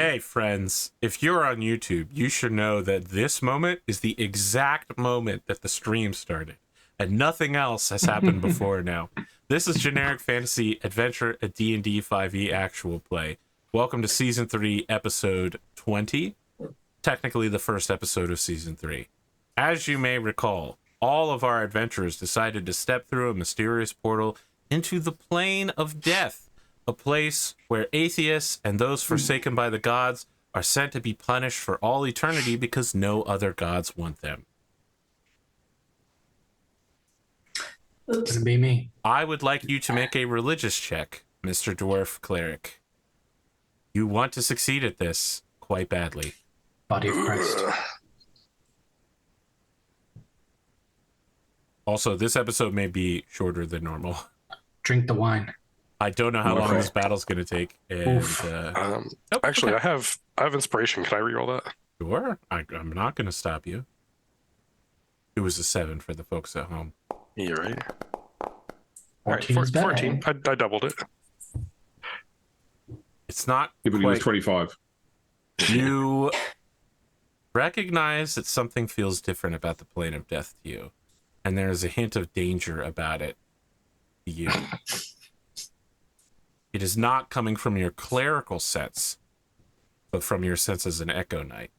Hey, friends, if you're on YouTube, you should know that this moment is the exact moment that the stream started, and nothing else has happened before now. This is Generic Fantasy Adventure, a D&D 5e actual play. Welcome to Season 3, Episode 20, technically the first episode of Season 3. As you may recall, all of our adventurers decided to step through a mysterious portal into the plane of death, a place where atheists and those forsaken by the gods are sent to be punished for all eternity because no other gods want them. It's gonna be me. I would like you to make a religious check, Mr. Dwarf Cleric. You want to succeed at this quite badly. Body of Christ. Also, this episode may be shorter than normal. Drink the wine. I don't know how long this battle's going to take. And, actually, okay. I have inspiration. Can I reroll that? Sure. I'm not going to stop you. It was a 7 for the folks at home. You're right. 14. Right, 14. I doubled it. It's not but it was 25. You recognize that something feels different about the plane of death to you, and there's a hint of danger about it to you. It is not coming from your clerical sense, but from your sense as an Echo Knight.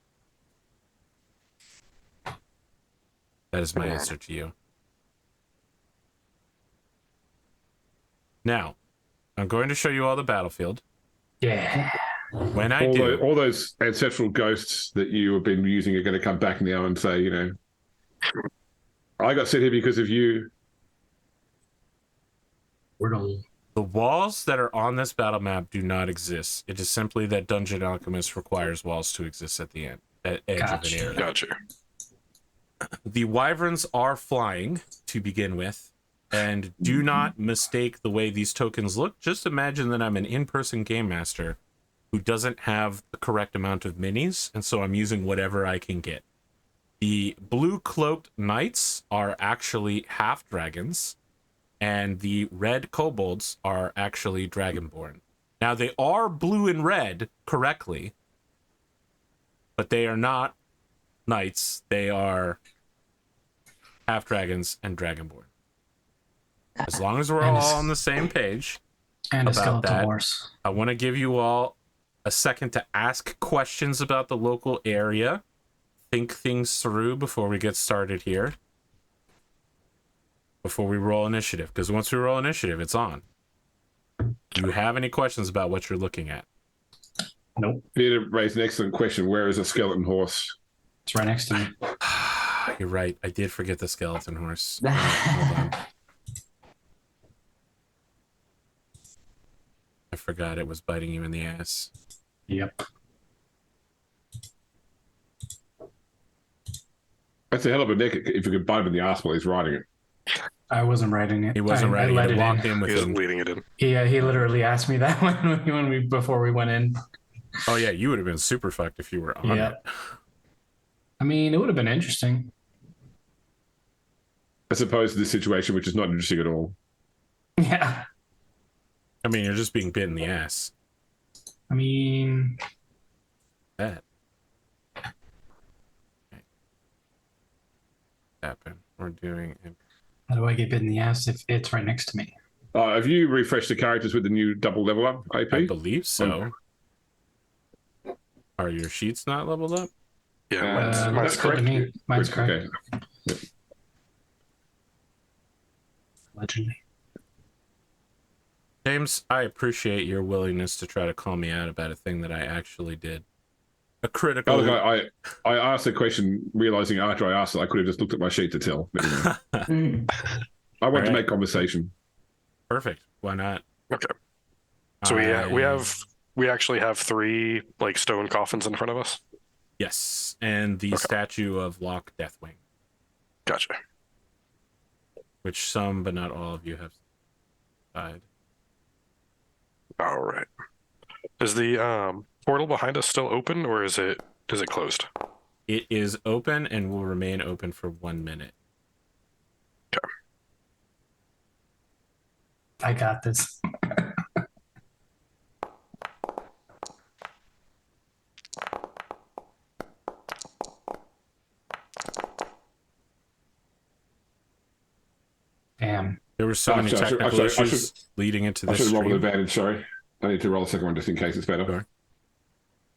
That is my answer to you. Now, I'm going to show you all the battlefield. Yeah. When I do... All those ancestral ghosts that you have been using are going to come back now and say, you know, I got sent here because of you. We're done. The walls that are on this battle map do not exist. It is simply that Dungeon Alchemist requires walls to exist at the end, at edge of an area. Gotcha. The wyverns are flying to begin with, and do not mistake the way these tokens look. Just imagine that I'm an in-person game master who doesn't have the correct amount of minis, and so I'm using whatever I can get. The blue-cloaked knights are actually half-dragons, and the red kobolds are actually dragonborn. Now, they are blue and red correctly, but they are not knights. They are half-dragons and dragonborn. As long as we're all on the same page and a about skeleton that, horse. I want to give you all a second to ask questions about the local area. Think things through before we get started here. Before we roll initiative, because once we roll initiative, it's on. Do you have any questions about what you're looking at? Nope. Peter raised an excellent question. Where is a skeleton horse? It's right next to me. You're right. I did forget the skeleton horse. Hold on. I forgot it was biting you in the ass. Yep. That's a hell of a neck if you could bite him in the ass while he's riding it. I wasn't writing it. He wasn't writing it. He walked in with He was him. leading it in. Yeah, he literally asked me that before we went in. Oh yeah, you would have been super fucked if you were on it. I mean, it would have been interesting. As opposed to this situation, which is not interesting at all. Yeah. I mean, you're just being bit in the ass. I mean... That. Okay. Happen. We're doing... How do I get bit in the ass if it's right next to me? Have you refreshed the characters with the new double level up AP? I believe so. Are your sheets not leveled up? Yeah, mine's that's correct. correct. Mine's correct. Okay. Allegedly. James, I appreciate your willingness to try to call me out about a thing that I actually did. A critical... Oh, look, I asked the question, realizing after I asked it, I could have just looked at my sheet to tell. But, you know. I want to make conversation. Perfect. Why not? Okay. So we actually have 3 like stone coffins in front of us. Yes, and the statue of Locke Deathwing, Gotcha. which some but not all of you have died. All right. Is the portal behind us still open, or is it closed? It is open and will remain open for 1 minute. Okay. I got this. were so many technical issues leading into I this should roll with stream. advantage, sorry. I need to roll a second one just in case it's better. Sure.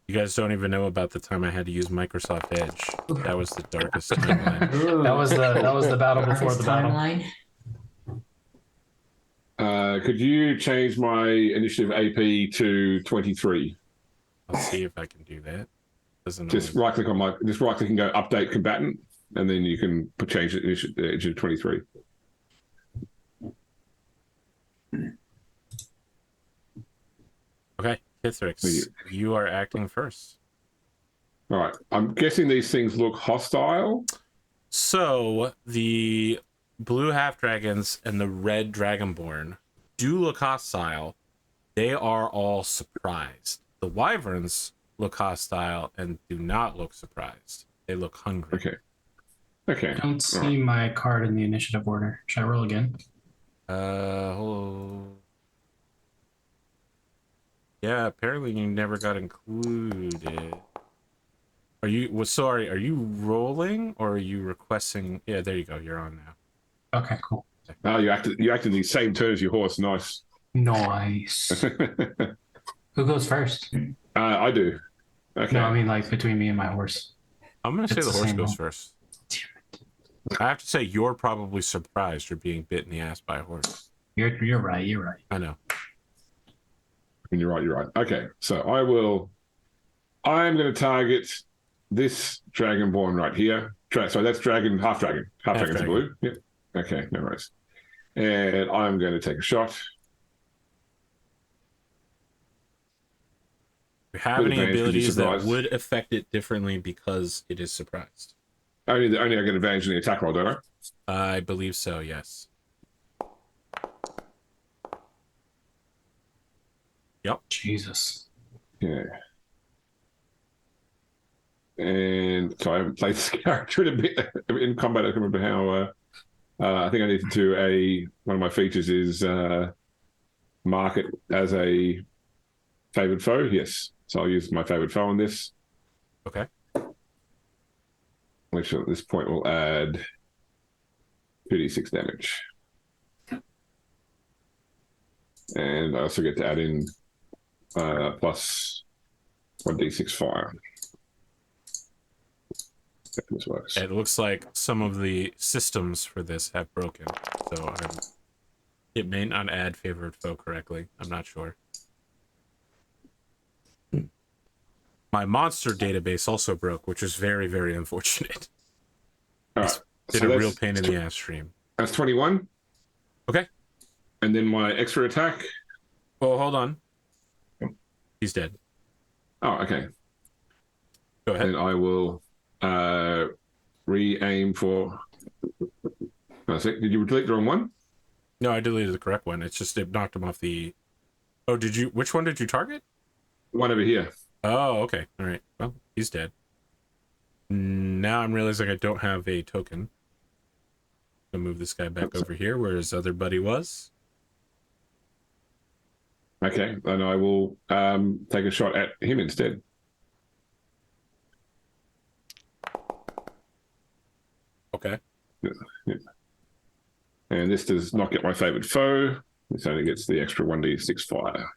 You guys don't even know about the time I had to use Microsoft Edge. That was the darkest timeline. Ooh, that was the battle before the battle. Timeline. Could you change my initiative AP to 23? I'll see if I can do that. Doesn't Just always... right click and go update combatant, and then you can change it to 23. Okay, Kithrix, you are acting first. All right. I'm guessing these things look hostile. So the blue half dragons and the red dragonborn do look hostile. They are all surprised. The wyverns look hostile and do not look surprised. They look hungry. Okay. I don't see my card in the initiative order. Should I roll again? Yeah, apparently you never got included. Are you rolling or are you requesting? Yeah, there you go. You're on now. Okay, cool. Oh, you acted the same turn as your horse. Nice. Nice. Who goes first? I do. Okay. No, I mean like between me and my horse. I'm going to say It's the the horse same goes roll. first. I have to say you're probably surprised you're being bit in the ass by a horse. You're right. You're right. I know. And you're right. Okay. So I'm going to target this dragonborn right here. So that's half dragon. Half dragon's dragon. blue. Yep. Okay, no worries. And I'm going to take a shot. Do you have With any advantage, 'cause you're abilities that surprised. would affect it differently because it is surprised? Only I get advantage in the attack roll, don't I? I believe so, yes. Yep. Jesus. Yeah. And so I haven't played this character in a bit in combat. I can remember how. I think I need to do one of my features is mark it as a favored foe. Yes, so I'll use my favored foe on this, Okay. which at this point will add 2d6 damage, and I also get to add in plus 1d6 fire. If this works. It looks like some of the systems for this have broken, so it may not add favored foe correctly. I'm not sure. My monster database also broke, which is very, very unfortunate. All It's right, been so a real pain in the ass stream. That's 21. Okay. And then my extra attack. Well, hold on. He's dead. Oh, okay. Go ahead. And I will re-aim for. Did you delete the wrong one? No, I deleted the correct one. It's just it knocked him off the... Oh, did you... Which one did you target? One over here. Oh, okay. All right. Well, he's dead. Now I'm realizing I don't have a token. I'll move this guy back over here where his other buddy was. Okay, and I will take a shot at him instead. Okay. Yeah. And this does not get my favored foe. This only gets the extra 1d6 fire.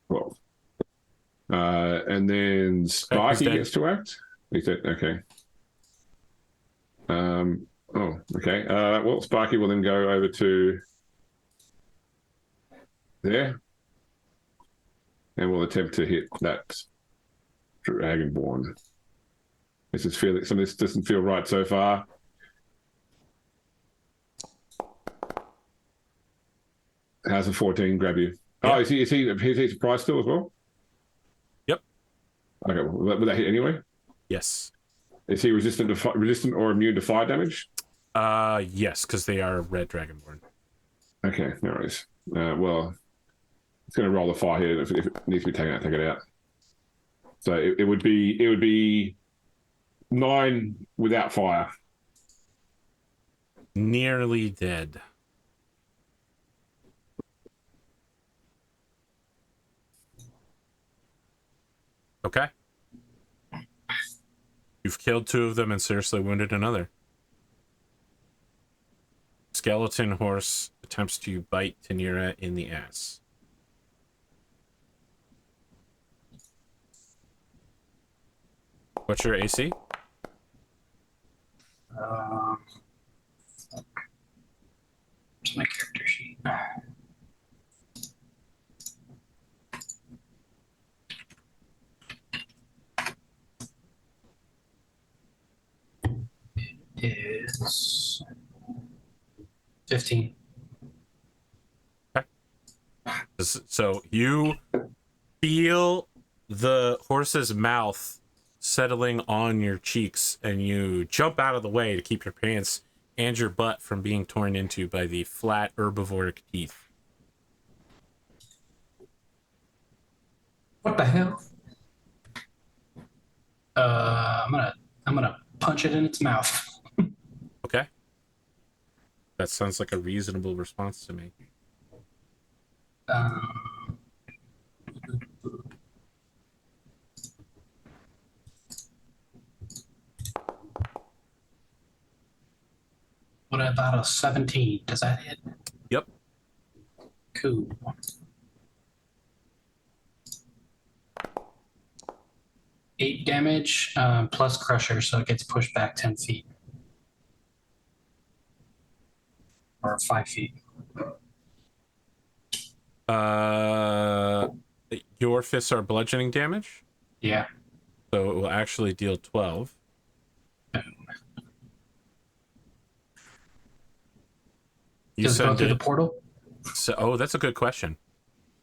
Well, and then Sparky dead. gets to act. He said, okay. Oh, okay. Well, Sparky will then go over to there, and we'll attempt to hit that dragonborn. Some of this doesn't feel right so far. How's a 14 grab you? Yeah. Oh, is he surprised still as well? Yep. Okay, well, would that hit anyway? Yes. Is he resistant or immune to fire damage? Yes, because they are red dragonborn. Okay, no worries. Well, it's going to roll the fire here. If it needs to be taken out, take it out. So it would be 9 without fire. Nearly dead. Okay. You've killed 2 of them and seriously wounded another. Skeleton horse attempts to bite Tanira in the ass. What's your AC? Where's my character sheet? It is 15. So you feel the horse's mouth settling on your cheeks, and you jump out of the way to keep your pants and your butt from being torn into by the flat herbivoric teeth. What the hell? I'm gonna punch it in its mouth. Okay. That sounds like a reasonable response to me. What about a 17? Does that hit? Yep. Cool. Eight damage plus crusher, so it gets pushed back 10 feet. Or 5 feet. Your fists are bludgeoning damage, Yeah. so it will actually deal 12. Does it go through the portal? So, that's a good question.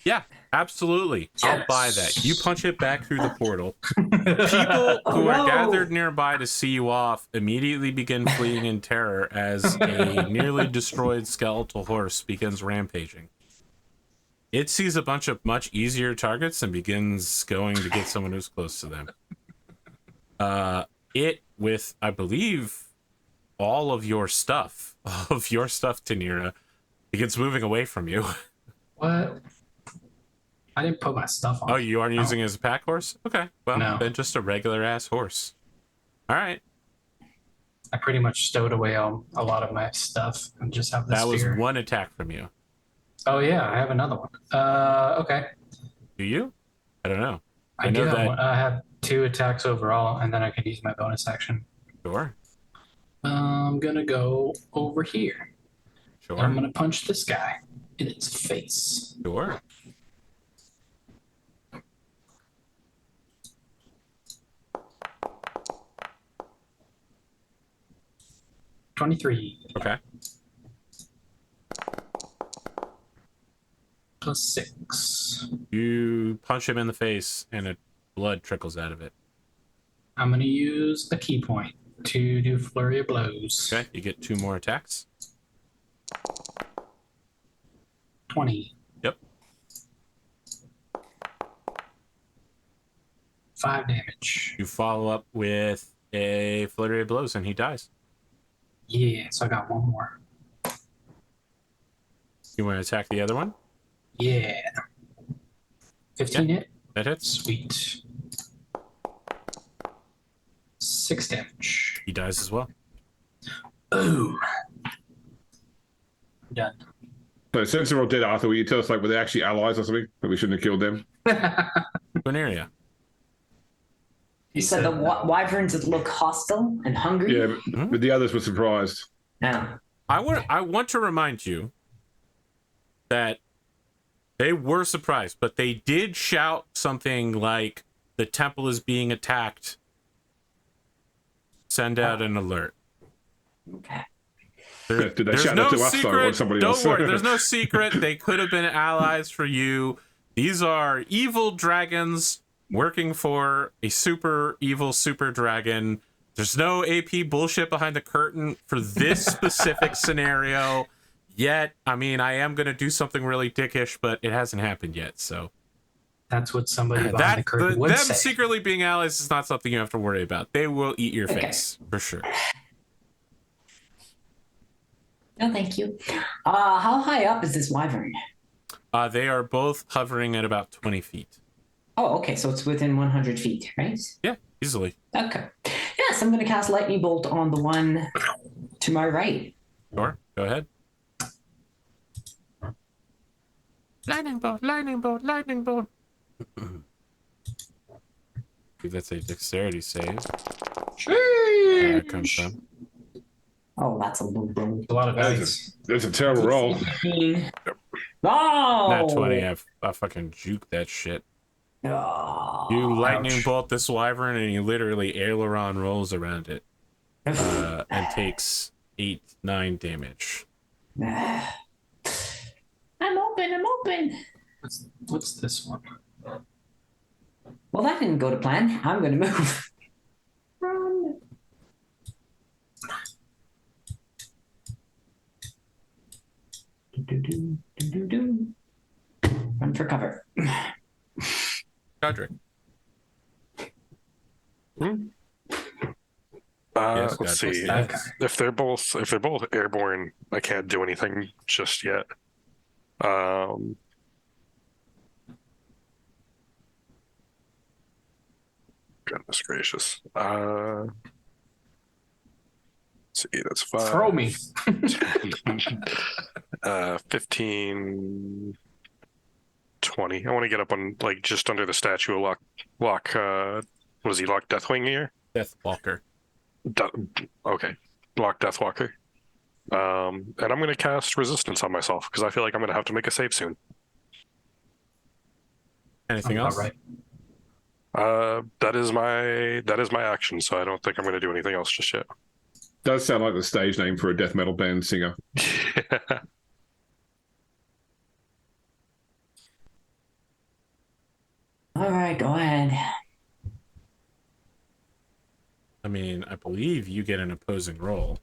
Yeah, absolutely. I'll buy that. You punch it back through the portal. People who are gathered nearby to see you off immediately begin fleeing in terror as a nearly destroyed skeletal horse begins rampaging. It sees a bunch of much easier targets and begins going to get someone who's close to them. It, with, I believe, all of your stuff, Tanira, begins moving away from you. What? I didn't put my stuff on. Oh, you aren't using it as a pack horse? Okay, well, No. then just a regular-ass horse. All right. I pretty much stowed away a lot of my stuff and just have this That was spear. one attack from you. Oh, yeah, I have another one. Okay. Do you? I don't know. I know do have that- one. I have 2 attacks overall, and then I can use my bonus action. Sure. I'm gonna go over here. Sure. I'm gonna punch this guy in its face. Sure. $23 Okay. plus 6. You punch him in the face, and blood trickles out of it. I'm gonna use a key point to do flurry of blows. Okay, you get 2 more attacks. 20. Yep. 5 damage. You follow up with a flurry of blows, and he dies. Yeah, so I got 1 more. You want to attack the other one? Yeah. 15 hit? That hits. Sweet. 6 damage. He dies as well. Boom. Done. So since they're all dead, Arthur, will you tell us, like, were they actually allies or something? That we shouldn't have killed them? Quinaria. You said the wyverns would look hostile and hungry? Yeah, but the others were surprised. Yeah. I want to remind you that they were surprised, but they did shout something like, "The temple is being attacked. Send out an alert." Okay. Did they There's shout no that to us, though, or secret. somebody Don't else? worry. There's no secret. They could have been allies for you. These are evil dragons working for a super evil super dragon. There's no AP bullshit behind the curtain for this specific scenario yet. I mean, I am going to do something really dickish, but it hasn't happened yet. So That's what somebody behind the curtain would them say. secretly being allies is not something you have to worry about. They will eat your face for sure. No, thank you. How high up is this wyvern? They are both hovering at about 20 feet. Oh, okay. So it's within 100 feet, right? Yeah, easily. Okay. Yeah, I'm going to cast lightning bolt on the one to my right. Sure, go ahead. Lightning bolt, lightning bolt, lightning bolt. That's a dexterity save. There it comes from. Oh, that's a low roll. A lot of dice. That's a terrible roll. 16. Oh! Nat 20, I fucking juke that shit. Oh. You lightning ouch. bolt this wyvern and you literally aileron rolls around it and takes 8-9 damage. I'm open. What's this one? Well, that didn't go to plan. I'm going to move. Run. Do. Run for cover. Godric. Yes, Let's Godric. see. If they're both airborne, I can't do anything just yet. Goodness gracious. Let's see, that's 5. Throw me. 15, 20. I want to get up on like just under the statue of lock what is he, Lock Deathwing here? Deathwalker. Okay. Lock Deathwalker. And I'm gonna cast resistance on myself because I feel like I'm gonna have to make a save soon. Anything About else? right. That is my action, so I don't think I'm gonna do anything else just yet. Does sound like the stage name for a death metal band singer. All right, go ahead. I mean, I believe you get an opposing roll.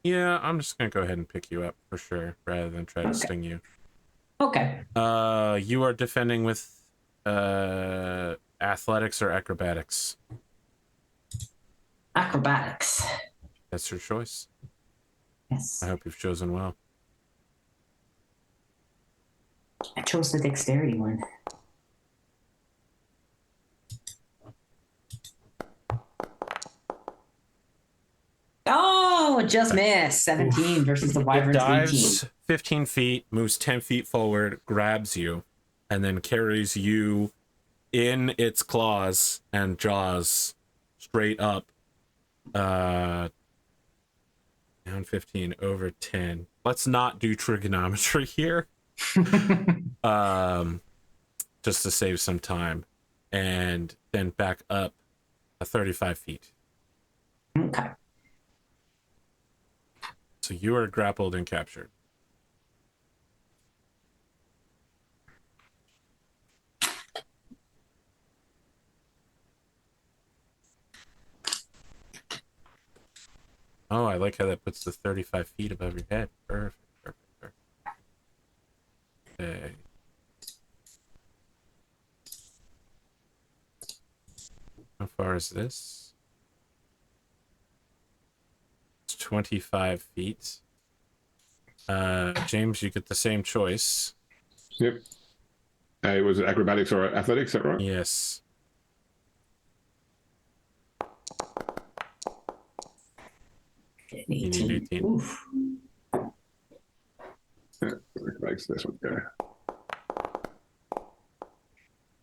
Yeah, I'm just gonna go ahead and pick you up for sure, rather than try to sting you. Okay. You are defending with athletics or acrobatics. Acrobatics. That's your choice. Yes. I hope you've chosen well. I chose the dexterity one. Oh, just missed. 17 versus the It wyvern's 18. dives 15 feet, moves 10 feet forward, grabs you, and then carries you in its claws and jaws straight up. Down 15, over 10. Let's not do trigonometry here. Just to save some time. And then back up 35 feet. Okay. So you are grappled and captured. Oh, I like how that puts the 35 feet above your head. Perfect. Okay. How far is this? It's 25 feet. James, you get the same choice. Yep. Was it acrobatics or athletics? Is that right? Yes. An You need 18. 18. Oof. Yeah, acrobatics. This one. Go.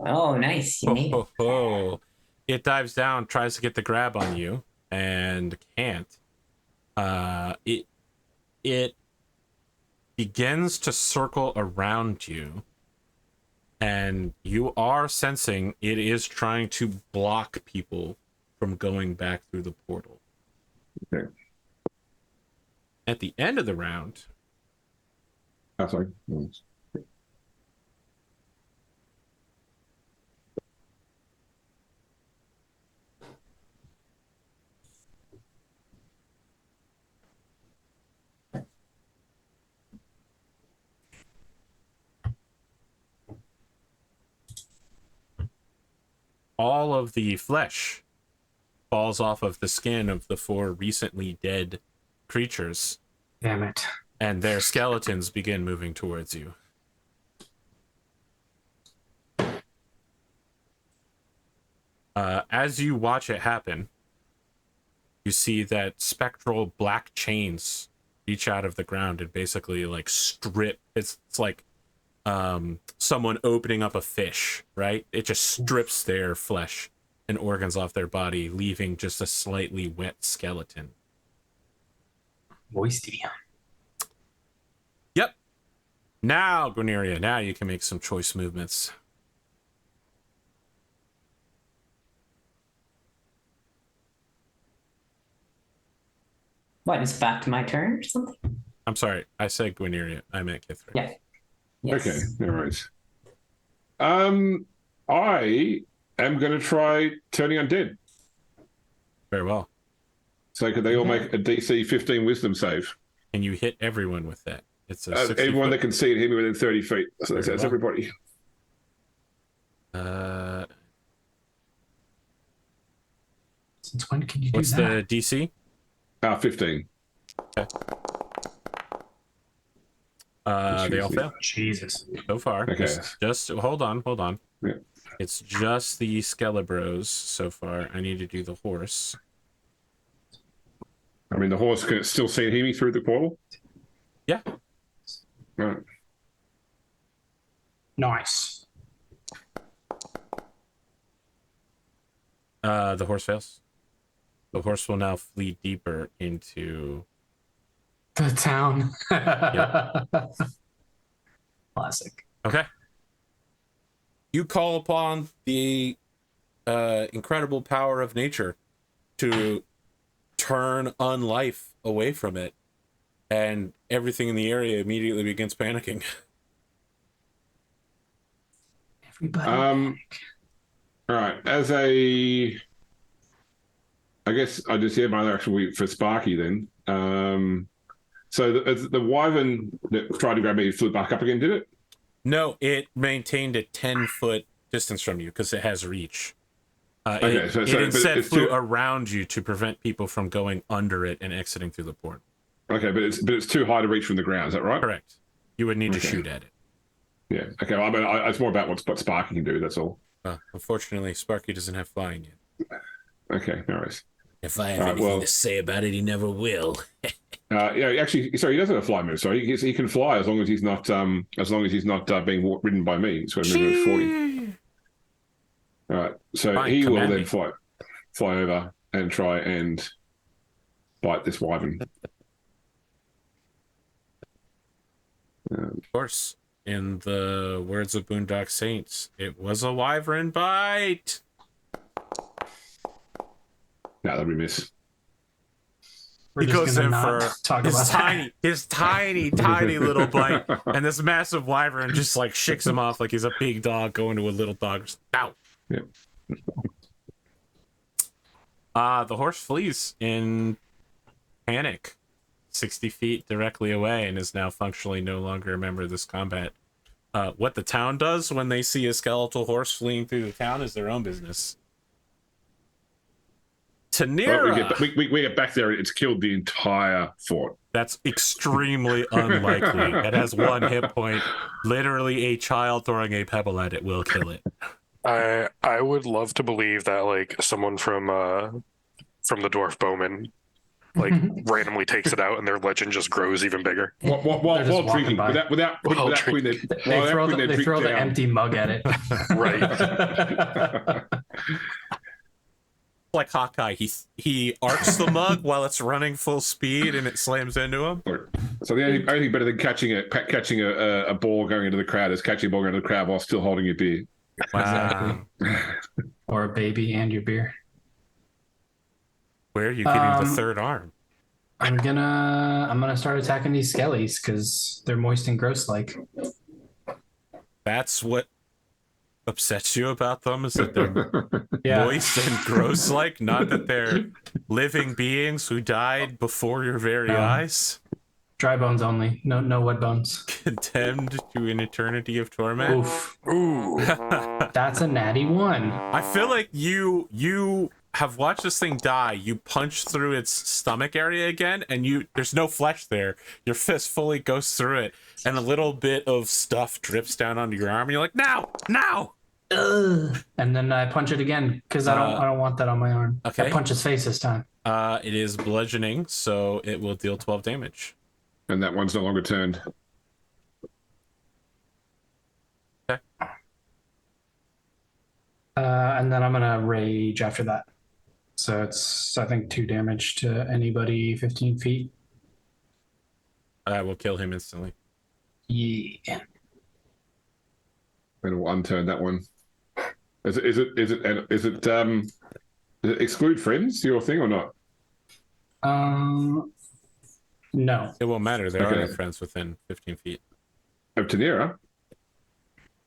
Oh, nice. You made it. Oh. It dives down, tries to get the grab on you, and can't. It begins to circle around you, and you are sensing it is trying to block people from going back through the portal. Okay. At the end of the round, Oh, sorry. all of the flesh falls off of the skin of the 4 recently dead creatures. Damn it. and their skeletons begin moving towards you. As you watch it happen, you see that spectral black chains reach out of the ground and basically like strip. It's like someone opening up a fish, right? It just strips their flesh and organs off their body, leaving just a slightly wet skeleton. Moisty. Yep. Now, Guineria, now you can make some choice movements. What, it's back to my turn or something? I'm sorry, I said Guineria. I meant Kithra. Yeah. Yes. Okay, all right. I am going to try turning undead. Very well. So could they all make a DC 15 Wisdom save? And you hit everyone with that. It's a 60 everyone foot. that can see it hit me within 30 feet. So that's Very well. everybody. Since when can you do What's that? the DC? 15. Okay. They all fail Jesus. so far. Okay. It's just hold on. Yeah. It's just the Skelebros so far. I need to do the horse. I mean, the horse can still see and hear me through the portal? Yeah. Right. Nice. The horse fails. The horse will now flee deeper into The town. Yep. Classic. Okay. You call upon the incredible power of nature to turn unlife away from it, and everything in the area immediately begins panicking. Everybody. All right. I guess I just have my other action for Sparky then. So the wyvern that tried to grab me flew back up again, did it? No, it maintained a 10-foot distance from you because it has reach. Okay, it so instead it's flew too- around you to prevent people from going under it and exiting through the port. Okay, but it's too high to reach from the ground. Is that right? Correct. You would need to Okay. shoot at it. Yeah. Okay. Well, I mean, it's more about what Sparky can do. That's all. Unfortunately, Sparky doesn't have flying yet. Okay. No worries. If I have Alright, anything well- to say about it, he never will. Yeah. Actually, sorry, he doesn't have a fly move. Sorry, he can fly as long as he's not being ridden by me. He's got to move 40. All right. So Fine, he will command then me. fly over and try and bite this wyvern. Of course, in the words of Boondock Saints, it was a wyvern bite. No, that'll be miss. We're He just goes gonna in not for talk his about that. tiny little bite, and this massive wyvern just like shakes him off like he's a big dog going to a little dog. Just, ow. Yeah. The horse flees in panic 60 feet directly away and is now functionally no longer a member of this combat. What the town does when they see a skeletal horse fleeing through the town is their own business. Tanira! Well, we get back there. It's killed the entire fort. That's extremely unlikely. It has 1 hit point. Literally, a child throwing a pebble at it will kill it. I would love to believe that like someone from the dwarf bowman like randomly takes it out and their legend just grows even bigger. They're just While walking drinking, by. without While putting their, They throw the down. empty mug at it. Right. Like Hawkeye, he arcs the mug while it's running full speed and it slams into him. So the only thing better than catching a ball going into the crowd is catching a ball going into the crowd while still holding your beer. Wow. Or a baby and your beer. Where are you getting the third arm? I'm gonna start attacking these skellies because they're moist and gross like. That's what upsets you about them, is that they're Yeah. moist and gross like, not that they're living beings who died before your very No. eyes, Dry bones only. No wet bones. condemned to an eternity of torment. Oof. Ooh. That's a natty 1. I feel like you have watched this thing die. You punch through its stomach area again, and there's no flesh there. Your fist fully goes through it, and a little bit of stuff drips down onto your arm, and you're like, now! Ugh. And then I punch it again because I don't want that on my arm. Okay. I punch his face this time. It is bludgeoning, so it will deal 12 damage. And that one's no longer turned. Okay. And then I'm gonna rage after that. So it's, I think, 2 damage to anybody 15 feet. I will kill him instantly. Yeah. And we'll unturn that one. Is it exclude friends your thing or not? No. It won't matter. There Okay. are no friends within 15 feet. Of Tanira?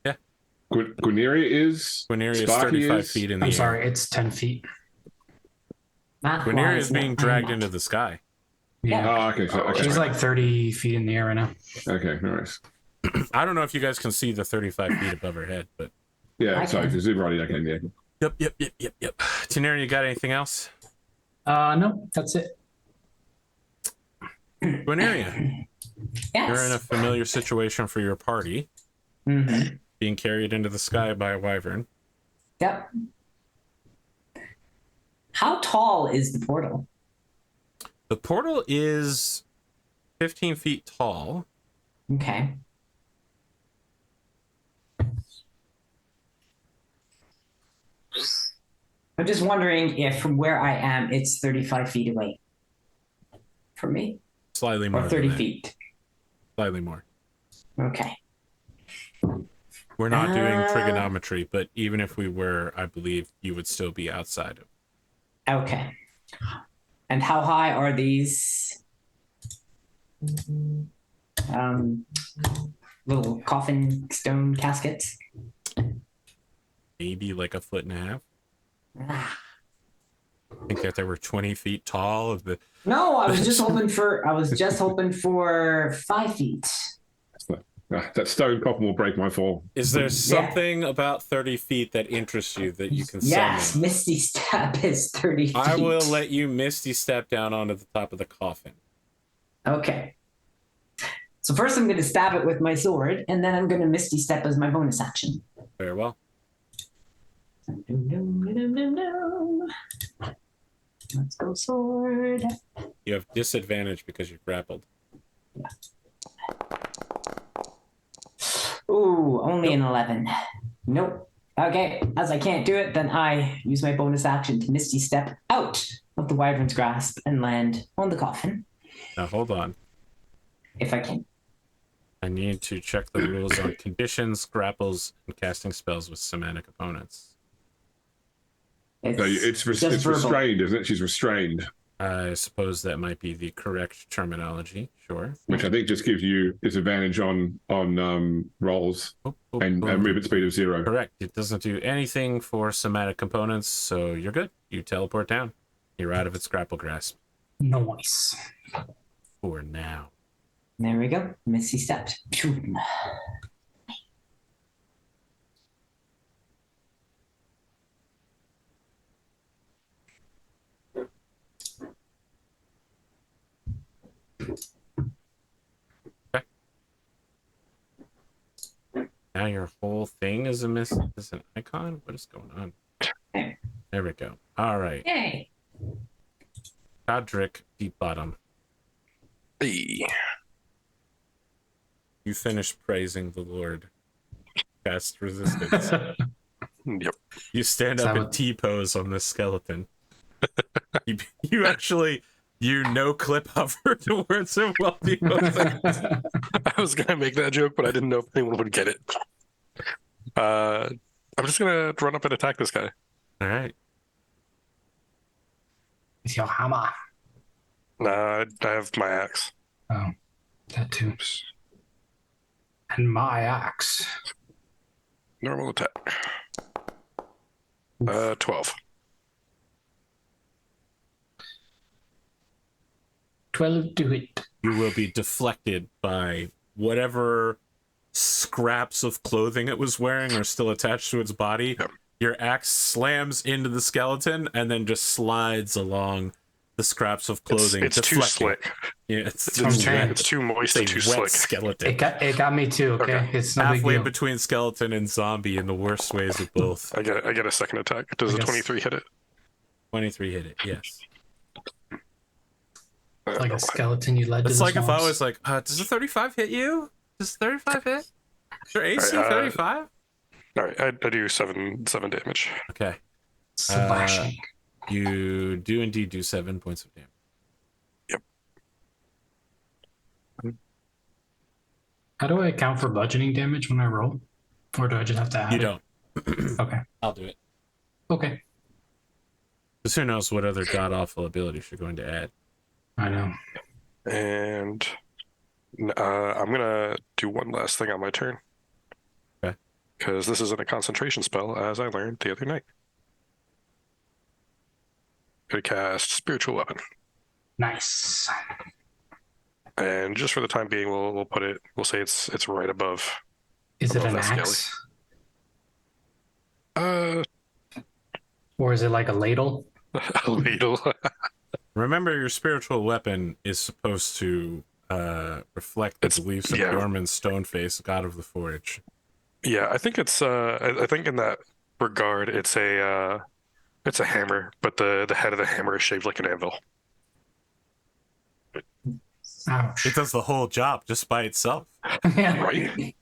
Yeah. Guineria is? Guineria is Sparky 35 is? feet in the I'm air. sorry, it's 10 feet. Guineria is being dragged into the sky. Yeah. Oh, okay. So, okay. She's like 30 feet in the air right now. Okay, nice. I don't know if you guys can see the 35 feet above her head, but... Yeah, I sorry, can. because zoom right in, okay, yeah. Yep. Tanera, you got anything else? No, that's it. Guineria, Yes. you're in a familiar situation for your party, Mm-hmm. being carried into the sky by a wyvern. Yep. How tall is the portal? The portal is 15 feet tall. Okay. I'm just wondering if from where I am, it's 35 feet away. For me? Slightly more Or than 30 that. feet. Slightly more. Okay. We're not doing Ah. trigonometry, but even if we were, I believe you would still be outside of. Okay. And how high are these little coffin stone caskets? Maybe like a foot and a half. Ah. I think that they were 20 feet tall. Of the No, I was just hoping for 5 feet. That stone coffin will break my fall. Is there something about 30 feet that interests you that you can Yes, summon? Misty Step is 30 feet. I will let you misty step down onto the top of the coffin. Okay. So first I'm going to stab it with my sword, and then I'm going to Misty Step as my bonus action. Very well. Let's go sword. You have disadvantage because you're grappled. Ooh, only an 11. Nope. Okay, as I can't do it, then I use my bonus action to Misty Step out of the wyvern's grasp and land on the coffin, Now hold on. if I can. I need to check the rules on conditions, grapples, and casting spells with somatic opponents. So it's just verbal. restrained, isn't it? She's restrained, I suppose that might be the correct terminology. Sure. which I think just gives you disadvantage on rolls and movement speed of 0. Correct. It doesn't do anything for somatic components, so you're good. You teleport down. You're out of its grapple grasp. Nice. For now. There we go. Misty stepped. Phew. Now your whole thing is an icon? What is going on? There we go. All right. Yay. Godric, deep bottom. Hey. You finish praising the Lord. Cast resistance. Yep. You stand up in T-pose on this skeleton. you actually, no clip hover towards him while T-posing. I was gonna make that joke, but I didn't know if anyone would get it. I'm just gonna run up and attack this guy. All right. With your hammer. Nah, I have my axe. Oh, that too. And my axe. Normal attack. 12. 12 to hit. You will be deflected by whatever scraps of clothing it was wearing are still attached to its body. Yep. Your axe slams into the skeleton and then just slides along the scraps of clothing. It's too deflecting. slick. Yeah, it's It's, too I'm too, saying. it's too moist a and too wet slick. skeleton. It got me too. Okay, Okay. it's no big Halfway deal. between skeleton and zombie in the worst ways of both. I get a second attack. Does I a guess- 23 hit it? 23 hit it, yes. It's like No. a skeleton you led to It's the like if I swamps. was like, does a 35 hit you? Does 35 hit? Is your AC Alright, 35? All right, I do seven damage. Okay. Slashing. You do indeed do 7 points of damage. How do I account for budgeting damage when I roll? Or do I just have to add You it? don't. Okay. I'll do it. Okay. Because who knows what other god awful abilities you're going to add. I know. And I'm gonna do one last thing on my turn. Okay. Because this isn't a concentration spell, as I learned the other night. Gonna cast Spiritual Weapon, Nice. and just for the time being, we'll put it. We'll say it's right above. Is it Above an that skelly. axe? Uh, Or is it like a ladle? a ladle. Remember, your spiritual weapon is supposed to reflect the It's- beliefs of yeah. Bjorman Stoneface, god of the forge. Yeah, I think it's. I think in that regard, it's a hammer, but the head of the hammer is shaped like an anvil. Ouch. It does the whole job just by itself. Yeah. Right.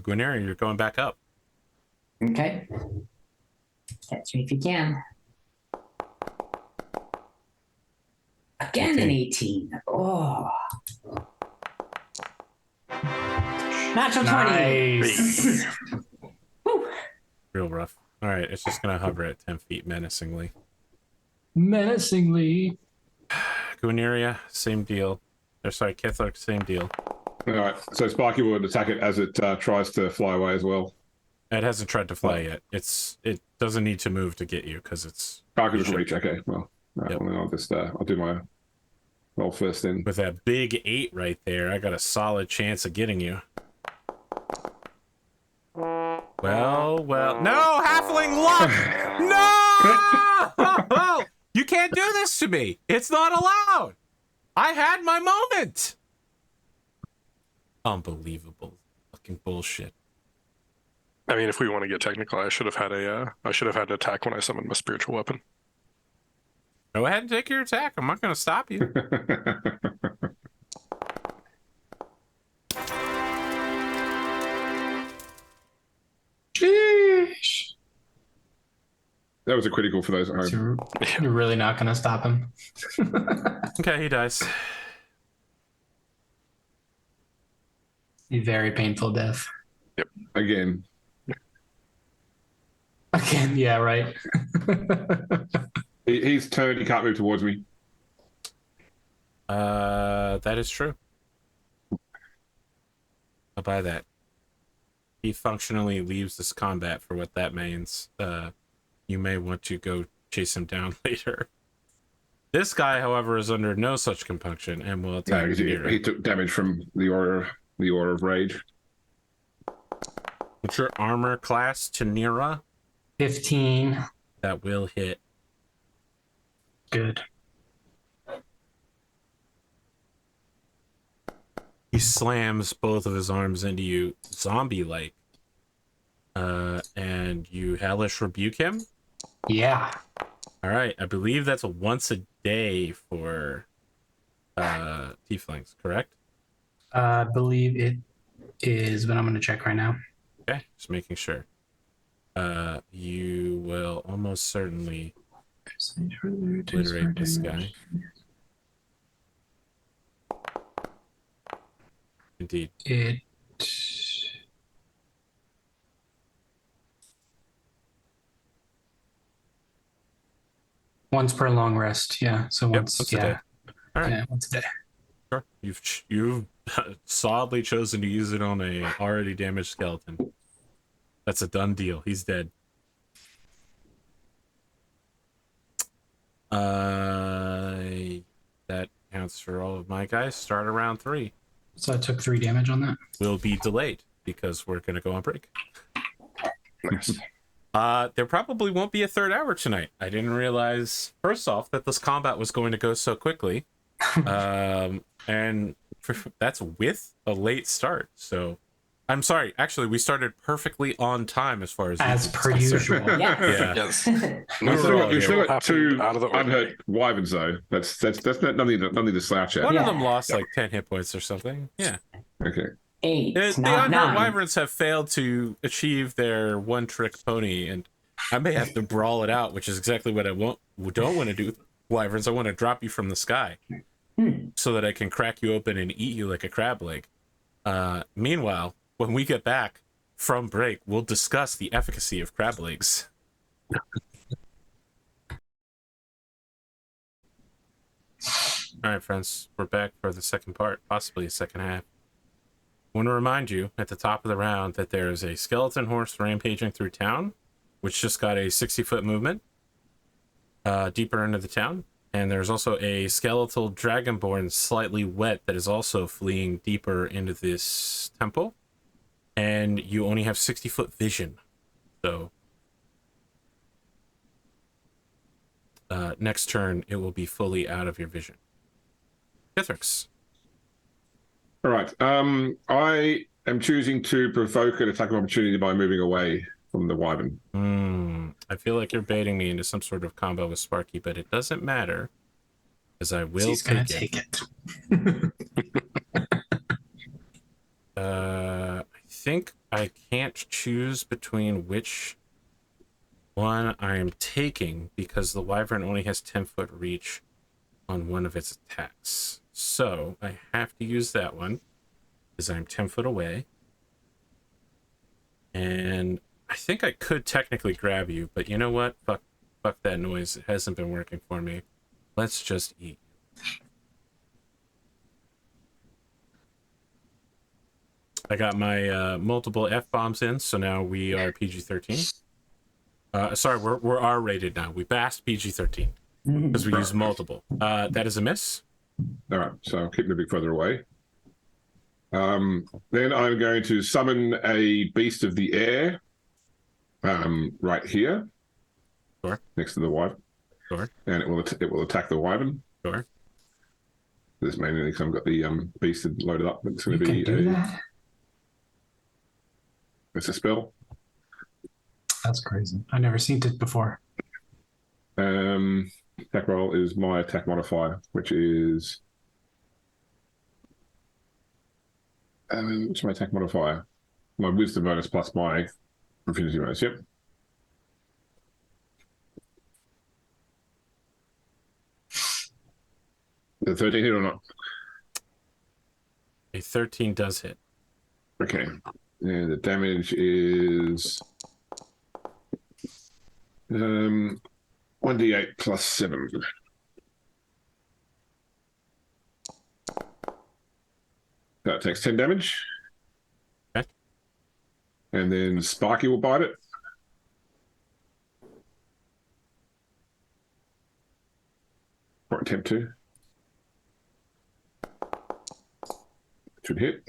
Gwenary, you're going back up. Okay. Catch me if you can. Again, an 18. Oh. Natural 20. Nice. Woo. Real rough. All right, it's just going to hover at 10 feet menacingly. Menacingly. Gwenaria, same deal. Or sorry, Kethlark, same deal. All right. So Sparky would attack it as it tries to fly away as well. It hasn't tried to fly yet. It doesn't need to move to get you because it's Sparky doesn't reach. Okay. Well, right, Yep. well, then I'll just I'll do my roll first then. with that big 8 right there. I got a solid chance of getting you. Well, no, halfling luck! No! You can't do this to me. It's not allowed. I had my moment. Unbelievable. Fucking bullshit. I mean, if we want to get technical, I should have had an attack when I summoned my spiritual weapon. Go ahead and take your attack. I'm not going to stop you. Sheesh. That was a critical for those at home. So you're really not going to stop him. Okay, he dies. A very painful death. Again. Again, yeah, right. He's turned. He can't move towards me. That is true. I'll buy that. He functionally leaves this combat for what that means. You may want to go chase him down later. This guy, however, is under no such compunction and will No, attack because he Nira. took damage from the aura of rage. What's your armor class to Nira? 15. That will hit. Good. He slams both of his arms into you, zombie-like. And you hellish rebuke him? Yeah. All right, I believe that's a once a day for tieflings, correct? I believe it is, but I'm going to check right now. Okay, just making sure. You will almost certainly obliterate this guy. Indeed. It. Once per long rest, yeah. So once, once a yeah, day. All right, yeah, once a day. sure. You've solidly chosen to use it on a already damaged skeleton. That's a done deal. He's dead. That counts for all of my guys. Start around 3. So I took 3 damage on that. Will be delayed because we're gonna go on break. Nice. There probably won't be a third hour tonight. I didn't realize, first off, that this combat was going to go so quickly. And that's with a late start. So, I'm sorry. Actually, we started perfectly on time as far as per usual. Yes. Yeah. Yes. We were all You here. still got Happened two out of the unhurt ordinary. wyverns though. That's nothing to slouch at. One Yeah. of them lost like 10 hit points or something. Yeah. Okay. 8, The not unhurt 9. wyverns have failed to achieve their one-trick pony, and I may have to brawl it out, which is exactly what I don't want to do. Wyverns, I want to drop you from the sky so that I can crack you open and eat you like a crab leg. Meanwhile, when we get back from break, we'll discuss the efficacy of crab legs. All right, friends, we're back for the second part, possibly a second half. I want to remind you at the top of the round that there is a skeleton horse rampaging through town, which just got a 60-foot movement deeper into the town. And there's also a skeletal dragonborn slightly wet that is also fleeing deeper into this temple. And you only have 60-foot vision. So next turn, it will be fully out of your vision. Pithrix. All right. I am choosing to provoke an attack of opportunity by moving away from the wyvern. I feel like you're baiting me into some sort of combo with Sparky, but it doesn't matter, as I will He's gonna take it. I think I can't choose between which one I am taking because the wyvern only has 10-foot reach on one of its attacks. So I have to use that one because I'm 10 foot away. And I think I could technically grab you, but you know what? Fuck that noise. It hasn't been working for me. Let's just eat. I got my multiple F-bombs in, so now we are PG-13. Sorry, we're R-rated now. We passed PG-13 because we use multiple. That is a miss. All right. So I'll keep moving further away. Then I'm going to summon a beast of the air right here. Sure. Next to the wyvern. Sure. And it will attack the wyvern. Sure. This mainly because I've got the beast loaded up. It's going You to be can do that? It's a spell. That's crazy. I've never seen it before. Attack roll is my attack modifier, which is what's my attack modifier? My wisdom bonus plus my proficiency bonus. Yep. The 13 hit or not? A 13 does hit. Okay. And the damage is 1d8 plus 7. That takes 10 damage. Okay. And then Sparky will bite it. Or attempt to. Should hit.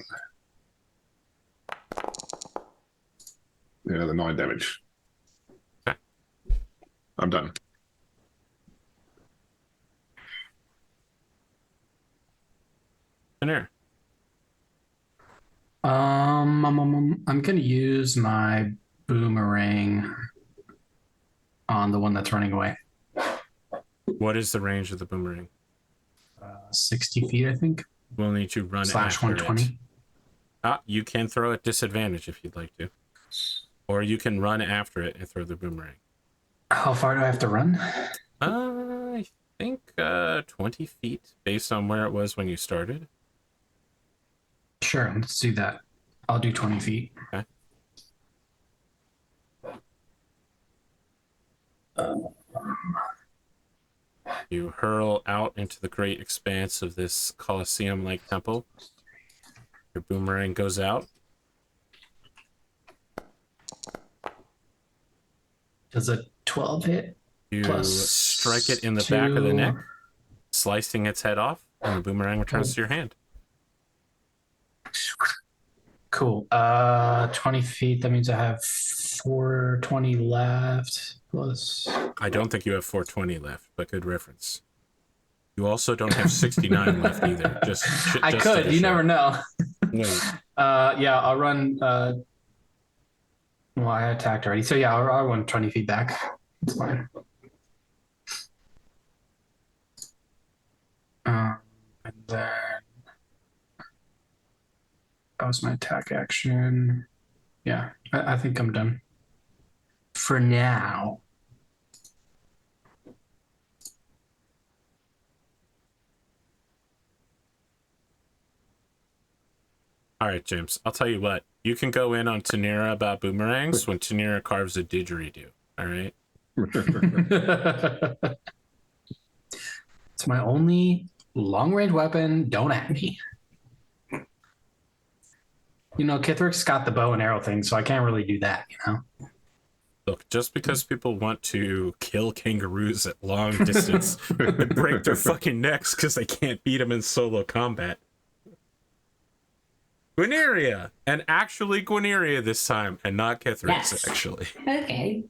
Another 9 damage. Okay. I'm done. There. I'm gonna use my boomerang on the one that's running away. What is the range of the boomerang? 60 feet, I think. We'll need to run / after 120. it. You can throw at disadvantage if you'd like to. Or you can run after it and throw the boomerang. How far do I have to run? I think 20 feet based on where it was when you started. Sure, let's do that. I'll do 20 feet. Okay. You hurl out into the great expanse of this Colosseum-like temple. Your boomerang goes out. Does a 12 hit? You Plus strike it in the back of the 2. neck, slicing its head off, and the boomerang returns to your hand. Cool. 20 feet. That means I have 420 left plus. I don't think you have 420 left, but good reference. You also don't have 69 left either. I could. You never know. No. Yeah, I'll run. Well, I attacked already, so yeah, I'll run 20 feet back. It's fine. And then that was my attack action. Yeah, I think I'm done for now. All right, James. I'll tell you what. You can go in on Tanira about boomerangs when Tanira carves a didgeridoo. All right. It's my only long-range weapon. Don't at me. You know, Kithrick's got the bow and arrow thing, so I can't really do that, you know? Look, just because people want to kill kangaroos at long distance and break their fucking necks because they can't beat them in solo combat. Gwyneria! And actually Gwyneria this time, and not Kithrick's, Yes. actually. Okay.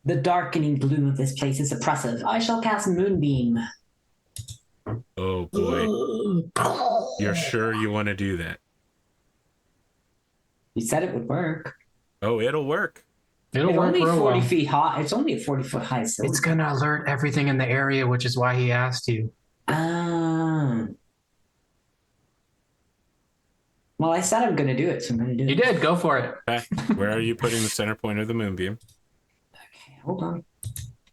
The darkening gloom of this place is oppressive. I shall cast Moonbeam. Oh, boy. You're sure you want to do that? You said it would work. Oh, it'll work. It'll It's work only real 40 well. feet high. It's only a 40-foot high. So It's gonna alert everything in the area, which is why he asked you. Well, I said I'm going to do it, so I'm going to do You it. did. Go for it. Okay. Where are you putting the center point of the moonbeam? Okay, hold on.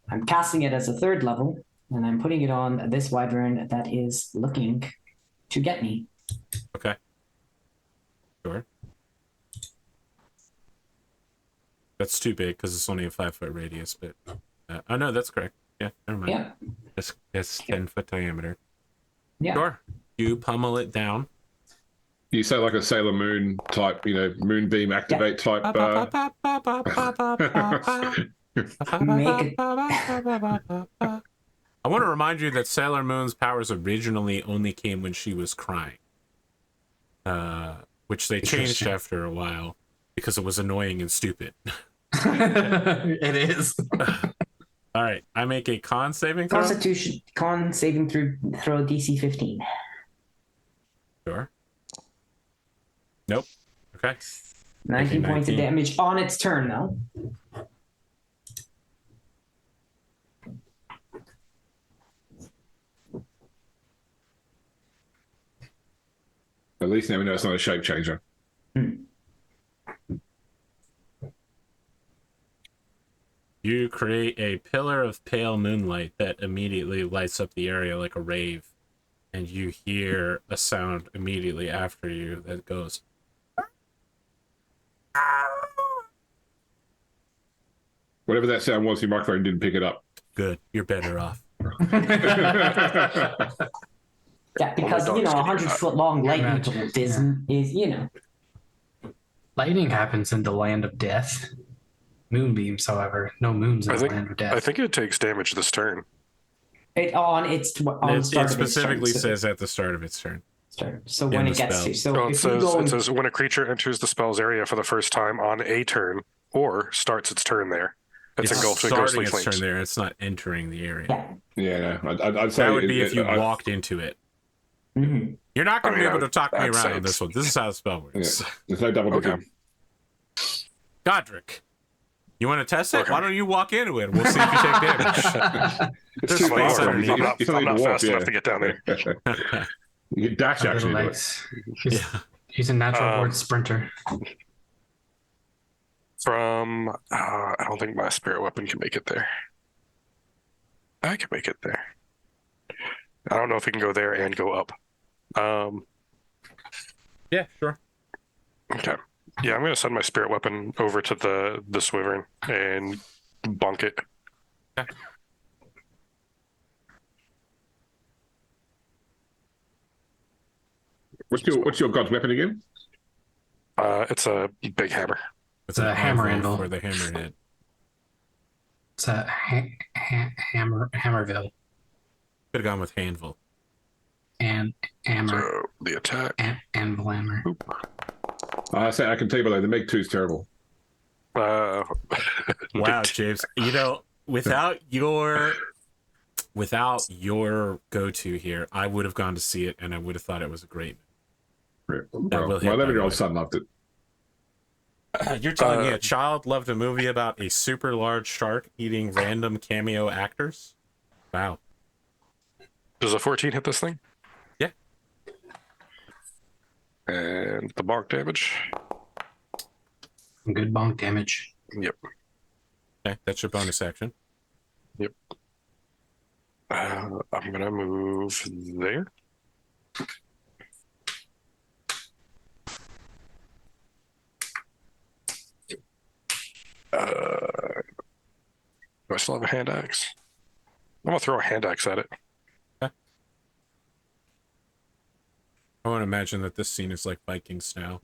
I'm casting it as a 3rd level, and I'm putting it on this wyvern that is looking to get me. Okay. Sure. That's too big because it's only a 5-foot radius, but... oh, no, that's correct. Yeah, never mind. Yeah. It's 10-foot diameter. Yeah. Sure. You pummel it down. You say like a Sailor Moon type, you know, moonbeam activate type. Make it. I want to remind you that Sailor Moon's powers originally only came when she was crying, which they changed after a while because it was annoying and stupid. It is. All right, I make a con saving throw. Constitution con saving throw DC 15. Sure. Nope. Okay. 19 points of 19. damage on its turn, though. At least now we know it's not a shape changer. You create a pillar of pale moonlight that immediately lights up the area like a rave, and you hear a sound immediately after you that goes. Whatever that sound was, your microphone didn't pick it up. Good, you're better off. Yeah, because, Oh, my you know, dog's 100-foot long lightning Imagine, bolt is, you know. Lightning happens in the land of death. Moonbeams, however, no moons in the land of death. I think it takes damage this turn. It It start of its specifically turn, so- says at the start of its turn. So when the it gets spell. to. So So it if you go. says when a creature enters the spell's area for the first time on a turn or starts its turn there, it's engulfed in starting ghostly its turn flames. there. It's not entering the area. Yeah. Yeah, no, I'd say That would be if you I- walked into it. Mhm. You're not going to I be mean, able to talk me that around on sense. this one. This is how the spell works. Yeah. There's no double Okay. dipping. Godric, you want to test it? Okay. Why don't you walk into it? We'll see if you take damage. It's There's too space far. underneath. I'm not, You still I'm need not to walk, fast enough to get down there. You can dash Little actually. legs. He's, Yeah. he's a natural born sprinter. From, I don't think my spirit weapon can make it there. I can make it there. I don't know if it can go there and go up. Yeah, sure. Okay. Yeah, I'm going to send my spirit weapon over to the wyvern and bonk it. Okay. What's your god's weapon again? It's a big hammer. It's a hammer anvil. for the hammerhead. It's a Hammerville Could have gone with handful. and hammer So the attack. anvil hammer. I say I can tell you, but the Meg 2 is terrible. Wow, James. You know, without your go-to here, I would have gone to see it, and I would have thought it was a great. Well, my my 11-year-old son loved it. You're telling me a child loved a movie about a super large shark eating random cameo actors? Wow. Does a 14 hit this thing? Yeah. And the bonk damage. Good bonk damage. Yep. Okay, that's your bonus action. Yep. I'm gonna move there. Do I still have a hand axe? I'm gonna throw a hand axe at it. Okay. I want to imagine that this scene is like Vikings now.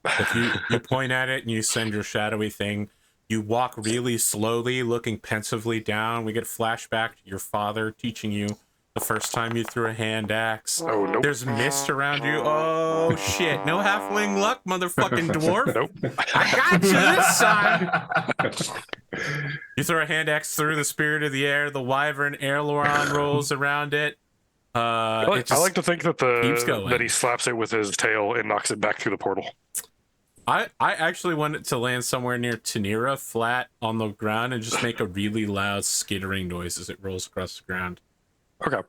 If you point at it and you send your shadowy thing, you walk really slowly, looking pensively down. We get flashback to your father teaching you the first time you threw a hand axe. Oh, nope. There's mist around you. Oh shit! No halfling luck, motherfucking dwarf. Nope. I got you this time. You throw a hand axe through the spirit of the air. The wyvern aileron rolls around it. I like to think that keeps going. that he slaps it with his tail and knocks it back through the portal. I actually want it to land somewhere near Tanira, flat on the ground, and just make a really loud skittering noise as it rolls across the ground. Okay.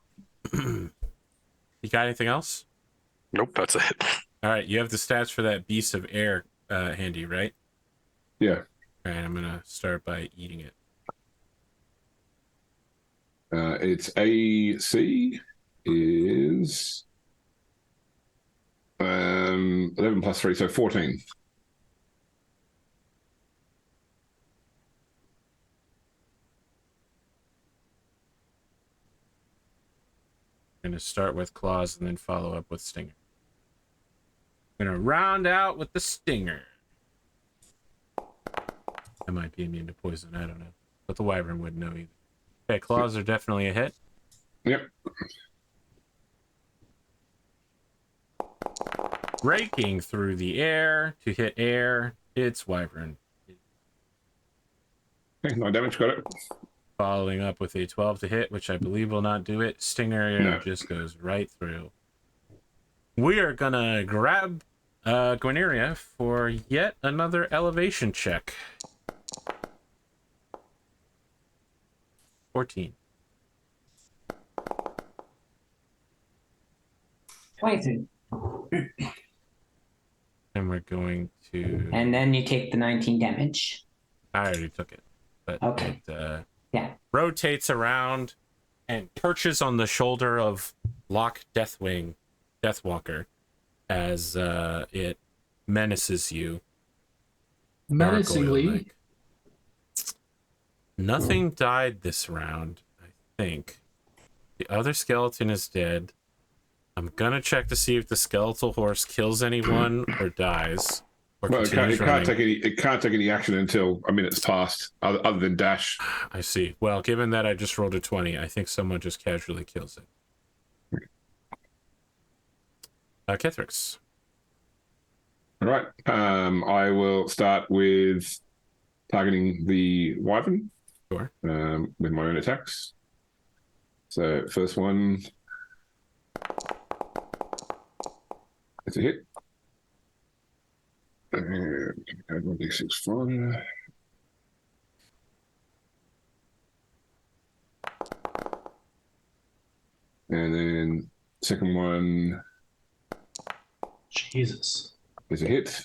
You got anything else? Nope, that's it. All right, you have the stats for that beast of air handy, right? Yeah. All right, I'm gonna start by eating it. Its AC is 11 plus 3, so 14. I'm going to start with claws and then follow up with stinger. I'm going to round out with the stinger. I might be immune to poison, I don't know. But the wyvern wouldn't know either. Okay, claws are definitely a hit. Yep. Raking through the air to hit air. It's wyvern. Okay, 9 damage, got it. Following up with a 12 to hit, which I believe will not do it. Stinger No. just goes right through. We are gonna grab Guineria for yet another elevation check. 14. 22. And we're going to... And then you take the 19 damage. I already took it. But Okay. it Yeah. rotates around and perches on the shoulder of Lock Deathwalker, as it menaces you. Menacingly. Gargoyle-like. Nothing died this round, I think. The other skeleton is dead. I'm gonna check to see if the skeletal horse kills anyone or dies. Or Well, it can't continues take any action until a minute's passed, other than dash. I see. Well, given that I just rolled a 20, I think someone just casually kills it. Kethrix. All right. I will start with targeting the wyvern. Sure. With my own attacks. So first one, it's a hit. And add 1d6 fire. And then second one Jesus. is a hit.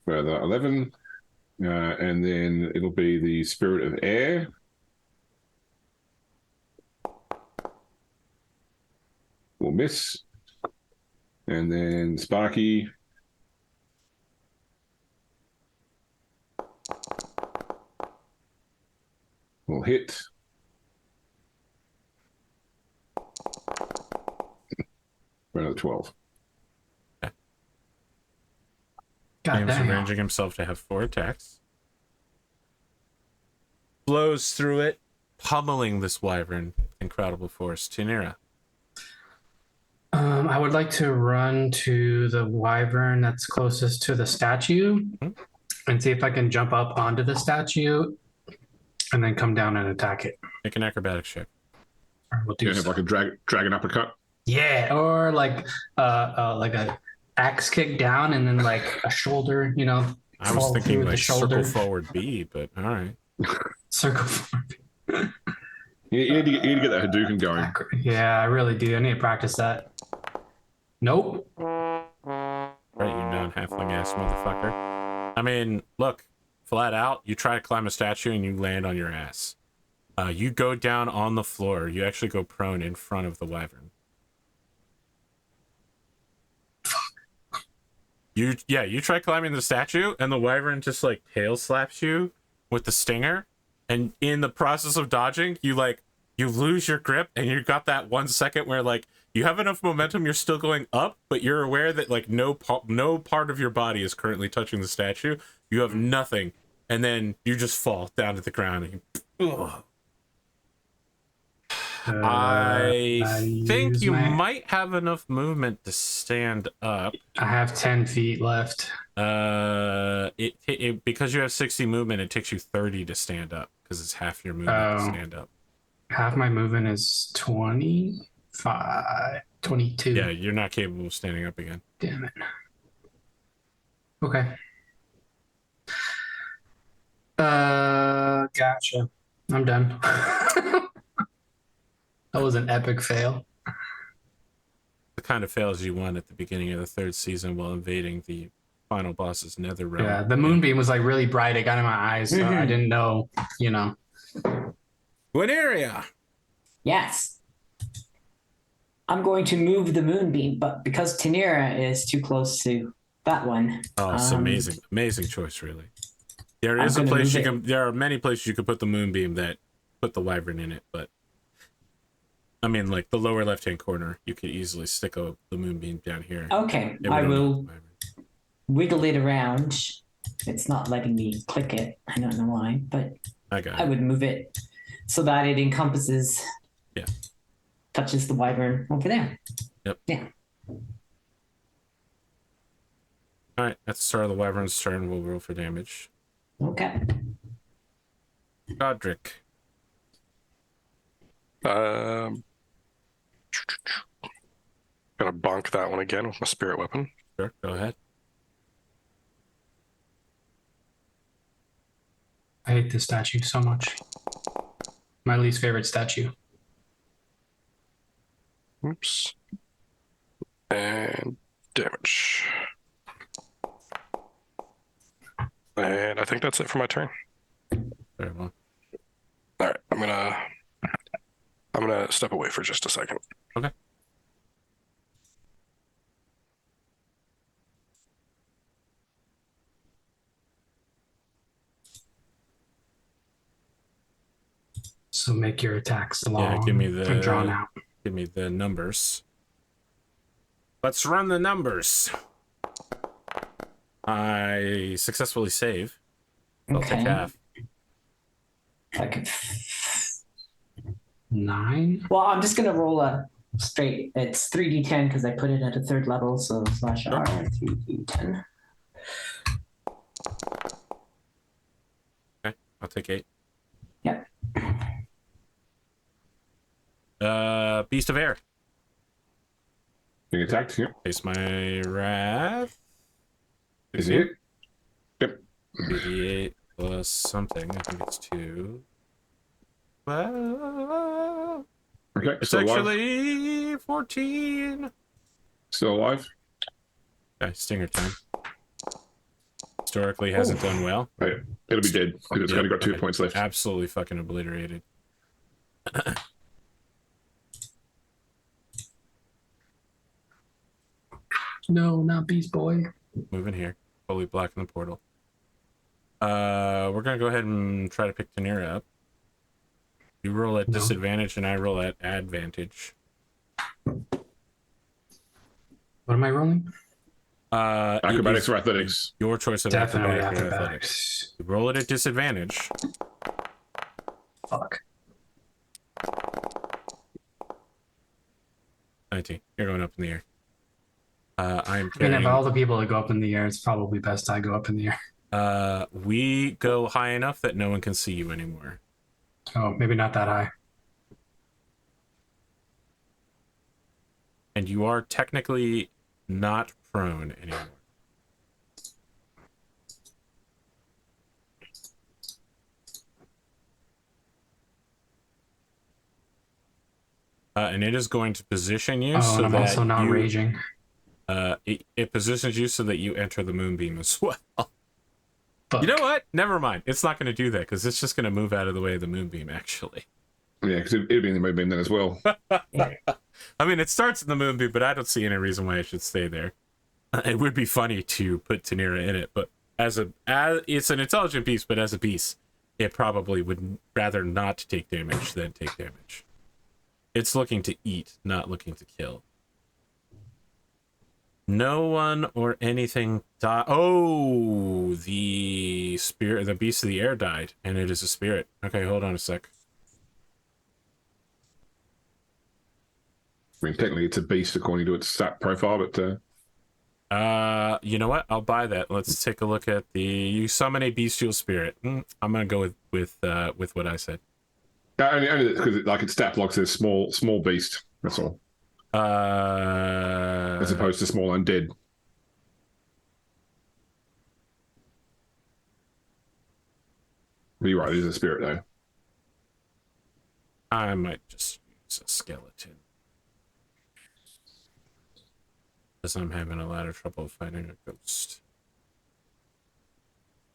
Further 11. And then it'll be the spirit of air. Will miss. And then Sparky. Will hit. For another 12. God James damn. arranging himself to have 4 attacks. Blows through it. pummeling this wyvern. Incredible force. Tinera. I would like to run to the wyvern that's closest to the statue and see if I can jump up onto the statue and then come down and attack it. Make an acrobatics check. We'll You do have so. like a dragon uppercut. Yeah, or like a axe kick down and then like a shoulder, you know. I was fall thinking through like the shoulder. circle forward B, but all right. Circle forward. You need to get that Hadouken going. Yeah, I really do. I need to practice that. Nope. Right, you non-halfling ass motherfucker. I mean, look, flat out, you try to climb a statue and you land on your ass. You go down on the floor. You actually go prone in front of the wyvern. You try climbing the statue and the wyvern just like tail slaps you with the stinger, and in the process of dodging, you lose your grip, and you got that 1 second where like you have enough momentum, you're still going up, but you're aware that like no part of your body is currently touching the statue. You have nothing, and then you just fall down to the ground. And ugh. I think you might have enough movement to stand up. I have 10 feet left. Because you have 60 movement, it takes you 30 to stand up because it's half your movement to stand up. Half my movement is 25, 22. Yeah, you're not capable of standing up again. Damn it. Okay. Gotcha. I'm done. That was an epic fail. The kind of fails you want at the beginning of the third season while invading the final boss's nether realm. Yeah, the moonbeam was like really bright. It got in my eyes, so I didn't know, you know. Guineria! Yes. I'm going to move the moonbeam, but because Tinera is too close to that one. Oh, it's amazing. Amazing choice, really. There is a place you can... There are many places you could put the moonbeam that put the wyvern in it, but... I mean, like, the lower left-hand corner, you could easily stick the moonbeam down here. Okay, I will wiggle it around. It's not letting me click it. I don't know why, but I would move it so that it encompasses... Yeah. Touches the wyvern over there. Yep. Yeah. All right, that's the start of the wyvern's turn. We'll roll for damage. Okay. Godric. Gonna bonk that one again with my spirit weapon. Sure, go ahead. I hate this statue so much. My least favorite statue. Oops. And damage. And I think that's it for my turn. Very well. All right, I'm gonna step away for just a second. Okay. So make your attacks long Yeah, give me and drawn out. Give me the numbers. Let's run the numbers. I successfully save. I'll take half. Okay. 9. Well, I'm just gonna roll a straight. It's 3d10 because I put it at a 3rd level. So slash R 3d10. Okay, I'll take 8. Yep. Beast of Air. Being attacked. Yep. Face my wrath. Is it? Yep. 8 plus something. I think it's 2. Well, Okay. it's Still actually alive. 14. Still alive. Okay, stinger time. Historically hasn't done well. Right. It'll be dead because it's only got 2 points left. Absolutely fucking obliterated. No, not Beast Boy. Moving here. Totally blocking the portal. We're gonna go ahead and try to pick Tanira up. You roll at disadvantage and I roll at advantage. What am I rolling? Acrobatics or athletics? Your choice of Definitely acrobatics or athletics. acrobatics. You roll it at disadvantage. Fuck. 19. You're going up in the air. I'm I mean, carrying. of all the people that go up in the air, it's probably best I go up in the air. We go high enough that no one can see you anymore. Oh, maybe not that high. And you are technically not prone anymore. And it is going to position you so and I'm that also not you, raging. it positions you so that you enter the moonbeam as well. Fuck. You know what? Never mind. It's not going to do that because it's just going to move out of the way of the moonbeam, actually. Yeah, because it'd be in the moonbeam then as well. I mean, it starts in the moonbeam, but I don't see any reason why it should stay there. It would be funny to put Tanira in it, but as it's an intelligent beast, but as a beast, it probably would rather not take damage than take damage. It's looking to eat, not looking to kill. No one or anything died. Oh, the spirit, the beast of the air died, and it is a spirit. Okay, hold on a sec. I mean, technically it's a beast according to its stat profile, but You know what? I'll buy that. Let's take a look at the. You summon a bestial spirit. I'm gonna go with what I said. only because like its stat block says small beast. That's all. As opposed to small undead. But you're right, it is a spirit though. I might just use a skeleton. Because I'm having a lot of trouble finding a ghost.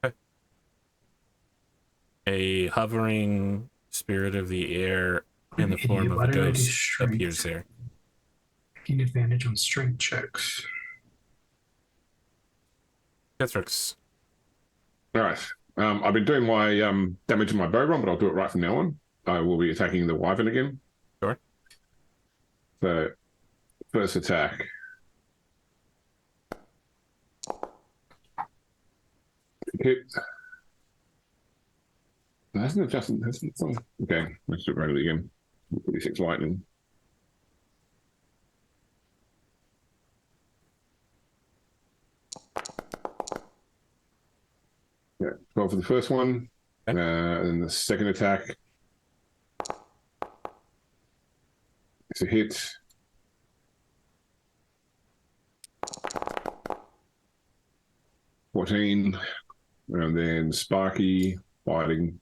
Okay. A hovering spirit of the air in the form of a ghost appears there. Gain advantage on strength checks. Kethrick's. All right. I've been doing my damage in my bow run, but I'll do it right from now on. I will be attacking the wyvern again. Sure. So, first attack. Hit. Hasn't adjusted. Okay, let's do it regularly again. 46 lightning. Yeah, 12 for the first one. Okay. And the second attack. It's a hit. $14. And then Sparky fighting.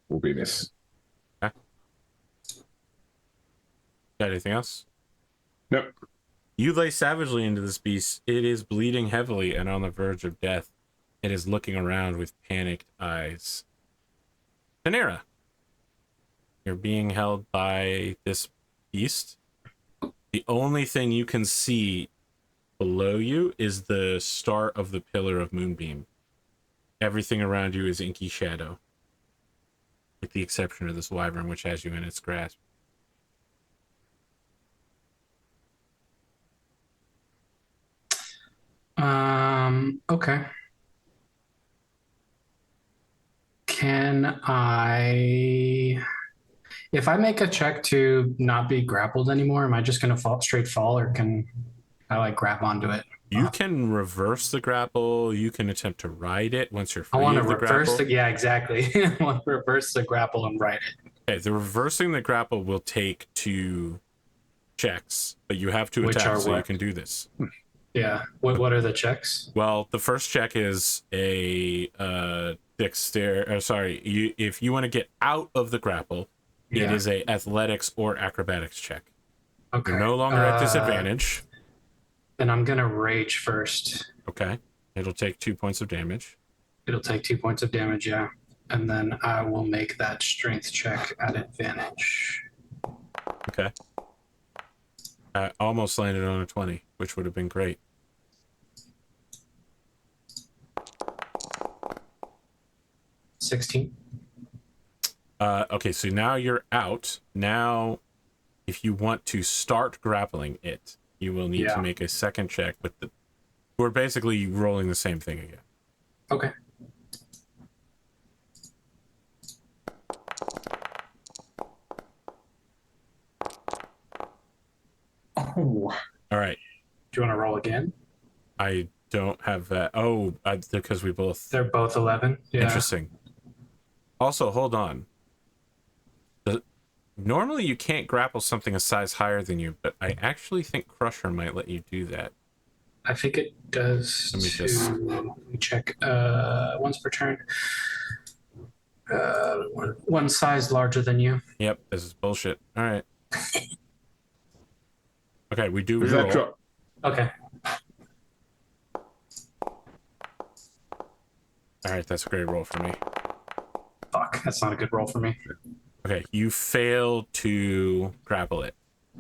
Will be miss. Okay. Got anything else? Nope. You lay savagely into this beast. It is bleeding heavily and on the verge of death. It is looking around with panicked eyes. Tanira, you're being held by this beast. The only thing you can see below you is the start of the pillar of moonbeam. Everything around you is inky shadow, with the exception of this wyvern, which has you in its grasp. Okay. Can I, if I make a check to not be grappled anymore, am I just going to straight fall, or can I like grab onto it? You can reverse the grapple. You can attempt to ride it once you're free I want of to the reverse grapple. yeah, exactly. I want to reverse the grapple and ride it. Okay, the reversing the grapple will take 2 checks, but you have 2 Which attacks, are so you what? can do this. Yeah. What are the checks? Well, the first check is a if you want to get out of the grapple, it Yeah. is a athletics or acrobatics check. Okay. You're no longer at disadvantage. Then I'm going to rage first. Okay. It'll take 2 points of damage. It'll take 2 points of damage, yeah. And then I will make that strength check at advantage. Okay. I almost landed on a 20, which would have been great. 16. Okay, so now you're out. Now, if you want to start grappling it, you will need to make a second check with the... We're basically rolling the same thing again. Okay. No. All right. Do you want to roll again? I don't have that. Oh, because we both. They're both 11. Yeah. Interesting. Also, hold on. Normally you can't grapple something a size higher than you, but I actually think Crusher might let you do that. I think it does. Let me check. Once per turn. One size larger than you. Yep, this is bullshit. All right. Okay, we do Is that reroll. drop? Okay. All right, that's a great roll for me. Fuck, that's not a good roll for me. Okay, you failed to grapple it.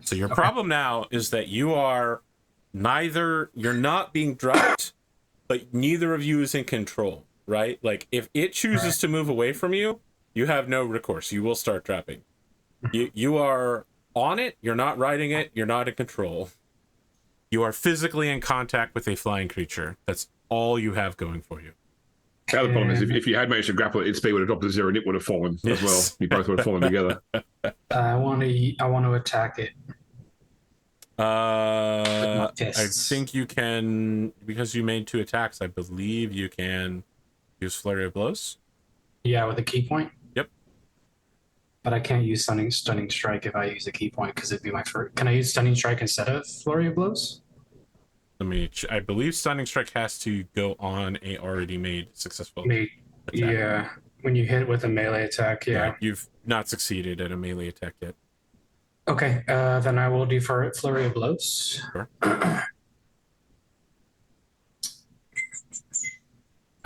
So your problem now is that you're not being dropped, but neither of you is in control, right? Like if it chooses to move away from you, you have no recourse. You will start dropping. You are on it, you're not riding it, you're not in control. You are physically in contact with a flying creature. That's all you have going for you. The other problem is if you had managed to grapple it, its speed would have dropped to 0 and it would have fallen as well. You both would have fallen together. I want to attack it. I think you can, because you made 2 attacks, I believe you can use Flurry of Blows. Yeah, with a key point. Yep. But I can't use stunning strike if I use a key point because it'd be my first. Can I use stunning strike instead of flurry of blows? I believe Stunning Strike has to go on a already made successful attack. Yeah, when you hit with a melee attack, yeah. You've not succeeded at a melee attack yet. Okay, then I will defer flurry of blows. Sure. I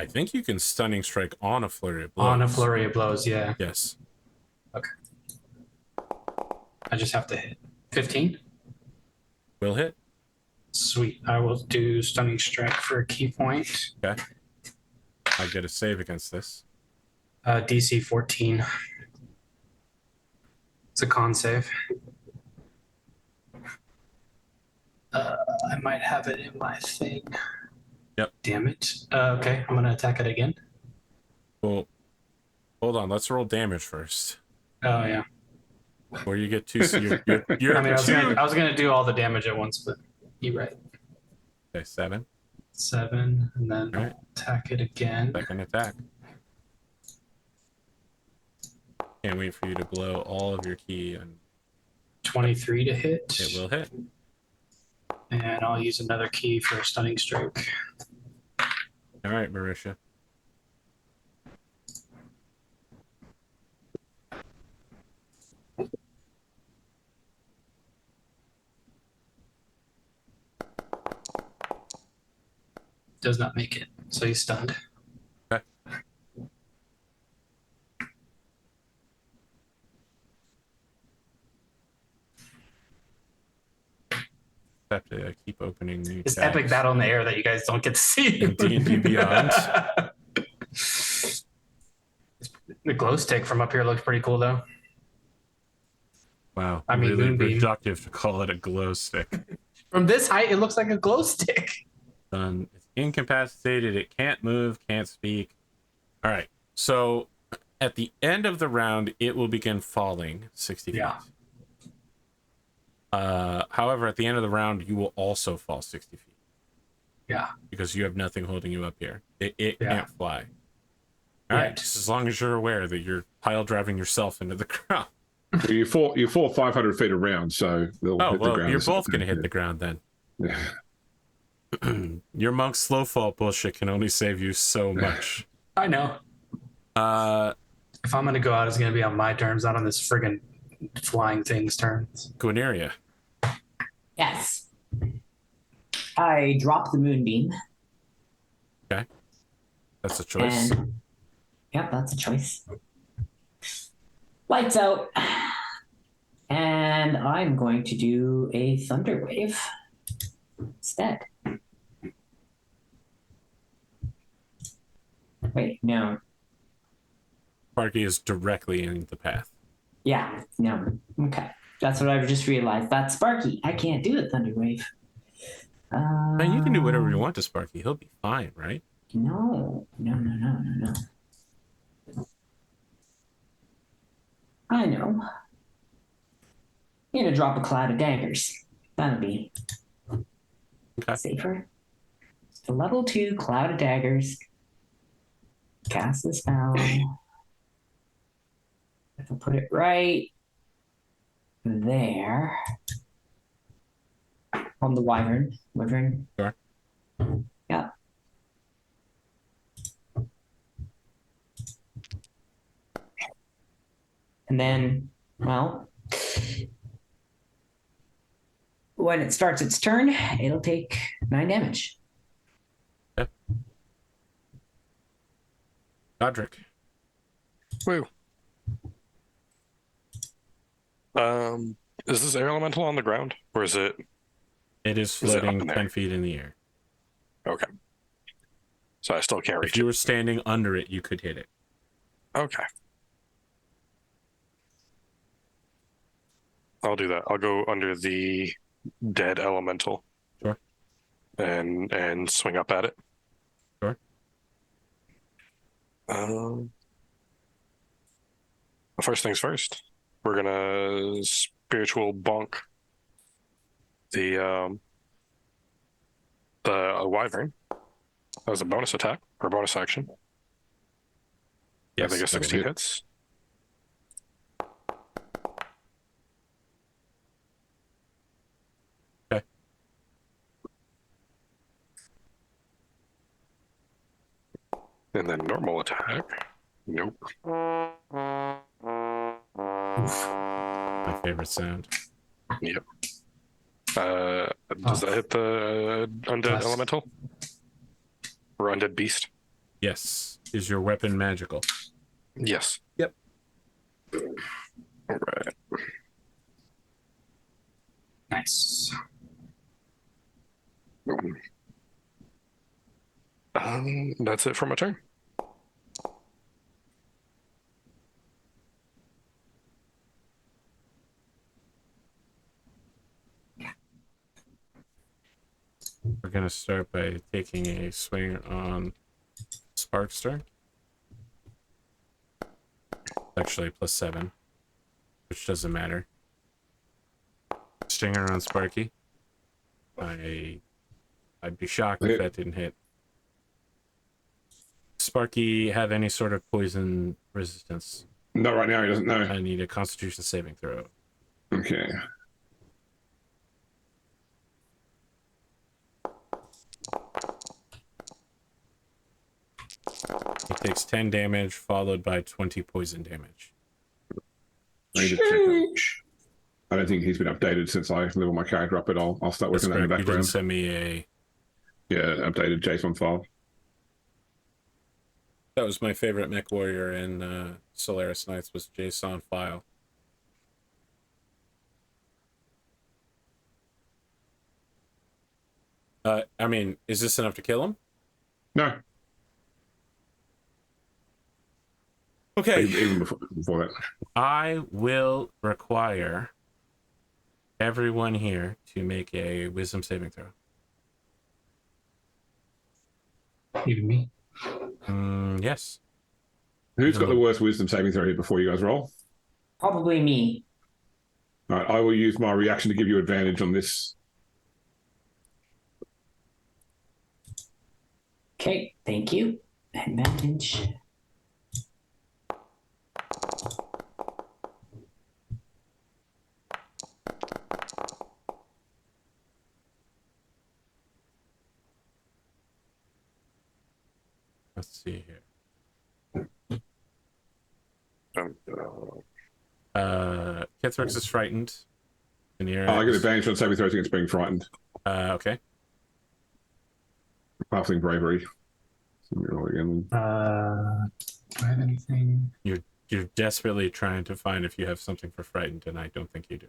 think you can Stunning Strike on a Flurry of Blows. On a flurry of blows, yeah. Yes. Okay. I just have to hit 15. Will hit. Sweet. I will do stunning strike for a key point. Okay. I get a save against this. DC 14. It's a con save. I might have it in my thing. Yep. Damn it. Okay, I'm gonna attack it again. Well, hold on. Let's roll damage first. Oh yeah. Or you get 2. So you're I mean, I was gonna do all the damage at once, but you're right. Okay, 7. 7, and then All right. attack it again. Second attack. Can't wait for you to blow all of your key, and 23 to hit. it will hit. And I'll use another key for a stunning strike. All right, Marisha. Does not make it, so he's stunned. Okay. Have to keep opening new This tabs. epic battle in the air that you guys don't get to see. In D&D Beyond. The glow stick from up here looks pretty cool, though. Wow. I mean, really Moonbeam. reductive to call it a glow stick. From this height, it looks like a glow stick. It's incapacitated. It can't move, can't speak. All right. So at the end of the round, it will begin falling 60 feet. Yeah. However, at the end of the round, you will also fall 60 feet. Yeah. Because you have nothing holding you up here. It Yeah. can't fly. All right. Right. Just as long as you're aware that you're pile driving yourself into the ground. You fall 500 feet around, so they'll Oh, hit the well, ground. you're both going to hit the ground then. Yeah. Your monk slow fall bullshit can only save you so much. I know. If I'm going to go out, it's going to be on my terms, not on this friggin' flying thing's terms. Guineria. Yes. I drop the moonbeam. Okay. That's a choice. And yep, that's a choice. Lights out. And I'm going to do a thunder wave instead. Wait, no. Sparky is directly in the path. Yeah, no. Okay. That's what I've just realized. That's Sparky. I can't do a thunder wave. Man, you can do whatever you want to Sparky. He'll be fine, right? No. I know. I'm gonna drop a cloud of daggers. That'll be Okay. safer. It's a level 2 Cloud of Daggers. Cast the spell. If I put it right there on the wyvern. Sure. Yeah. And then, well, when it starts its turn, it'll take 9 damage. Godric. Woo. Is this air elemental on the ground, or is it? It is Is it up floating in there? 10 feet in the air. Okay. So I still can't If reach you it. were standing under it, you could hit it. Okay. I'll do that. I'll go under the dead elemental. Sure. And swing up at it. Sure. First things first. We're gonna spiritual bonk the wyvern as a bonus attack or bonus action. I think a that'll 16 hit. hits. Okay. And then normal attack. Nope. My favorite sound. Yep. Does that hit the undead Plus. elemental? Or undead beast? Yes. Is your weapon magical? Yes. Yep. All right. Nice. That's it for my turn. We're going to start by taking a swing on Sparkster. Actually, +7, which doesn't matter. Stinger on Sparky. I'd be shocked if that didn't hit. Sparky have any sort of poison resistance? Not right now, he doesn't know. I need a Constitution saving throw. Okay. He takes 10 damage, followed by 20 poison damage. I need to check on- I don't think he's been updated since I leveled my character up, but I'll start That's working on that in the correct. You didn't background. send me a... Yeah, updated JSON file. That was my favorite mech warrior in Solaris Knights, was JSON file. I mean, is this enough to kill him? No, Okay. even before that. I will require everyone here to make a wisdom saving throw. Even me. Yes. Who's got the worst wisdom saving throw here before you guys roll? Probably me. All right, I will use my reaction to give you advantage on this. Okay, thank you. Advantage. Let's see here. Kithrex is frightened. I get advantage on saving throws against being frightened. Okay. Halfling bravery. So let me roll again. Do I have anything? You're desperately trying to find if you have something for frightened, and I don't think you do.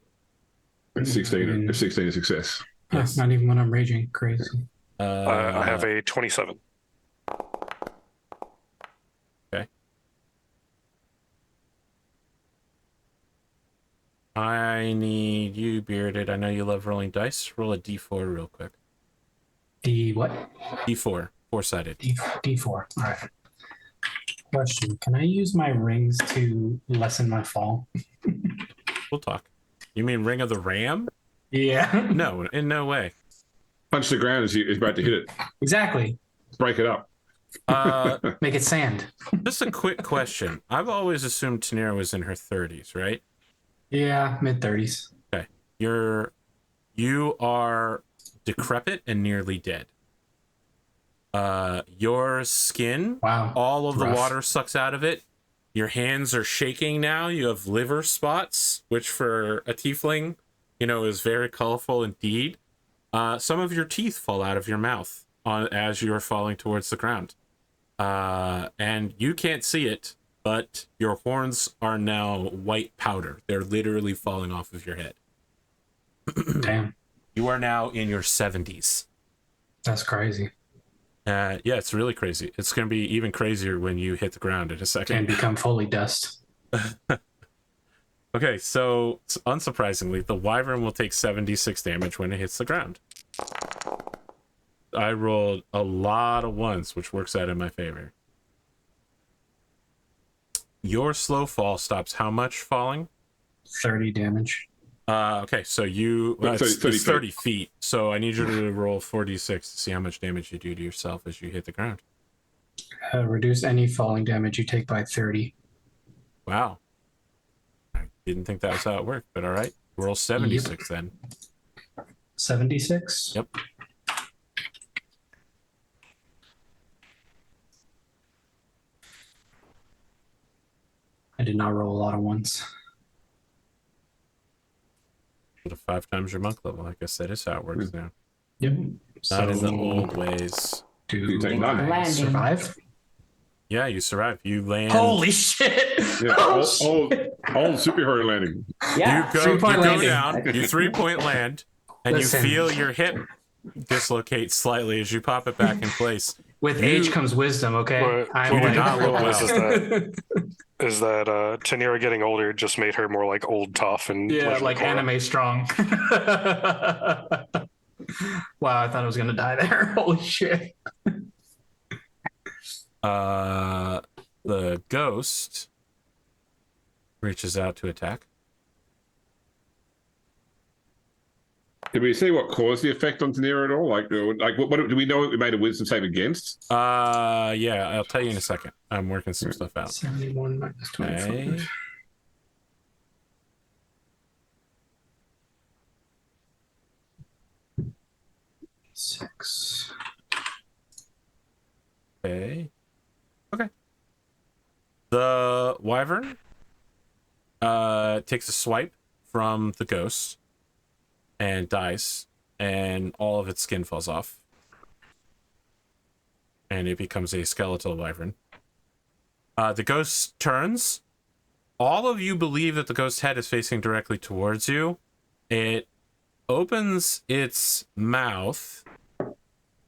It's 16. It's 16 is success. Yes. Not even when I'm raging. Crazy. I have a 27. Okay. I need you, Bearded. I know you love rolling dice. Roll a d4 real quick. D what? D4. Four-sided. D4. All right. Question: can I use my rings to lessen my fall? We'll talk. You mean Ring of the Ram? Yeah. No, in no way. Punch the ground as he's about to hit it. Exactly. Break it up. Make it sand. Just a quick question. I've always assumed Tanira was in her 30s, right? Yeah, mid-30s. Okay. You are decrepit and nearly dead. Your skin, Wow. all of the Rough. water sucks out of it. Your hands are shaking now. You have liver spots, which for a tiefling, is very colorful indeed. Some of your teeth fall out of your mouth as you are falling towards the ground. And you can't see it, but your horns are now white powder. They're literally falling off of your head. Damn. You are now in your 70s. That's crazy. Yeah, it's really crazy. It's going to be even crazier when you hit the ground in a second. And become fully dust. Okay, so unsurprisingly, the wyvern will take 76 damage when it hits the ground. I rolled a lot of ones, which works out in my favor. Your slow fall stops how much falling? 30 damage. Okay, so it's 30 feet. So I need you to roll 4d6 to see how much damage you do to yourself as you hit the ground. Reduce any falling damage you take by 30. Wow. I didn't think that was how it worked, but all right. Roll 76 then. 76? Yep. I did not roll a lot of ones. 5 times your monk level. I guess that is how it works now. Yep. Not in the old ways. You take Do none. I Landing. survive? Yeah, you survive. You land. Holy shit! Yeah, Oh, old superhero landing. Yeah. You go 3-point landing. down. You 3-point land, and Listen. you feel your hip dislocate slightly as you pop it back in place. With age comes wisdom, okay? What you we did not didn't look realize well. is that Tanira getting older just made her more like old tough and Yeah, Legend of like Korra. anime strong. Wow, I thought I was gonna die there. Holy shit. The ghost reaches out to attack. Did we see what caused the effect on Tanira at all? Like what do we know what we made a wisdom save against? Yeah, I'll tell you in a second. I'm working some stuff out. 71 minus 25. Okay. Six. Okay. The wyvern takes a swipe from the ghost and dies, and all of its skin falls off. And it becomes a skeletal wyvern. The ghost turns. All of you believe that the ghost's head is facing directly towards you. It opens its mouth,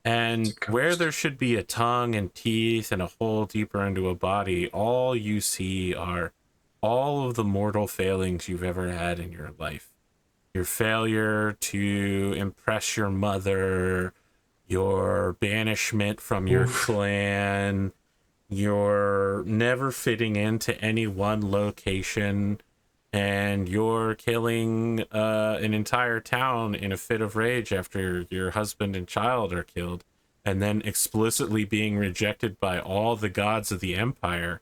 and where there should be a tongue and teeth and a hole deeper into a body, all you see are all of the mortal failings you've ever had in your life. Your failure to impress your mother, your banishment from your clan, your never fitting into any one location, and you're killing an entire town in a fit of rage after your husband and child are killed, and then explicitly being rejected by all the gods of the empire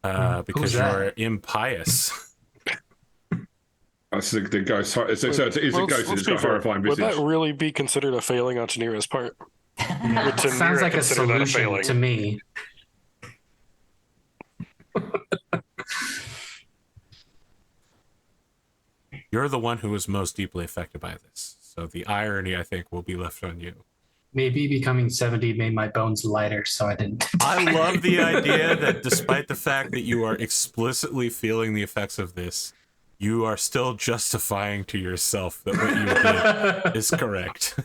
because you're impious. It's the ghost. It's a ghost. It's got a horrifying Would visage. that really be considered a failing on Tanira's part? Yeah, Would Tanira sounds like a consider that a solution failing? to me. You're the one who was most deeply affected by this, so the irony, I think, will be left on you. Maybe becoming 70 made my bones lighter, so I didn't. I love the idea that despite the fact that you are explicitly feeling the effects of this, you are still justifying to yourself that what you did is correct.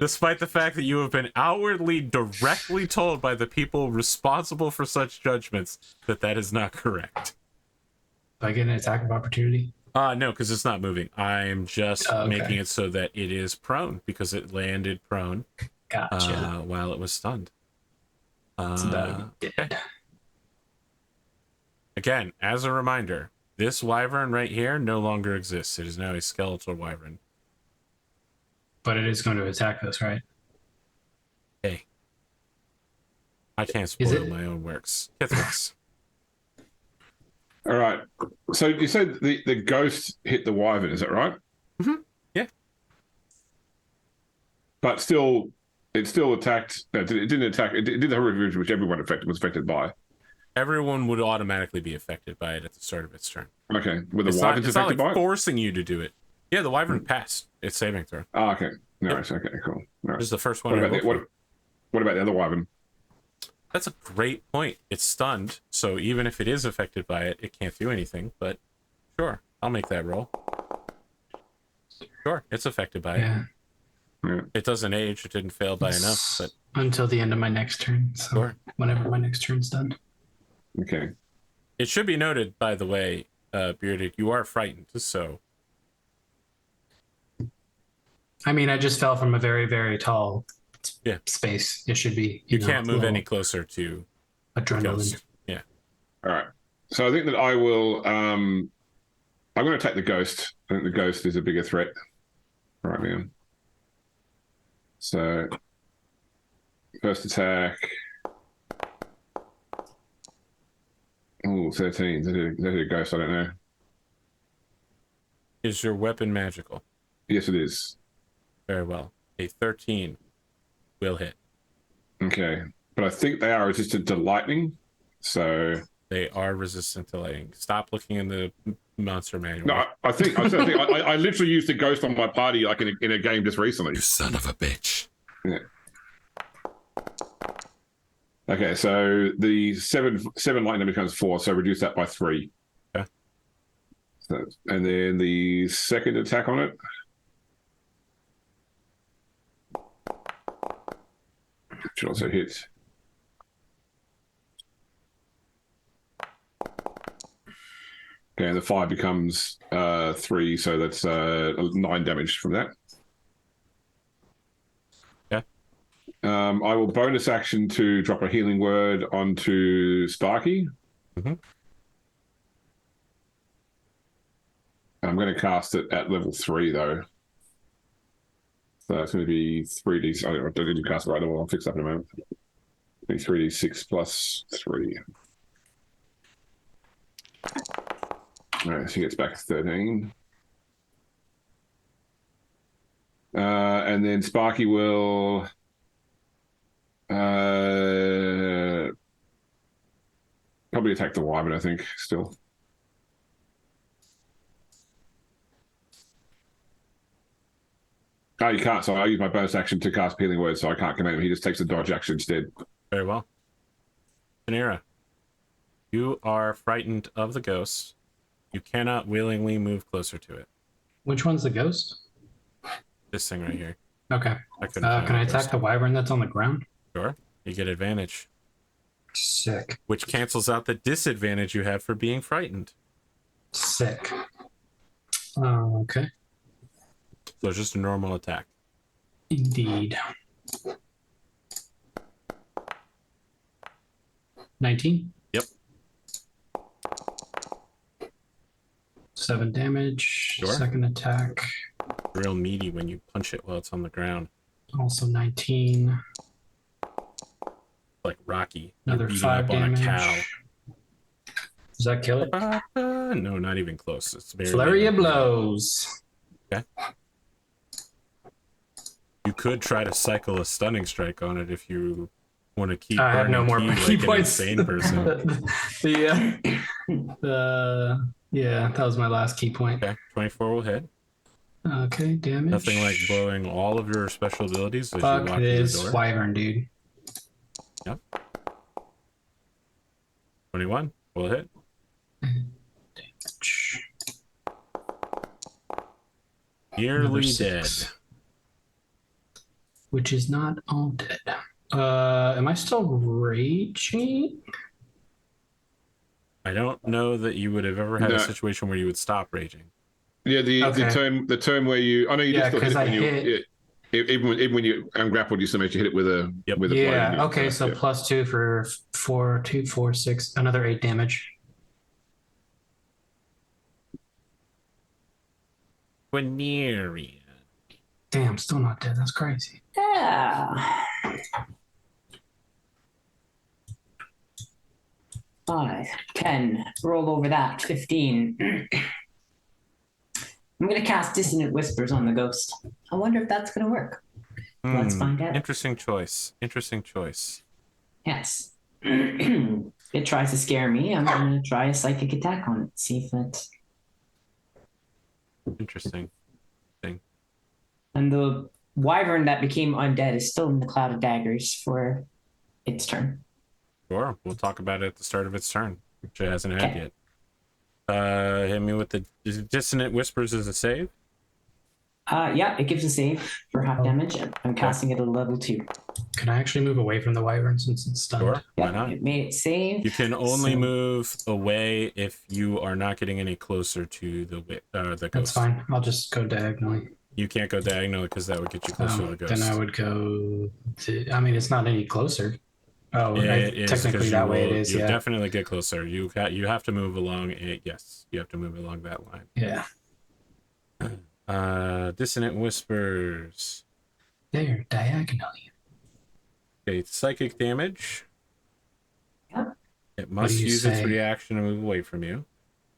Despite the fact that you have been outwardly directly told by the people responsible for such judgments that that is not correct. Do I get an attack of opportunity? No, because it's not moving. I'm just Okay. making it so that it is prone, because it landed prone Gotcha. while it was stunned. So that'll be dead. Again, as a reminder, this wyvern right here no longer exists. It is now a skeletal wyvern. But it is going to attack us, right? Hey, I can't Is spoil it- my own works. Kithras. All right. So you said the ghost hit the wyvern, is that right? Mm-hmm. Yeah. But still, it still attacked. No, it didn't attack. It did the horrific vision, which everyone was affected by. Everyone would automatically be affected by it at the start of its turn. Okay. Were the It's wyverns not affected like by it? forcing you to do it. Yeah, the wyvern passed its saving throw. Oh, okay. No, okay, cool. All right. This is the first one. What I about rolled for. what about the other wyvern? That's a great point. It's stunned, so even if it is affected by it, it can't do anything. But sure, I'll make that roll. Sure, it's affected by it. Yeah. It doesn't age. It didn't fail by enough, but Until the end of my next turn. So sure. whenever my next turn's done. Okay. It should be noted, by the way, Bearded, you are frightened, so I mean, I just fell from a very, very tall Yeah. space. It should be. you know, can't move low any closer to the adrenaline. ghost. Yeah. All right. So I think that I will. I'm going to attack the ghost. I think the ghost is a bigger threat right now. So first attack. Oh, 13. Is that a ghost? I don't know. Is your weapon magical? Yes, it is. Very well. A 13 will hit. Okay. But I think they are resistant to lightning. So They are resistant to lightning. Stop looking in the monster manual. no, I think I literally used the ghost on my party like in a game just recently. You son of a bitch. Yeah. Okay, so the seven lightning becomes 4, so reduce that by 3. Okay. So, and then the second attack on it. Should also hit. Okay, and the 5 becomes 3, so that's 9 damage from that. I will bonus action to drop a healing word onto Sparky. Mhm. I'm going to cast it at level 3, though. So it's going to be 3d. I didn't cast it right away. I'll fix that in a moment. 3d6 plus 3. All right, so he gets back 13. And then Sparky will... probably attack the wyvern, I think, still. Oh, you can't. So I use my bonus action to cast Healing Word, so I can't command him. He just takes the dodge action instead. Very well. Panera, you are frightened of the ghost. You cannot willingly move closer to it. Which one's the ghost? This thing right here. Okay. I couldn't find Can I it attack first. the wyvern that's on the ground? Sure. You get advantage, Sick. which cancels out the disadvantage you have for being frightened. Sick. Okay. So it's just a normal attack. Indeed. 19? Yep. 7 damage. Sure. Second attack. Real meaty when you punch it while it's on the ground. Also 19. Like Rocky. You're Another beating 5 up on a damage. cow. Does that kill it? No, not even close. It's very Flurry of blows. You could try to cycle a stunning strike on it if you want to keep. I have no more burning key like points. An insane person. Yeah, that was my last key point. Okay, 24 will hit. Okay, damage. Nothing like blowing all of your special abilities as you Fuck walk through the this door. wyvern, dude. 21 will hit. Nearly Another dead. 6. Which is not all dead. Am I still raging? I don't know that you would have ever had a No. situation where you would stop raging. Yeah, the Okay. turn where you. I know you Yeah, just still hit 'cause it when I you. hit- Yeah, even when you grappled, you still managed to hit it with a Yep. with a Yeah, blade. okay, so Yeah. +2 for 4, 2, 4, 6, another 8 damage. Venerian. Damn, still not dead. That's crazy. Yeah. 5, 10. Roll over that. 15. I'm going to cast Dissonant Whispers on the ghost. I wonder if that's going to work. Let's find out. Interesting choice. Interesting choice. Yes. It tries to scare me. I'm going to try a psychic attack on it. See if that's... Interesting. And the wyvern that became undead is still in the cloud of daggers for its turn. Sure. We'll talk about it at the start of its turn, which it hasn't had Okay. yet. Hit me with the Dissonant Whispers as a save. Yeah, it gives a save for half damage. I'm casting it at a level 2. Can I actually move away from the wyvern since it's stunned? Sure. Why Yeah, not? it made it save. You can only So- move away if you are not getting any closer to the ghost. That's fine. I'll just go diagonally. You can't go diagonally because that would get you closer to the ghost. Then I would go to... I mean, it's not any closer. Oh, Yeah, it is, technically 'cause that you way will- it is, you yeah. definitely get closer. You have to move along it. Yes, you have to move along that line. Yeah. Dissonant Whispers. There, diagonally. Okay, psychic damage. Yep. It must do you use its say? reaction to move away from you.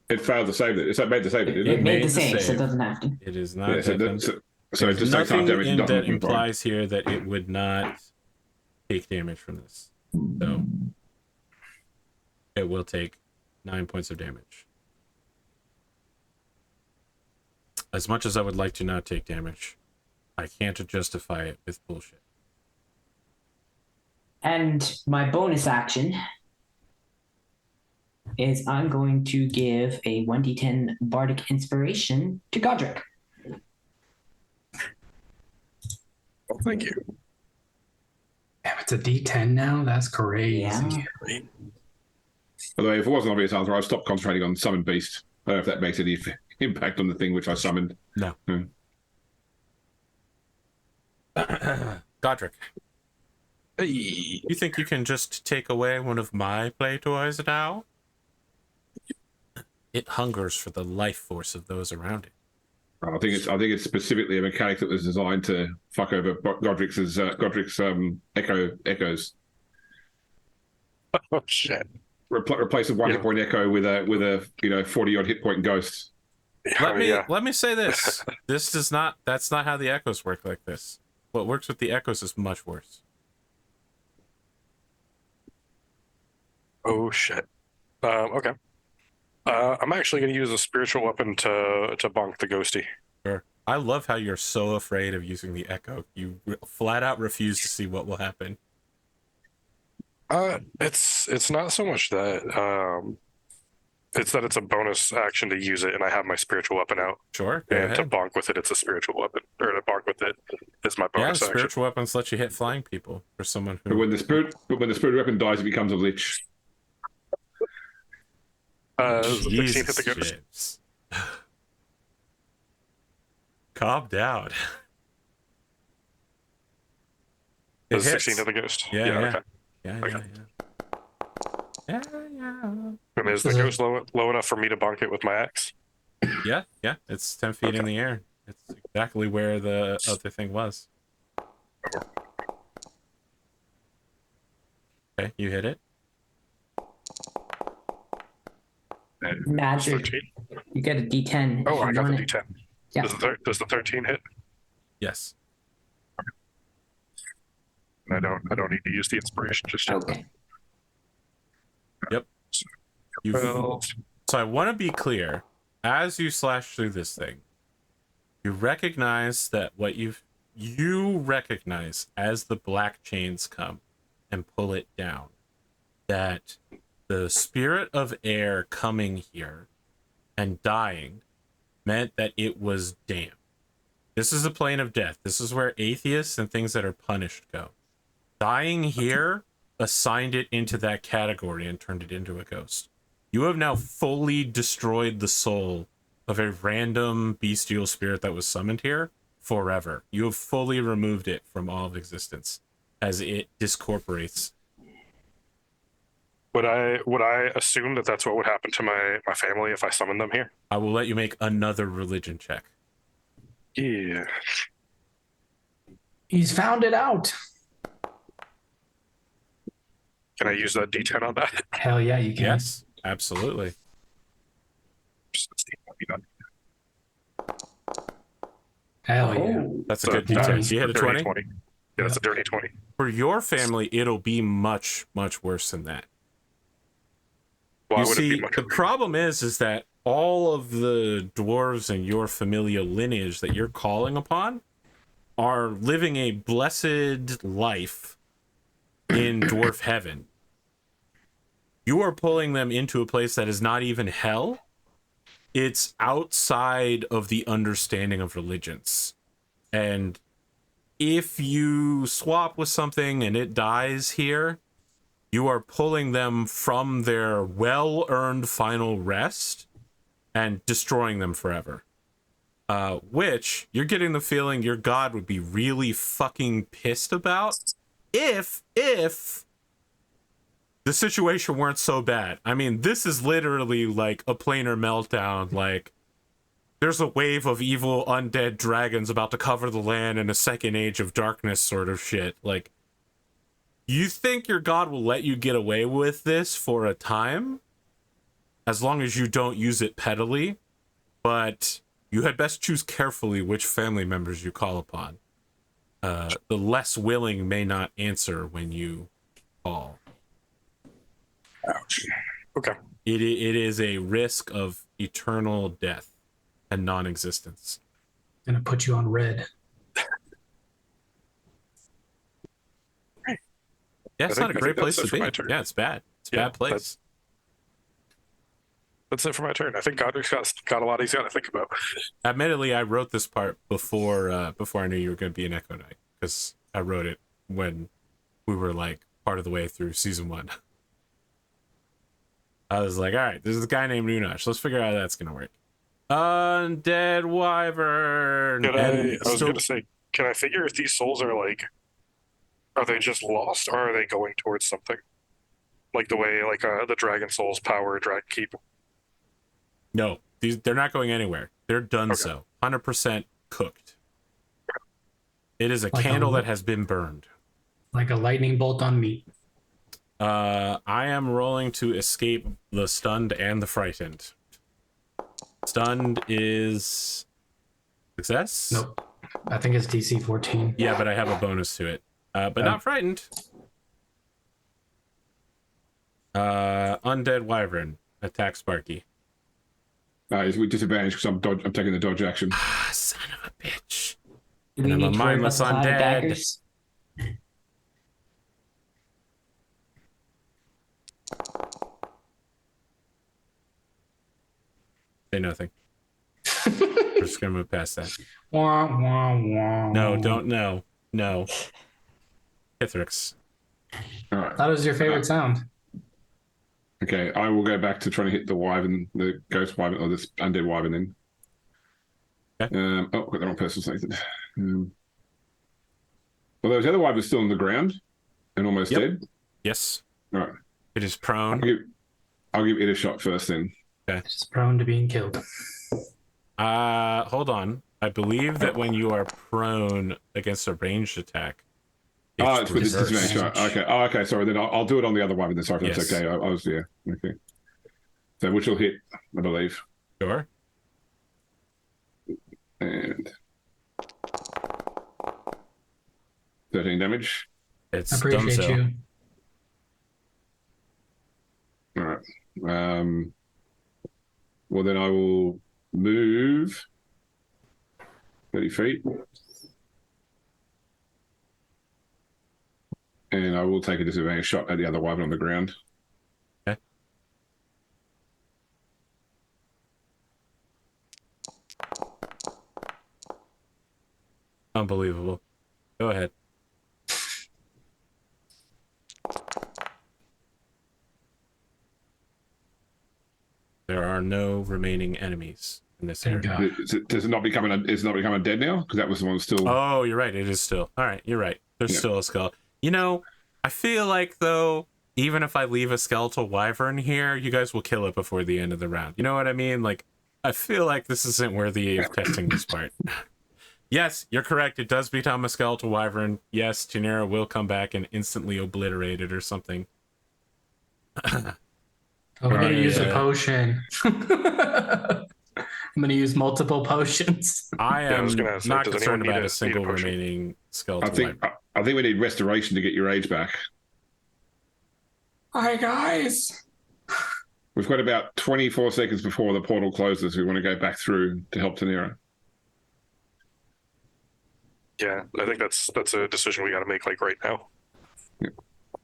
It failed to save it. It's made to save it, didn't It it? made made the the save, so save. it doesn't have to. It is not. Yeah, so deafened. so it There's just takes half nothing damage. in and that doesn't implies here that it would not take damage from this. So it will take 9 points of damage. As much as I would like to not take damage, I can't justify it with bullshit. And my bonus action is I'm going to give a 1d10 bardic inspiration to Godric. Oh, thank you. Damn, it's a D10 now? That's crazy. Yeah. By the way, if it wasn't obvious answer, I'd stop concentrating on Summon Beast. I don't know if that makes any impact on the thing which I summoned. No. Godric, Hey. you think you can just take away one of my play toys now? It hungers for the life force of those around it. I think it's specifically a mechanic that was designed to fuck over Godric's echoes. Oh shit. Replace a one hit point echo with a 40 odd hit point ghost. Let me say this. That's not how the echoes work like this. What works with the echoes is much worse. Oh shit. Okay. I'm actually going to use a spiritual weapon to bonk the ghosty. Sure. I love how you're so afraid of using the echo. You flat out refuse to see what will happen. It's not so much that it's that it's a bonus action to use it, and I have my spiritual weapon out. Sure. Go And to ahead. bonk with it, it's a spiritual weapon, or to bonk with it is my Yeah, bonus action. spiritual weapons let you hit flying people for someone But who. when the spirit weapon dies, it becomes a lich. Does the 16 hit the Jesus, ghost? James. Calm down. It Does hits. 16 hit the ghost? Yeah. Okay. Yeah. Okay. Yeah. And is the ghost low enough for me to bonk it with my axe? Yeah. It's 10 feet in the air. It's exactly where the other thing was. Okay, you hit it. Magic. 13. You get a D10. Oh, if I you got the want it. D10. Yeah. Does the 13 hit? Yes. I don't need to use the inspiration just yet. Okay. You. 12. So I want to be clear. As you slash through this thing, you recognize that what you recognize as the black chains come and pull it down, that the spirit of air coming here and dying meant that it was damned. This is a plane of death. This is where atheists and things that are punished go. Dying here assigned it into that category and turned it into a ghost. You have now fully destroyed the soul of a random bestial spirit that was summoned here forever. You have fully removed it from all of existence as it discorporates. Would I assume that that's what would happen to my family if I summoned them here? I will let you make another religion check. Yeah. He's found it out. Can I use that D10 on that? Hell yeah, you can. Yes, absolutely. Hell yeah. Oh, That's a So good dirty- D10. You hit a dirty 20? Yeah, that's a dirty 20. For your family, it'll be much, much worse than that. Why You would it see, be much the worse? problem is that all of the dwarves in your familial lineage that you're calling upon are living a blessed life in dwarf heaven. You are pulling them into a place that is not even hell. It's outside of the understanding of religions. And if you swap with something and it dies here, you are pulling them from their well-earned final rest and destroying them forever. Which you're getting the feeling your god would be really fucking pissed about if the situation weren't so bad. I mean, this is literally like a planar meltdown. Like, there's a wave of evil undead dragons about to cover the land in a second age of darkness sort of shit. Like, you think your god will let you get away with this for a time, as long as you don't use it pettily, but you had best choose carefully which family members you call upon. The less willing may not answer when you call. Ouch. Okay. It is a risk of eternal death and non-existence. Gonna put you on red. Yeah, it's not a great place to be. my turn. Yeah, it's bad. It's a Yeah, bad place. That's it for my turn. I think Godric's got a lot he's got to think about. Admittedly, I wrote this part before I knew you were going to be an Echo Knight, because I wrote it when we were like part of the way through season 1. I was like, all right, there's a guy named Unash. Let's figure out how that's going to work. Undead Wyvern. I was going to say, can I figure if these souls are like, are they just lost or are they going towards something? Like the way like the Dragon Souls power Dragon Keep. No, they're not going anywhere. They're done Okay. so. 100% cooked. It is a Like candle a- that has been burned. Like a lightning bolt on meat. I am rolling to escape the stunned and the frightened. Stunned is success? Nope. I think it's DC 14. Yeah, but I have a bonus to it. But not frightened. Undead Wyvern. Attack Sparky. It's with disadvantage because I'm taking the dodge action. Ah, son of a bitch. do we And I'm a need to worry about mindless the cloud of undead. daggers? Say nothing. We're just gonna move past that. Wah, wah, wah. No, don't no. No. Hithrix. All right. That was your favorite sound. Okay, I will go back to trying to hit the wyvern, the ghost wyvern, or this undead wyvern then. Okay. Oh, got the wrong person selected. Well, those other wyverns still on the ground and almost Yep. dead. Yes. All right. It is prone. I'll give it a shot first then. It's prone to being killed. Hold on. I believe that when you are prone against a ranged attack, It's with this reversed. disadvantage. Right. Okay. Oh, okay. Sorry. Then I'll do it on the other wyvern then. Sorry if that's Yes. okay. I was there. Okay. So which will hit, I believe. Sure. And 13 damage. It's I appreciate done so. you. All right. Well, then I will move 30 feet. And I will take a disadvantage shot at the other wyvern on the ground. Okay. Unbelievable. Go ahead. There are no remaining enemies in this Thank area. God. Does it not become dead now? Because that was the one still. Oh, you're right. It is still. All right, you're right. There's Yeah. still a skull. You know, I feel like, though, even if I leave a skeletal wyvern here, you guys will kill it before the end of the round. You know what I mean? Like, I feel like this isn't worthy of testing this part. Yes, you're correct. It does become a skeletal wyvern. Yes, Janera will come back and instantly obliterate it or something. I'm gonna use a potion. I'm gonna use multiple potions. I Yeah, I am was gonna say, not does concerned anyone about need a single potion? remaining skeletal I think wyvern. I think we need restoration to get your age back. Hi guys. We've got about 24 seconds before the portal closes. We want to go back through to help Tanira. Yeah, I think that's a decision we got to make like right now.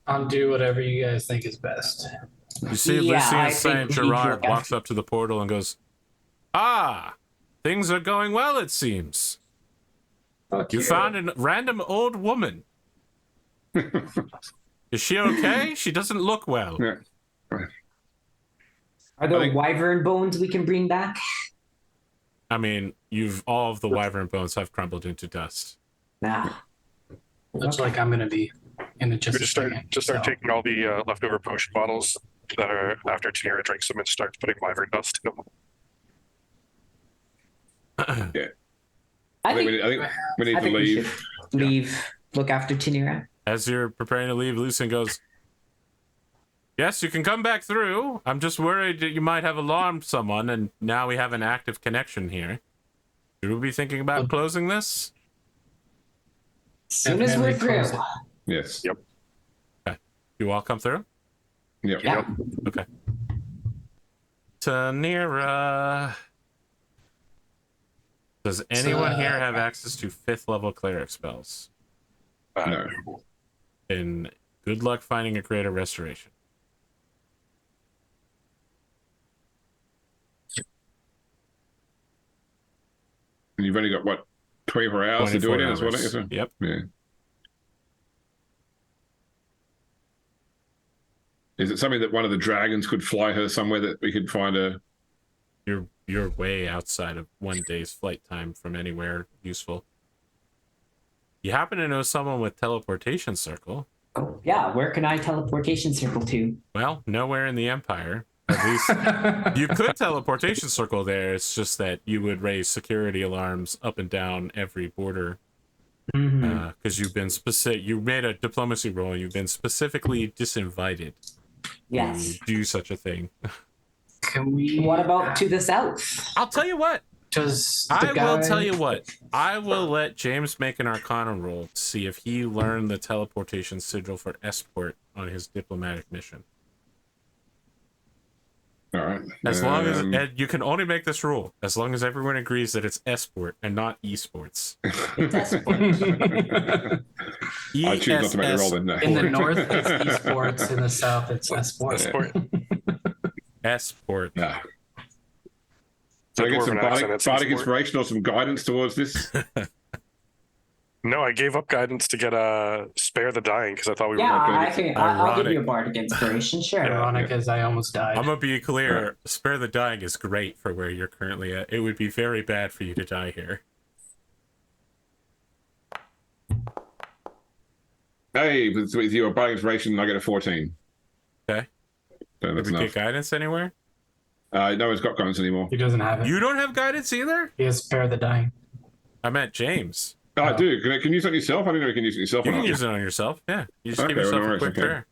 I'll do whatever you guys think is best. You see, Yeah, Lucian I St. think we Gerard look walks up to the portal and goes, "Ah, things are going well, it seems. Fuck You found a random old woman. Is she okay? She doesn't look well." Yeah. Are there I think- wyvern bones we can bring back? I mean, all of the wyvern bones have crumbled into dust. Nah. Looks like I'm gonna be in it just We a start second. taking all the leftover potion bottles that are after Tanira drinks them and starts putting wyvern dust in them. I I think we need to leave. we should leave. Look after Tinira. As you're preparing to leave, Lucian goes, "Yes, you can come back through. I'm just worried that you might have alarmed someone, and now we have an active connection here. Should we be thinking about closing this?" As soon as we're Definitely through. close Yes. Yep. Okay. You all come through? Yep. Yeah. Okay. Tanira. Does anyone here have access to 5th level cleric spells? No. And good luck finding a greater restoration. And you've only got what, 24 hours to do it in as well? 24 hours. Yep. Yeah. Is it something that one of the dragons could fly her somewhere that we could find a? You're way outside of 1 day's flight time from anywhere useful. You happen to know someone with teleportation circle? Oh, yeah. Where can I teleportation circle to? Well, nowhere in the Empire. At least you could teleportation circle there. It's just that you would raise security alarms up and down every border because you've been specific. You made a diplomacy roll. And you've been specifically disinvited Yes. to do such a thing. Can we? What about to the south? I'll tell you what. Does I the guy... will tell you what. I will let James make an Arcana roll to see if he learned the teleportation sigil for Esport on his diplomatic mission. All right. As long as and you can only make this rule as long as everyone agrees that it's Esport and not esports. It's Esport. I choose not to make a roll then. No. In the north, it's esports. In the south, it's esport. Esport. Yeah. So I get some bardic inspiration or some guidance towards this. No, I gave up guidance to get spare the dying because I thought we were Yeah, going I'll give you a bardic inspiration, sure. Ironic as I almost died. I'm gonna be clear. Spare the dying is great for where you're currently at. It would be very bad for you to die here. Hey, with your bardic inspiration, I get a 14. Okay. So Did that's we get enough. guidance anywhere? No one's got guidance anymore. He doesn't have it. You don't have guidance either? He has spare the dying. I meant James. Oh, I do. Can you use it on yourself? I didn't know you can use it yourself. You or can not. use it on yourself. Yeah. You just give Okay, yourself well, a no quick worries, okay. prayer.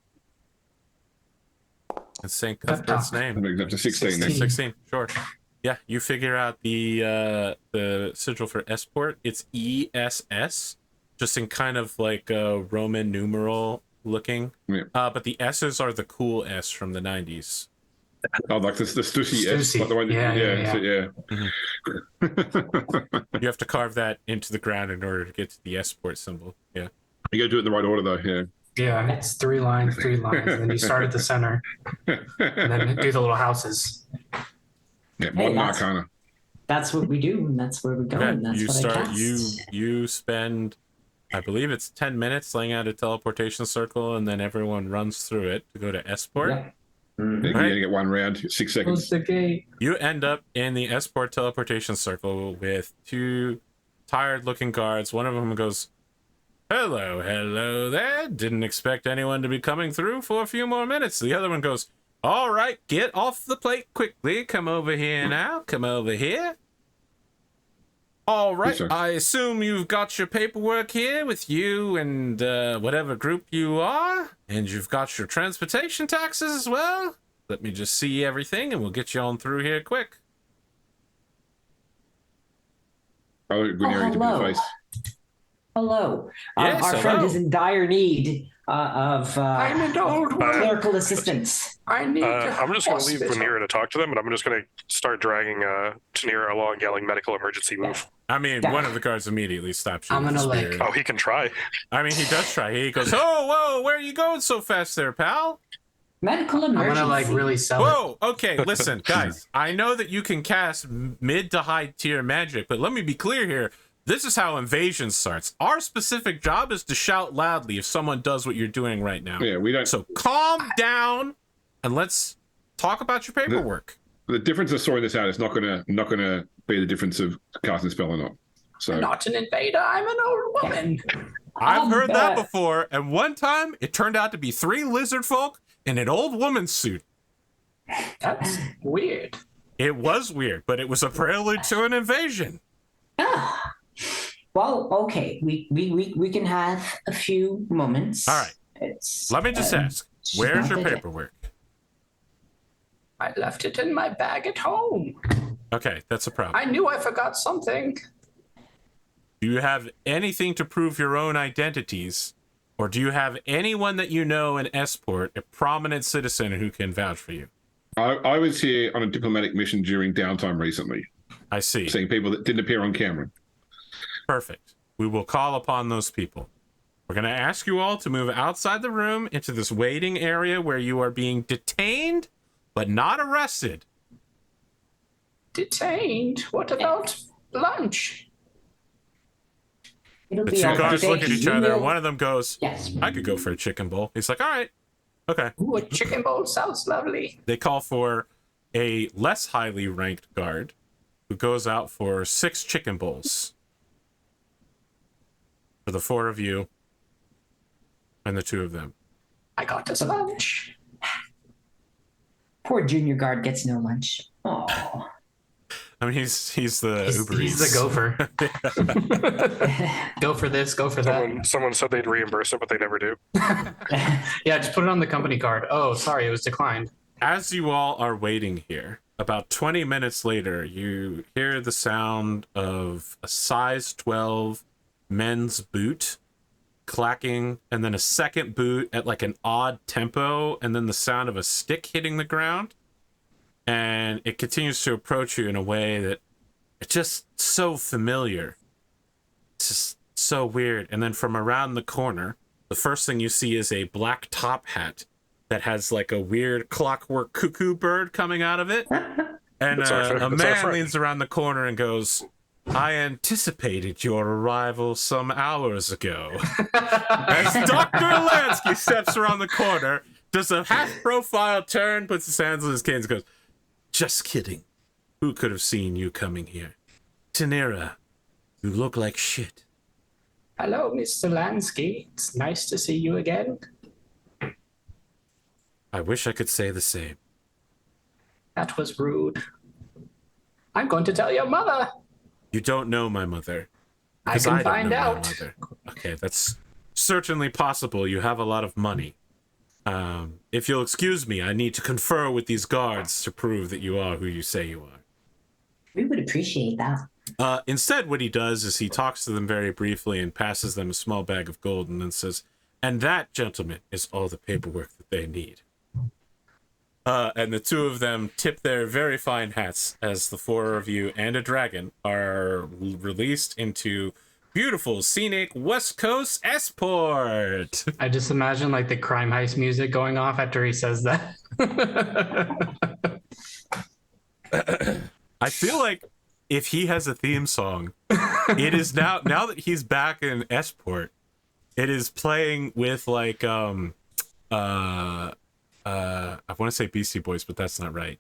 It's St. Cuthbert's That name. brings it up to 16 then. 16, sure. Yeah, you figure out the sigil for Esport. It's ESS, just in kind of like a Roman numeral looking. Yeah. But the S's are the cool S from the 90s. Oh, like the Stussy S. Stussy. Like the one, Yeah. You have to carve that into the ground in order to get to the Esport symbol. Yeah. You got to do it in the right order, though. Yeah. Yeah, it's 3 lines, and then you start at the center, and then do the little houses. Yeah, modern that's- arcana. That's what we do, and that's where we're going. Okay, That's you what start. I cast. You spend, I believe it's 10 minutes laying out a teleportation circle, and then everyone runs through it to go to Esport. Yep. You Right. only get one round, 6 seconds. Close the gate. You end up in the Esport teleportation circle with 2 tired-looking guards. One of them goes, hello there. Didn't expect anyone to be coming through for a few more minutes." The other one goes, "All right, get off the plate quickly. Come over here now. Come over here." All right. sir. I assume you've got your paperwork here with you and whatever group you are, and you've got your transportation taxes as well. Let me just see everything, and we'll get you on through here quick. Oh, good area to be the hello. face. Hello. Yes, our friend hello. is in dire need of I'm an old woman. clerical assistance. I need I'm just going to leave hospital. Vanira to talk to them, and I'm just going to start dragging Tanira along, yelling medical emergency move. I mean, one of the guards immediately stops you. I'm with gonna, the like- spear. Oh, he can try. I mean, he does try. He goes, "Oh, whoa, where are you going so fast there, pal?" Medical I'm emergency. gonna like really sell it. Whoa, okay, listen, guys. I know that you can cast mid to high tier magic, but let me be clear here. This is how invasion starts. Our specific job is to shout loudly if someone does what you're doing right now. Yeah, we don't. So calm down and let's talk about your paperwork. The difference of sorting this out is not gonna be the difference of casting a spell or not. So I'm not an invader. I'm an old woman. I've heard that bet. before, and one time it turned out to be 3 lizard folk in an old woman's suit. That's weird. It was weird, but it was a prelude to an invasion. Well, okay. We can have a few moments. All right. It's, Let me just ask, where's your not the- paperwork? I left it in my bag at home. Okay, that's a problem. I knew I forgot something. Do you have anything to prove your own identities? Or do you have anyone that you know in Esport, a prominent citizen who can vouch for you? I was here on a diplomatic mission during downtime recently, I see. seeing people that didn't appear on camera. Perfect. We will call upon those people. We're going to ask you all to move outside the room into this waiting area where you are being detained, but not arrested. Detained? What about lunch? It'll The be two all guards right. look at each You other, know- and one of them goes, Yes. I could go for a chicken bowl. He's like, all right. Okay. Ooh, a chicken bowl sounds lovely. They call for a less highly ranked guard who goes out for 6 chicken bowls for the 4 of you and the 2 of them. I got us lunch. Poor junior guard gets no lunch. Oh. I mean, he's the Uber He's Eats. the gopher. Go for this, go for that. Someone said they'd reimburse it, but they never do. Yeah, just put it on the company card. Oh, sorry, it was declined. As you all are waiting here, about 20 minutes later, you hear the sound of a size 12 men's boot clacking, and then a second boot at like an odd tempo, and then the sound of a stick hitting the ground. And it continues to approach you in a way that it's just so familiar. It's just so weird. And then from around the corner, the first thing you see is a black top hat that has like a weird clockwork cuckoo bird coming out of it. And That's our friend. a That's our man friend. leans around the corner and goes, I anticipated your arrival some hours ago. As Dr. Lansky steps around the corner, does a half-profile turn, puts his hands on his canes, and goes, just kidding. Who could have seen you coming here? Tanira, you look like shit. Hello, Mr. Lansky. It's nice to see you again. I wish I could say the same. That was rude. I'm going to tell your mother. You don't know my mother. I Because can don't find know my out. mother. Okay, that's certainly possible. You have a lot of money. If you'll excuse me, I need to confer with these guards to prove that you are who you say you are. We would appreciate that. Instead, what he does is he talks to them very briefly and passes them a small bag of gold and then says, and that, gentlemen, is all the paperwork that they need. And the 2 of them tip their very fine hats as the 4 of you and a dragon are released into beautiful, scenic West Coast Esport. I just imagine like the crime heist music going off after he says that. I feel like if he has a theme song, it is now that he's back in Esport, it is playing with like I want to say Beastie Boys, but that's not right.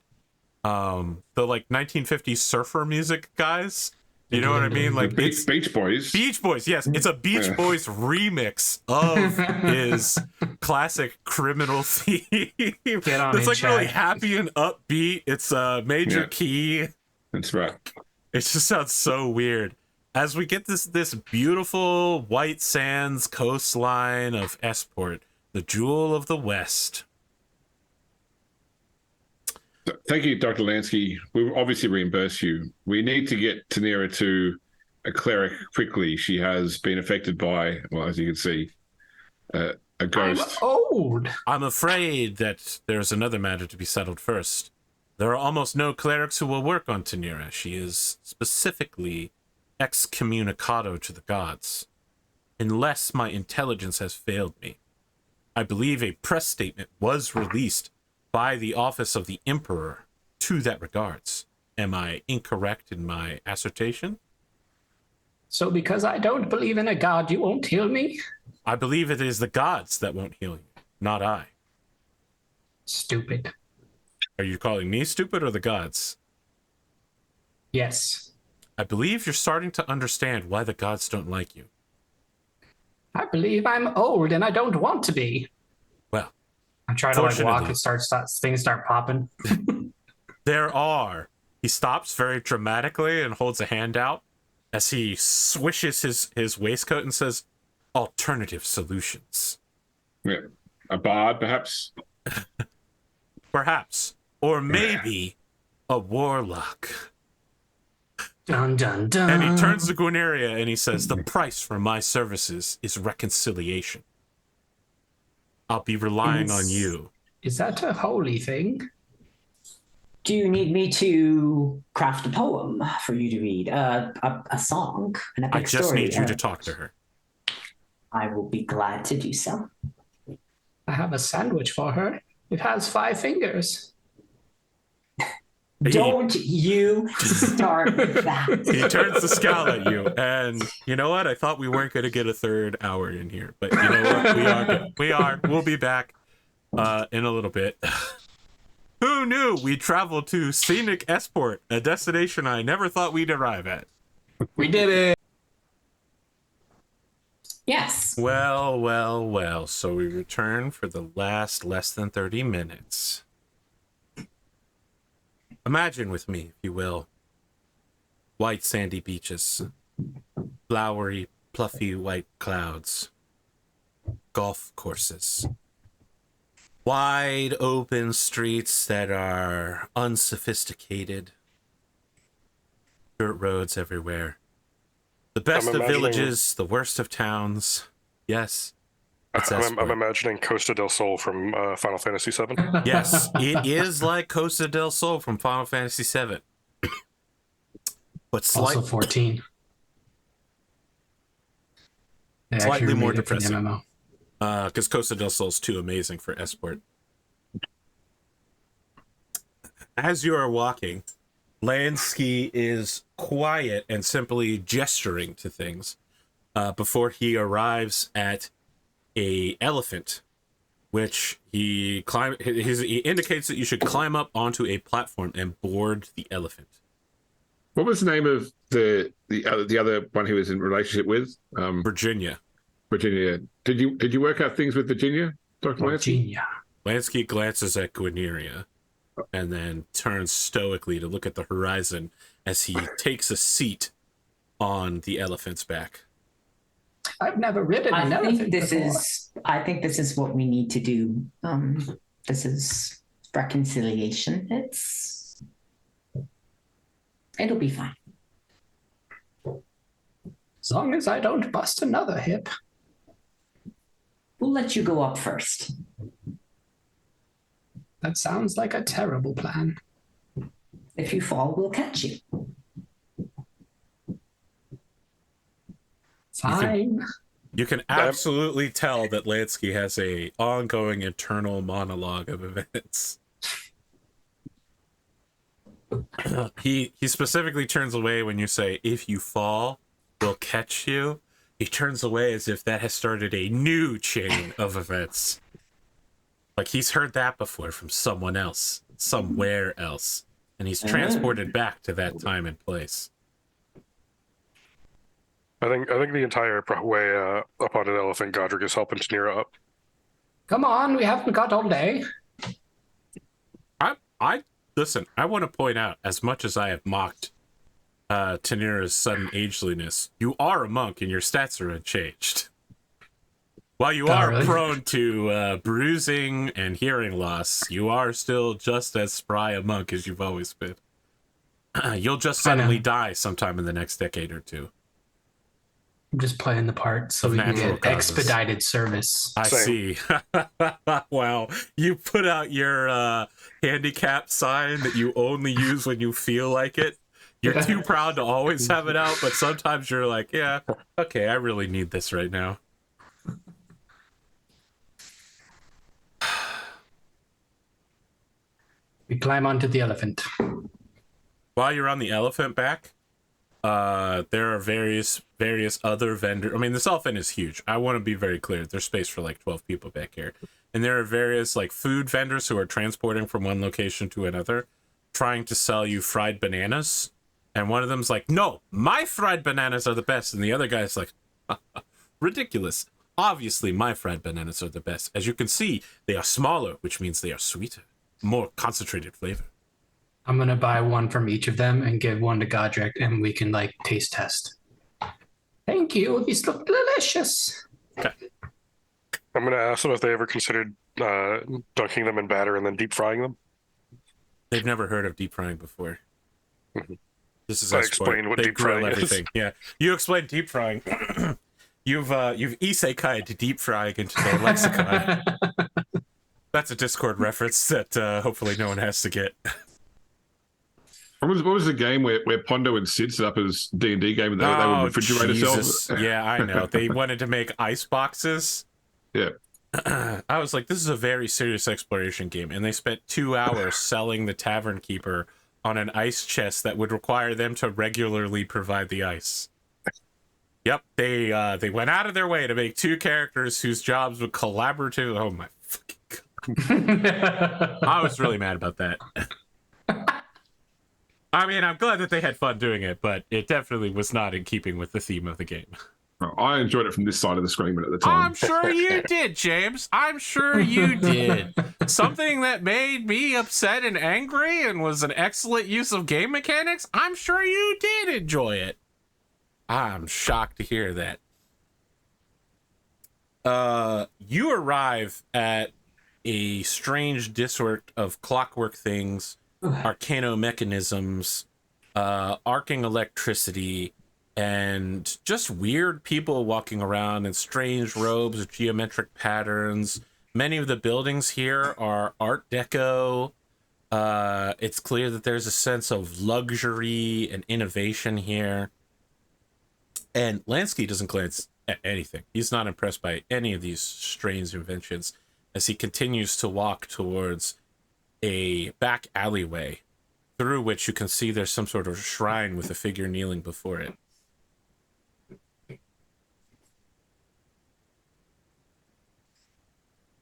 The like 1950s surfer music guys. You know what I mean? Like it's Beach Boys. Beach Boys. Yes, it's a Beach Yeah. Boys remix of his classic criminal theme. Get on It's it, like really Chad. happy and upbeat. It's a major Yeah. key. That's right. It just sounds so weird. as we get this beautiful white sands coastline of Esport, the jewel of the West. Thank you, Dr. Lansky. We will obviously reimburse you. We need to get Tanira to a cleric quickly. She has been affected by, well, as you can see, a ghost. I'm old. I'm afraid that there's another matter to be settled first. There are almost no clerics who will work on Tanira. She is specifically excommunicado to the gods. Unless my intelligence has failed me. I believe a press statement was released by the office of the Emperor to that regards. Am I incorrect in my assertion? So because I don't believe in a god, you won't heal me? I believe it is the gods that won't heal you, not I. Stupid. Are you calling me stupid or the gods? Yes. I believe you're starting to understand why the gods don't like you. I believe I'm old and I don't want to be. Well, I try to like walk, fortunately, things start popping. He stops very dramatically and holds a hand out as he swishes his waistcoat and says, alternative solutions. Yeah. A bard, perhaps? Perhaps. Or maybe a warlock. Dun, dun, dun. And he turns to Guineria and he says, the price for my services is reconciliation. I'll be relying on you. Is that a holy thing? Do you need me to craft a poem for you to read? A song? An epic I just story? need you to talk to her. I will be glad to do so. I have a sandwich for her. It has 5 fingers. Don't you start with that. He turns to scowl at you, and you know what? I thought we weren't going to get a third hour in here, but you know what? We are. We are. We'll be back in a little bit. Who knew we'd travel to scenic Esport, a destination I never thought we'd arrive at? We did it. Yes. Well, well, well. So we return for the last less than 30 minutes. Imagine with me, if you will, white sandy beaches, flowery, fluffy white clouds, golf courses, wide open streets that are unsophisticated, dirt roads everywhere. The best of villages, the worst of towns. Yes. I'm imagining Costa del Sol from Final Fantasy VII. Yes, it is like Costa del Sol from Final Fantasy VII. But Also 14. Slightly more depressing. Because Costa del Sol is too amazing for Esport. As you are walking, Lansky is quiet and simply gesturing to things before he arrives at a elephant, which he indicates that you should climb up onto a platform and board the elephant. What was the name of the other one he was in relationship with? Virginia. Virginia. Did you work out things with Virginia, Dr. Lansky? Virginia. Lansky glances at Guineria and then turns stoically to look at the horizon as he takes a seat on the elephant's back. I've never ridden an elephant before. I think this is what we need to do. This is reconciliation. It'll be fine. As long as I don't bust another hip. We'll let you go up first. That sounds like a terrible plan. If you fall, we'll catch you. Fine. You can absolutely tell that Lansky has a ongoing internal monologue of events. He specifically turns away when you say, if you fall, we'll catch you. He turns away as if that has started a new chain of events. Like he's heard that before from someone else, somewhere else. And he's transported back to that time and place. I think the entire way up on an elephant, Godric is helping Tanira up. Come on, we haven't got all day. I listen, I want to point out, as much as I have mocked Tanira's sudden ageliness. You are a monk and your stats are unchanged. While you are really? prone to bruising and hearing loss, you are still just as spry a monk as you've always been. You'll just suddenly die sometime in the next decade or two. I'm just playing the part so Of we can natural get causes. expedited service. I see. Wow. You put out your handicap sign that you only use when you feel like it. You're too proud to always have it out, but sometimes you're like, yeah, okay, I really need this right now. We climb onto the elephant. While you're on the elephant back, there are various other vendors. I mean, this elephant is huge. I want to be very clear. There's space for like 12 people back here. And there are various like food vendors who are transporting from one location to another, trying to sell you fried bananas. And one of them's like, no, my fried bananas are the best. And the other guy's like, ridiculous. Obviously, my fried bananas are the best. As you can see, they are smaller, which means they are sweeter, more concentrated flavor. I'm gonna buy one from each of them and give one to Godric, and we can like taste test. Thank you. These look delicious. Okay. I'm gonna ask them if they ever considered dunking them in batter and then deep frying them. They've never heard of deep frying before. Mhm. This is I our sport. explained what They deep grill frying is. everything. Yeah, you explained deep frying. You've isekai'd to deep frying into their lexicon. That's a Discord reference that hopefully no one has to get. What was the game where Pondo and Sid set up as D&D game and they would refrigerate Jesus. themselves? Yeah, I know. They wanted to make ice boxes. Yeah. I was like, this is a very serious exploration game. And they spent 2 hours selling the tavern keeper on an ice chest that would require them to regularly provide the ice. Yep, they went out of their way to make 2 characters whose jobs would collaborative. Oh my fucking God. I was really mad about that. I mean, I'm glad that they had fun doing it, but it definitely was not in keeping with the theme of the game. I enjoyed it from this side of the screen at the time. I'm sure you did, James. I'm sure you did. Something that made me upset and angry and was an excellent use of game mechanics, I'm sure you did enjoy it. I'm shocked to hear that. You arrive at a strange disorder of clockwork things, arcano-mechanisms, arcing electricity, and just weird people walking around in strange robes with geometric patterns. Many of the buildings here are Art Deco. It's clear that there's a sense of luxury and innovation here. And Lansky doesn't glance at anything. He's not impressed by any of these strange inventions as he continues to walk towards a back alleyway through which you can see there's some sort of shrine with a figure kneeling before it.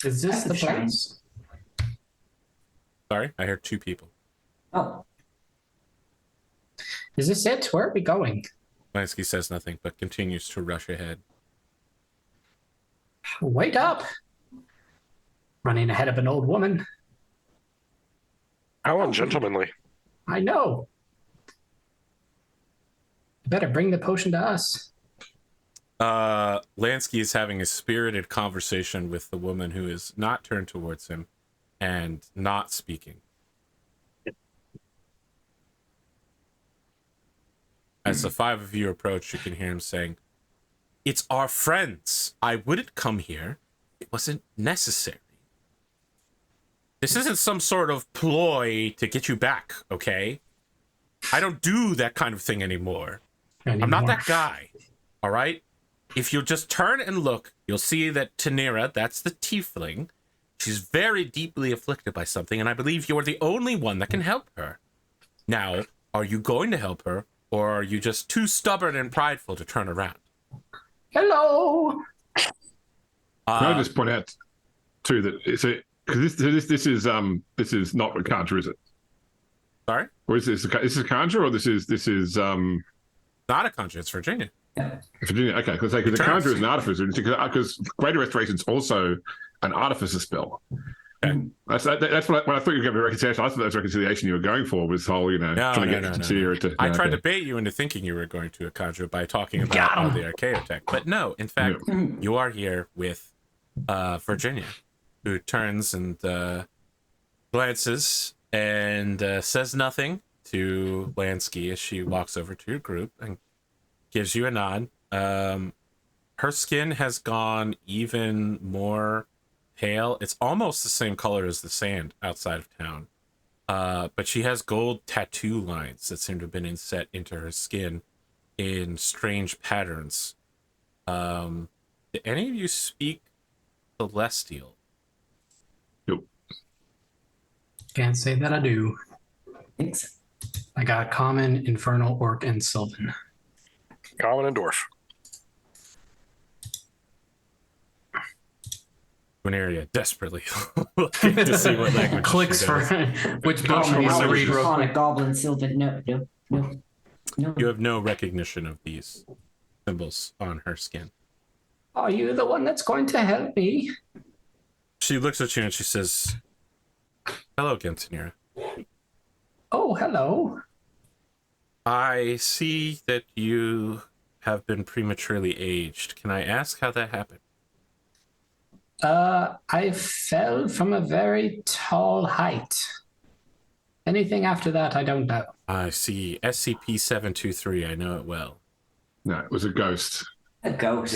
Is this That's the the shrine. place? Sorry, I heard 2 people. Oh, Is this it? Where are we going? Lansky says nothing, but continues to rush ahead. Wait up! Running ahead of an old woman. How ungentlemanly. I know. You better bring the potion to us. Lansky is having a spirited conversation with the woman who is not turned towards him and not speaking. As the 5 of you approach, you can hear him saying, "It's our friends. I wouldn't come here. It wasn't necessary. This isn't some sort of ploy to get you back, okay? I don't do that kind of thing anymore. I'm not that guy, all right? If you'll just turn and look, you'll see that Tanira, that's the tiefling, she's very deeply afflicted by something, and I believe you're the only one that can help her. Now, are you going to help her, or are you just too stubborn and prideful to turn around?" Hello! Can I just point out too that it's a because this is not Rakanja, is it? Sorry? Or is this a Conjure, or this is Not a country, it's Virginia. Virginia? Okay, because the Conjure is an artificer, because Greater Restoration is also an artificer spell. That's when I thought you were going to be reconciliation. I thought that was reconciliation you were going for, was whole, trying to get Chiniera to. I tried to bait you into thinking you were going to a conjure by talking about all the Archaeo tech, but no. In fact, you are here with Virginia, who turns and glances and says nothing to Lansky as she walks over to your group and gives you a nod. Her skin has gone even more pale. It's almost the same color as the sand outside of town. But she has gold tattoo lines that seem to have been inset into her skin in strange patterns. Do any of you speak Celestial? Nope. Can't say that I do. Thanks. I got Common, Infernal, Orc, and Sylvan. Common and Dwarf. An area desperately looking to see what language Clicks for which book she needs to read real On a quick. goblin, Sylvan. No. You have no recognition of these symbols on her skin. Are you the one that's going to help me? She looks at you and she says, "Hello again, Tanira. Oh, hello. I see that you have been prematurely aged. Can I ask how that happened?" I fell from a very tall height. Anything after that, I don't know. I see. SCP-723, I know it well. No, it was a ghost. A ghost.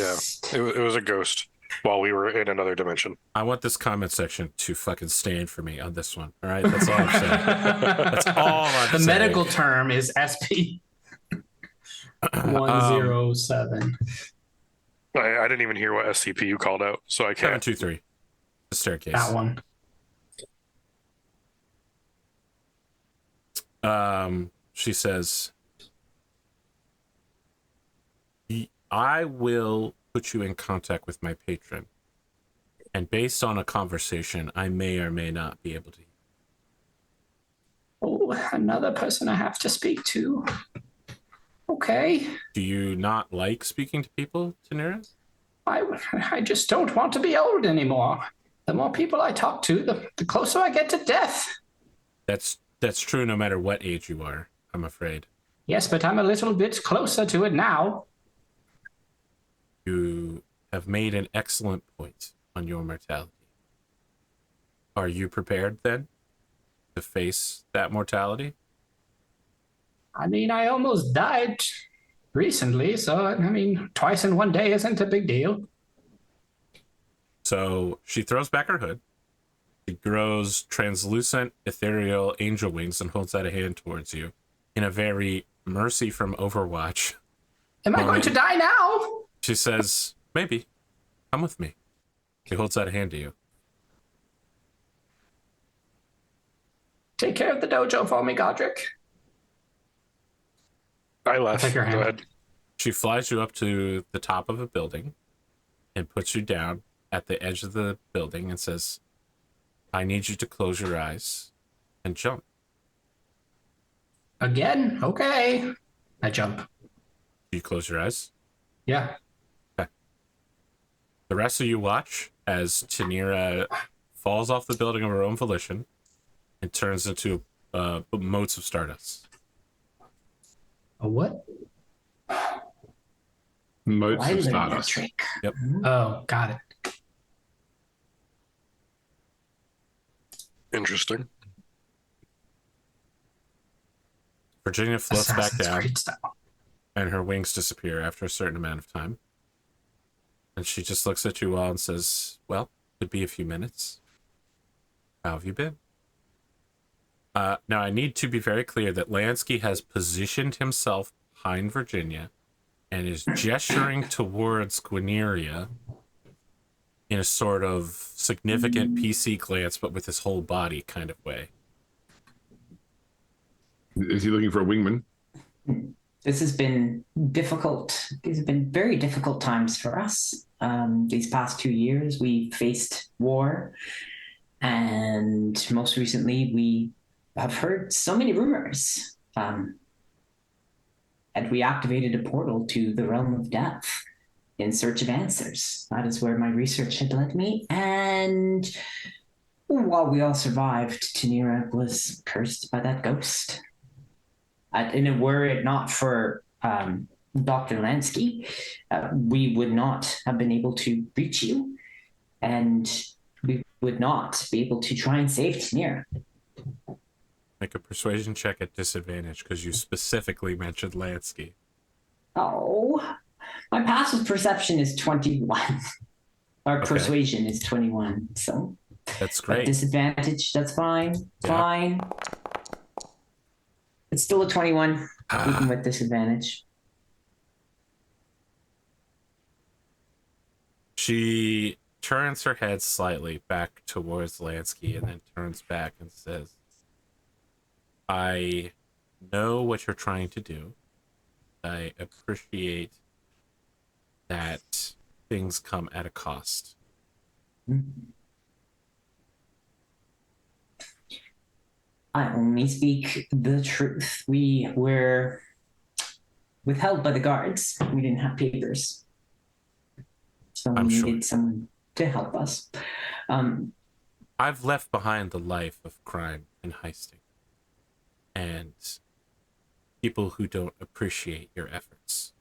Yeah, it was a ghost while we were in another dimension. I want this comment section to fucking stand for me on this one. All right? That's all I'm saying. That's all I'm The saying. medical term is SP 107. I didn't even hear what SCP you called out, so I can't. 723. The staircase. That one. She says, I will put you in contact with my patron. And based on a conversation, I may or may not be able to. Oh, another person I have to speak to. Okay. Do you not like speaking to people, Tanira? I just don't want to be old anymore. The more people I talk to, the closer I get to death. That's true no matter what age you are, I'm afraid. Yes, but I'm a little bit closer to it now. You have made an excellent point on your mortality. Are you prepared then to face that mortality? I mean, I almost died recently, so, I mean, twice in one day isn't a big deal. So she throws back her hood. She grows translucent, ethereal angel wings and holds out a hand towards you in a very Mercy from Overwatch. Am I going to die now? She says, maybe. Come with me. She holds out a hand to you. Take care of the dojo for me, Godric. I left. Take your hand. Go ahead. She flies you up to the top of a building and puts you down at the edge of the building and says, I need you to close your eyes and jump. Again? Okay. I jump. Do you close your eyes? Yeah. Okay. The rest of you watch as Tanira falls off the building of her own volition and turns into motes of stardust. A what? Modes I of learned that stardust. trick. Yep. Oh, got it. Interesting. Virginia floats back Assassin's down Creed style. and her wings disappear after a certain amount of time. And she just looks at you all and says, well, could be a few minutes. How have you been? Now, I need to be very clear that Lansky has positioned himself behind Virginia and is gesturing towards Gwyneria in a sort of significant PC glance, but with his whole body kind of way. Is he looking for a wingman? This has been difficult. These have been very difficult times for us. These past 2 years, we faced war. And most recently, we have heard so many rumors. And we activated a portal to the realm of death in search of answers. That is where my research had led me. And While we all survived, Tanira was cursed by that ghost. And were it not for Dr. Lansky, we would not have been able to reach you, and we would not be able to try and save Tanira. Make a persuasion check at disadvantage because you specifically mentioned Lansky. Oh, my passive perception is 21. Our persuasion is 21, so... That's great. At disadvantage, that's fine. Yeah. Fine. It's still a 21, even with disadvantage. She turns her head slightly back towards Lansky and then turns back and says, I know what you're trying to do. I appreciate that things come at a cost. I only speak the truth. We were withheld by the guards. We didn't have papers. So we needed someone to help us. I've left behind the life of crime and heisting. And people who don't appreciate your efforts.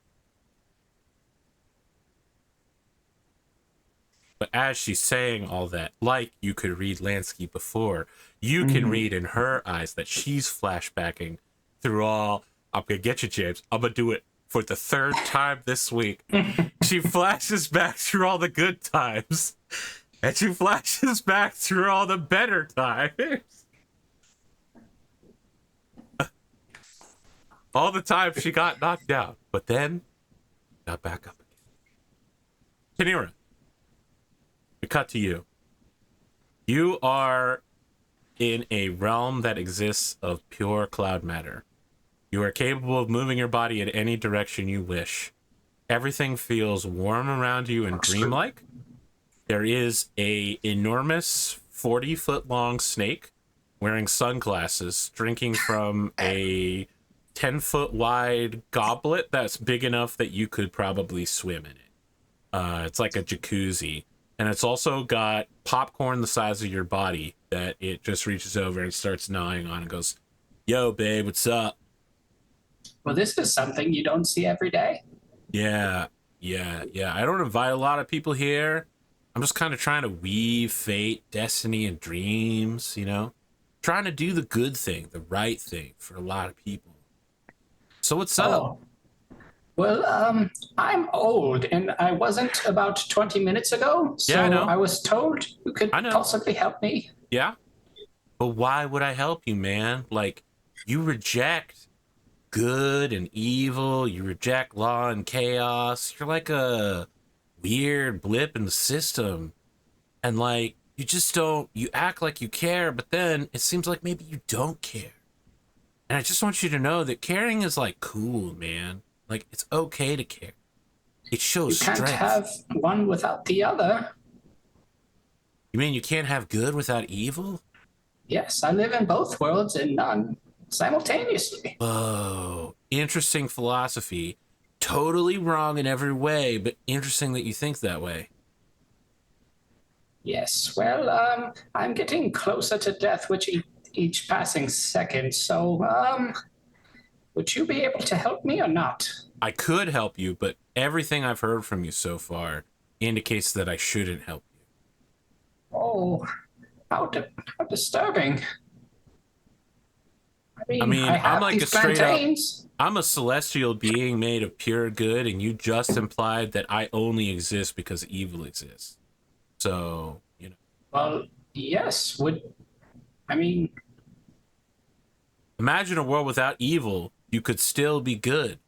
But as she's saying all that, like you could read Lansky before, you can read in her eyes that she's flashbacking through all, I'm going to get you, James. I'm going to do it for the third time this week. She flashes back through all the good times. And she flashes back through all the better times. All the time she got knocked down, but then got back up again. Tanira, we cut to you. You are in a realm that exists of pure cloud matter. You are capable of moving your body in any direction you wish. Everything feels warm around you and dreamlike. There is a enormous 40-foot long snake wearing sunglasses, drinking from a 10-foot wide goblet that's big enough that you could probably swim in it. It's like a jacuzzi. And it's also got popcorn the size of your body that it just reaches over and starts gnawing on and goes, yo, babe, what's up? Well, this is something you don't see every day. Yeah. I don't invite a lot of people here. I'm just kind of trying to weave fate, destiny, and dreams, you know? Trying to do the good thing, the right thing for a lot of people. So what's up? Well, I'm old, and I wasn't about 20 minutes ago, so Yeah, I know. I was told you could possibly help me. Yeah? But why would I help you, man? Like, you reject good and evil, you reject law and chaos. You're like a weird blip in the system. And, like, you just don't, you act like you care, but then it seems like maybe you don't care. And I just want you to know that caring is, like, cool, man. Like, it's okay to care. It shows strength. You can't have one without the other. You mean you can't have good without evil? Yes, I live in both worlds and none simultaneously. Whoa, interesting philosophy. Totally wrong in every way, but interesting that you think that way. Yes, well, I'm getting closer to death with each passing second, so, would you be able to help me or not? I could help you, but everything I've heard from you so far indicates that I shouldn't help you. Oh, how disturbing. I mean I'm like a straight plantains. up... I'm a celestial being made of pure good, and you just implied that I only exist because evil exists. So, you know. Well, yes, Imagine a world without evil. You could still be good.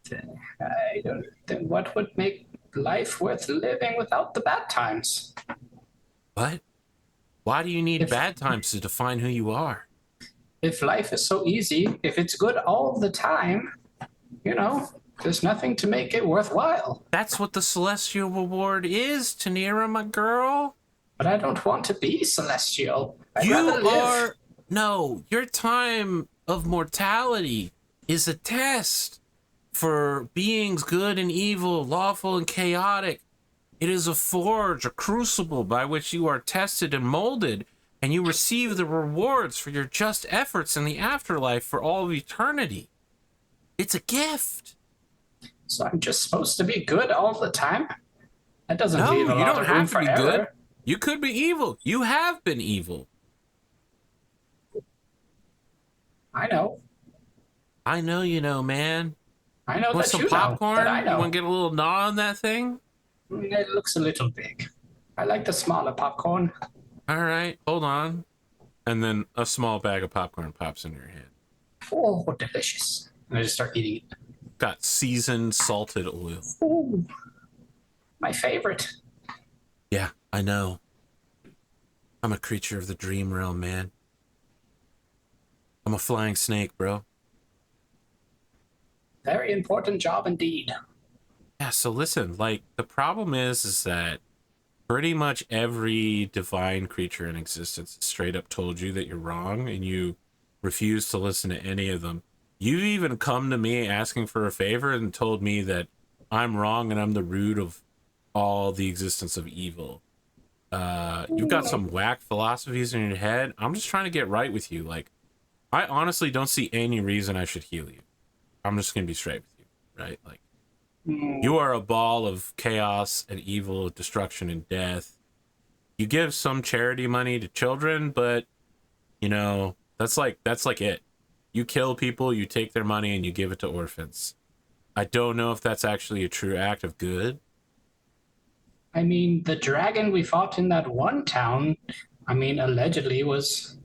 Then what would make life worth living without the bad times? What? Why do you need bad times to define who you are? If life is so easy, if it's good all the time, you know, there's nothing to make it worthwhile. That's what the Celestial Reward is, Tanira, my girl. But I don't want to be celestial. I'd You rather live. are... No, your time of mortality is a test for beings good and evil, lawful and chaotic. It is a forge, a crucible by which you are tested and molded, and you receive the rewards for your just efforts in the afterlife for all of eternity. It's a gift. So I'm just supposed to be good all the time? That doesn't No, leave a you lot don't of room have to for be error. good. You could be evil. You have been evil. I know. I know you know, man. I know Want that some you popcorn? know that I know. You want to get a little gnaw on that thing? It looks a little big. I like the smaller popcorn. All right, hold on. And then a small bag of popcorn pops in your hand. Oh, delicious. And I just start eating it. Got seasoned salted oil. Oh, my favorite. Yeah, I know. I'm a creature of the dream realm, man. I'm a flying snake, bro. Very important job indeed. Yeah, so listen, like, the problem is that pretty much every divine creature in existence straight up told you that you're wrong, and you refuse to listen to any of them. You've even come to me asking for a favor and told me that I'm wrong and I'm the root of all the existence of evil. You've got some whack philosophies in your head. I'm just trying to get right with you. Like, I honestly don't see any reason I should heal you. I'm just gonna be straight with you, right? Like, you are a ball of chaos and evil, destruction and death. You give some charity money to children, but you know, that's like it. You kill people, you take their money, and you give it to orphans. I don't know if that's actually a true act of good. I mean, the dragon we fought in that one town, I mean, allegedly was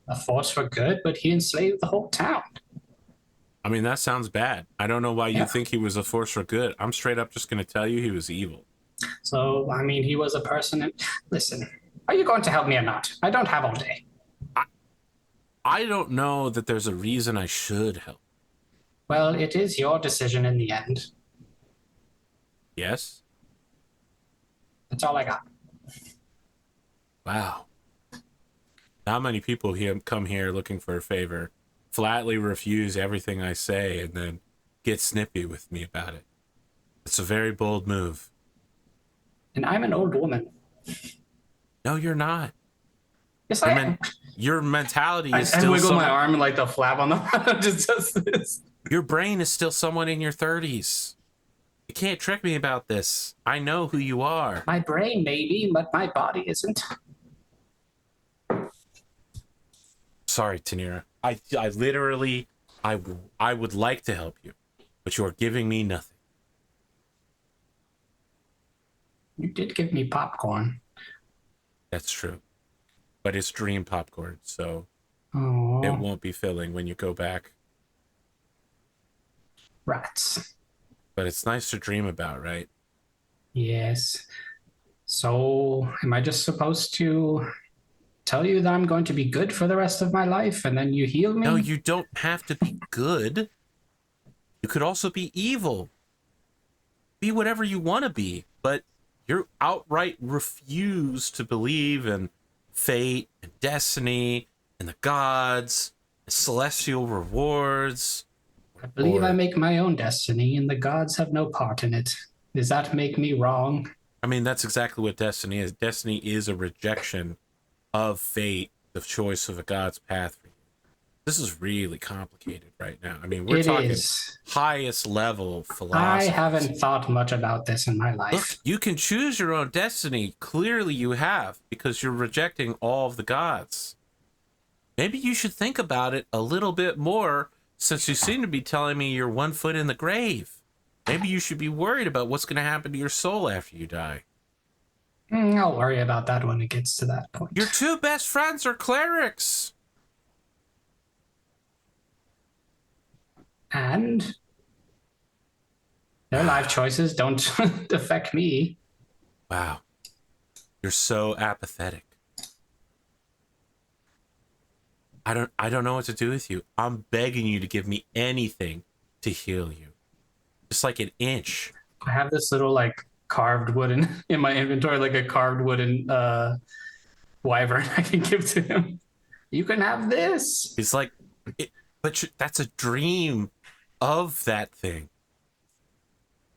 a force for good, but he enslaved the whole town. I mean, that sounds bad. I don't know why you Yeah. think he was a force for good. I'm straight up just going to tell you he was evil. So, I mean, he was a person. Listen, are you going to help me or not? I don't have all day. I don't know that there's a reason I should help. Well, it is your decision in the end. Yes? That's all I got. Wow. Not many people here come here looking for a favor, flatly refuse everything I say, and then get snippy with me about it. It's a very bold move. And I'm an old woman. No, you're not. Yes, I am. Your mentality I is still wiggle my arm and like the flap on the just does this. Your brain is still someone in your 30s. You can't trick me about this. I know who you are. My brain maybe, but my body isn't. Sorry, Tanira. I literally, I would like to help you, but you are giving me nothing. You did give me popcorn. That's true. But it's dream popcorn, so Oh, it won't be filling when you go back. rats. But it's nice to dream about, right? Yes. So, am I just supposed to tell you that I'm going to be good for the rest of my life and then you heal me? No, you don't have to be good. You could also be evil. Be whatever you want to be, but you outright refuse to believe in fate and destiny and the gods and celestial rewards. I believe Or- I make my own destiny and the gods have no part in it. Does that make me wrong? I mean, that's exactly what destiny is. Destiny is a rejection of fate, the choice of a god's path for you. This is really complicated right now. I mean, we're It talking is. highest level I philosophy. haven't thought much about this in my life. Look, you can choose your own destiny. Clearly you have, because you're rejecting all of the gods. Maybe you should think about it a little bit more, since you seem to be telling me you're 1 foot in the grave. Maybe you should be worried about what's going to happen to your soul after you die. I'll worry about that when it gets to that point. Your two best friends are clerics. And their life choices don't affect me. Wow. You're so apathetic. I don't know what to do with you. I'm begging you to give me anything to heal you. Just like an inch. I have this little like carved wooden in my inventory, like a carved wooden wyvern I can give to him. You can have this. It's like, that's a dream of that thing.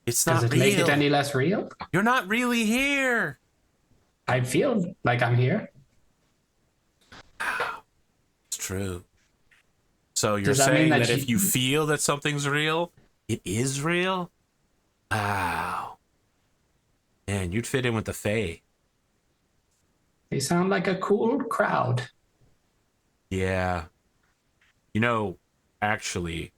It's Does not it make real. it any less real? You're not really here. I feel like I'm here. It's true. So you're Does that mean saying that that if you feel that something's real, it is real? Wow. Man, you'd fit in with the Fae. They sound like a cool crowd. Yeah. You know, actually,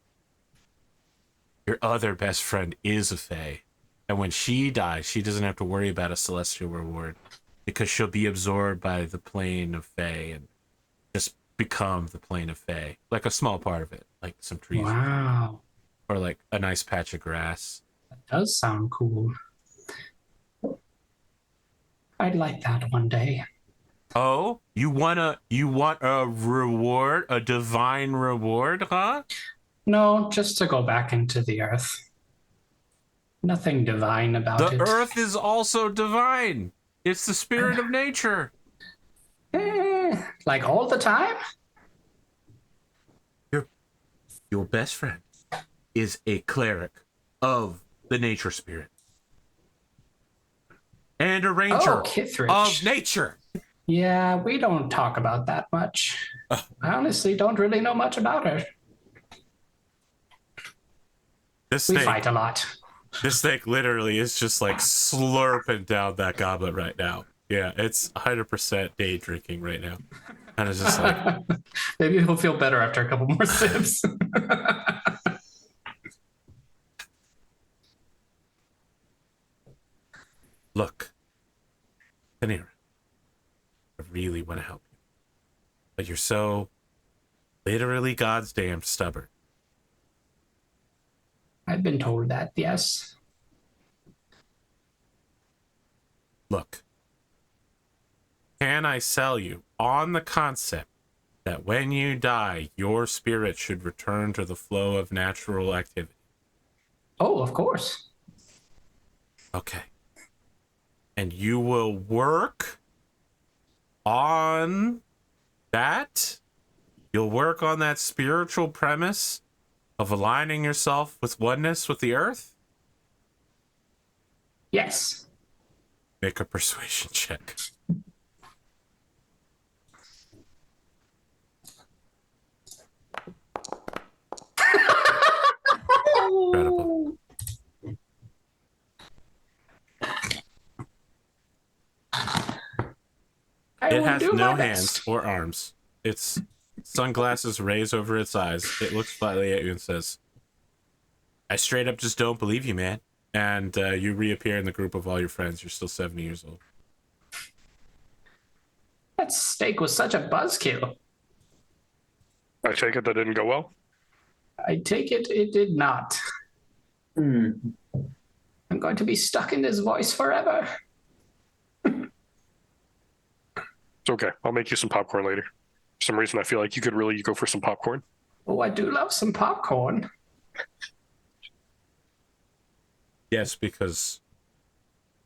your other best friend is a Fae. And when she dies, she doesn't have to worry about a celestial reward because she'll be absorbed by the plane of Fae and just become the plane of Fae. Like a small part of it, like some trees. Wow. Or like a nice patch of grass. That does sound cool. I'd like that one day. Oh, you want a reward, a divine reward, huh? No, just to go back into the earth. Nothing divine about The it. earth is also divine. It's the spirit of nature. Like all the time? Your best friend is a cleric of the nature spirit. And a ranger Kithridge. of nature. Yeah, we don't talk about that much. I honestly don't really know much about her. This We snake, fight a lot. this snake literally is just like slurping down that goblet right now. Yeah, it's 100% day drinking right now. And it's just like, Maybe he'll feel better after a couple more sips. look, Panera, I really want to help you. But you're so literally God's damned stubborn. I've been told that, yes. Look, can I sell you on the concept that when you die, your spirit should return to the flow of natural activity? Oh, of course. Okay. And you will work on that? You'll work on that spiritual premise of aligning yourself with oneness with the earth? Yes. Make a persuasion check. Incredible. It has no hands or arms. Its sunglasses raised over its eyes. It looks slightly at you and says, I straight up just don't believe you, man. And you reappear in the group of all your friends. You're still 70 years old. That steak was such a buzzkill. I take it that didn't go well. I take it did not. I'm going to be stuck in this voice forever. It's okay. I'll make you some popcorn later. For some reason, I feel like you could really go for some popcorn. Oh, I do love some popcorn. Yes, because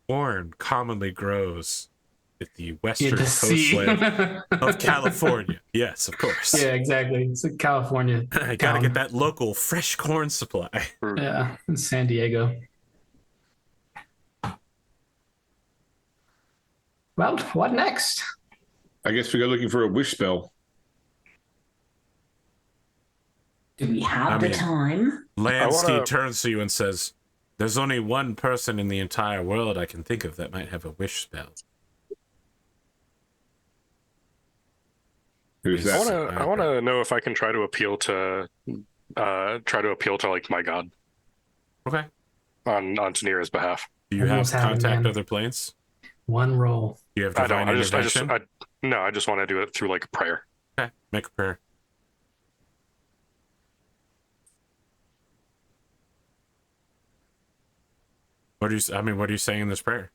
corn commonly grows at the western coastline of California. Yes, of course. Yeah, exactly. It's a California I gotta get that local fresh corn supply. Yeah, in San Diego. Well, what next? I guess we go looking for a wish spell. Do we have the time? Lansky turns to you and says, there's only one person in the entire world I can think of that might have a wish spell. Who's that? I want to know if I can try to appeal to like my god. Okay. On Tanira's behalf. Do you have contact other planes? One roll. Do you have divine intervention? I just want to do it through like a prayer. Okay, make a prayer. What are you saying in this prayer?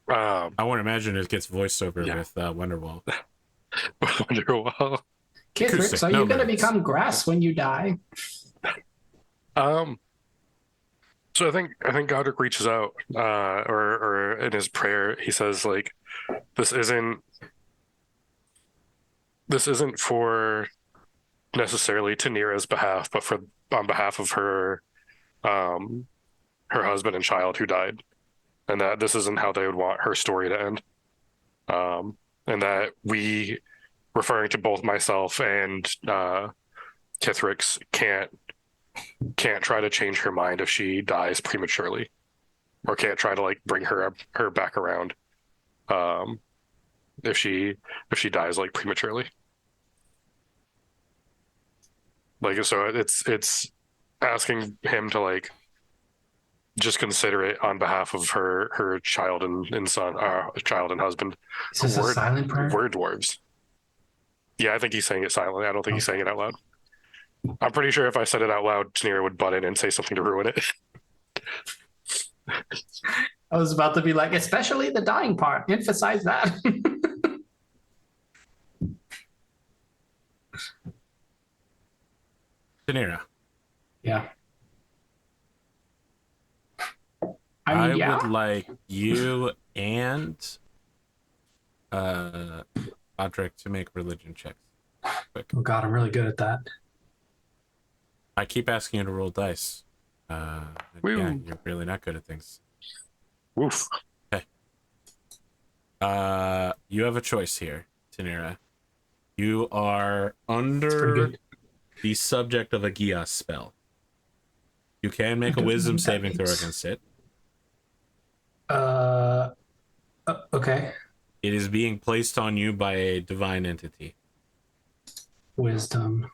I want to imagine it gets voiced over with Wonderwall. Wonderwall. Kithrick, are you going to become grass when you die? So I think Godric reaches out, or in his prayer he says like, this isn't for necessarily Tanira's behalf, but on behalf of her her husband and child who died, and that this isn't how they would want her story to end. And that we, referring to both myself and Kithrix, can't try to change her mind if she dies prematurely, or can't try to like bring her back around if she dies like prematurely. Like, so it's asking him to like just consider it on behalf of her child and son, child and husband. Is this a silent prayer? We're dwarves. Yeah, I think he's saying it silently. I don't think he's saying it out loud. I'm pretty sure if I said it out loud, Tanira would butt in and say something to ruin it. I was about to be like, especially the dying part. Emphasize that. Tanira. Yeah. I yeah. would like you and Audric to make religion checks. Quick. Oh God, I'm really good at that. I keep asking you to roll dice. Yeah, you're really not good at things. Woof. Okay. You have a choice here, Tanira. You are under the subject of a Gias spell. You can make a wisdom saving throw against it. Okay. It is being placed on you by a divine entity. Wisdom.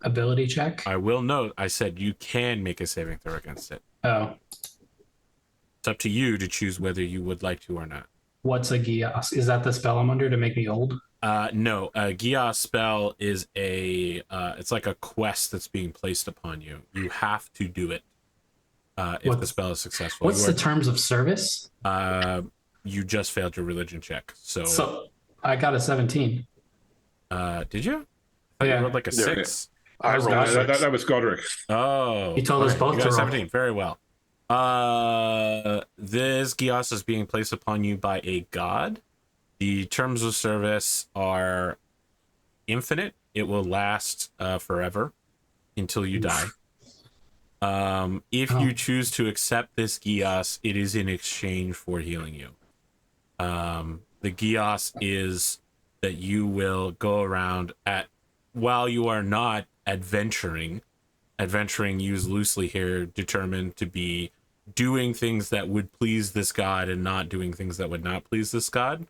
Ability check? I will note, I said you can make a saving throw against it. Oh. It's up to you to choose whether you would like to or not. What's a Gias? Is that the spell I'm under to make me old? No, a Gias spell is it's like a quest that's being placed upon you. You have to do it if the spell is successful. What's the terms of service? You just failed your religion check. So I got a 17. Did you? Oh, yeah. You rolled like a 6. I rolled a 6. That was Godric. Oh. He told us both you to got roll. 17. Very well. This Gias is being placed upon you by a god. The terms of service are infinite. It will last forever until you die. If you choose to accept this Gias, it is in exchange for healing you. The Gias is that you will go around while you are not adventuring used loosely here, determined to be doing things that would please this god and not doing things that would not please this god.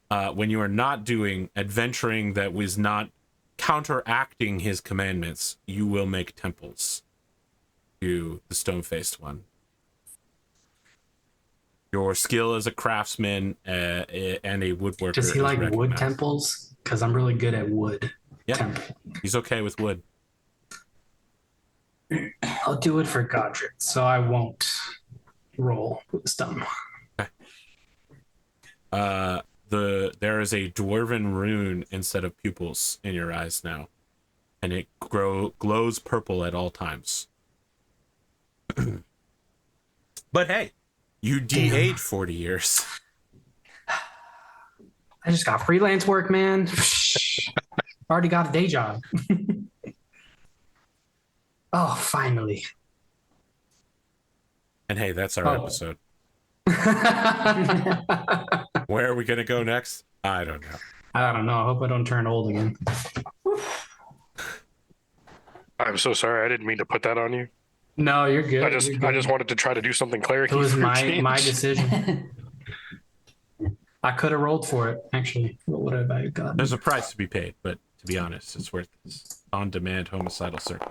When you are not doing adventuring that was not counteracting his commandments, you will make temples to the stone-faced one. Your skill as a craftsman and a woodworker. Does he like wood temples? Because I'm really good at wood. Yeah, temple. He's okay with wood. I'll do it for Godric, so I won't roll wisdom. Okay. There is a dwarven rune instead of pupils in your eyes now, and it glows purple at all times. But hey, you de-age 40 years. I just got freelance work, man. Already got a day job. Oh, finally. And hey, that's our episode. Where are we going to go next? I don't know. I don't know. I hope I don't turn old again. I'm so sorry. I didn't mean to put that on you. No, you're good. I just wanted to try to do something cleric. It was my decision. I could have rolled for it, actually. What would have I gotten? There's a price to be paid, but to be honest, it's worth this. On-demand homicidal service.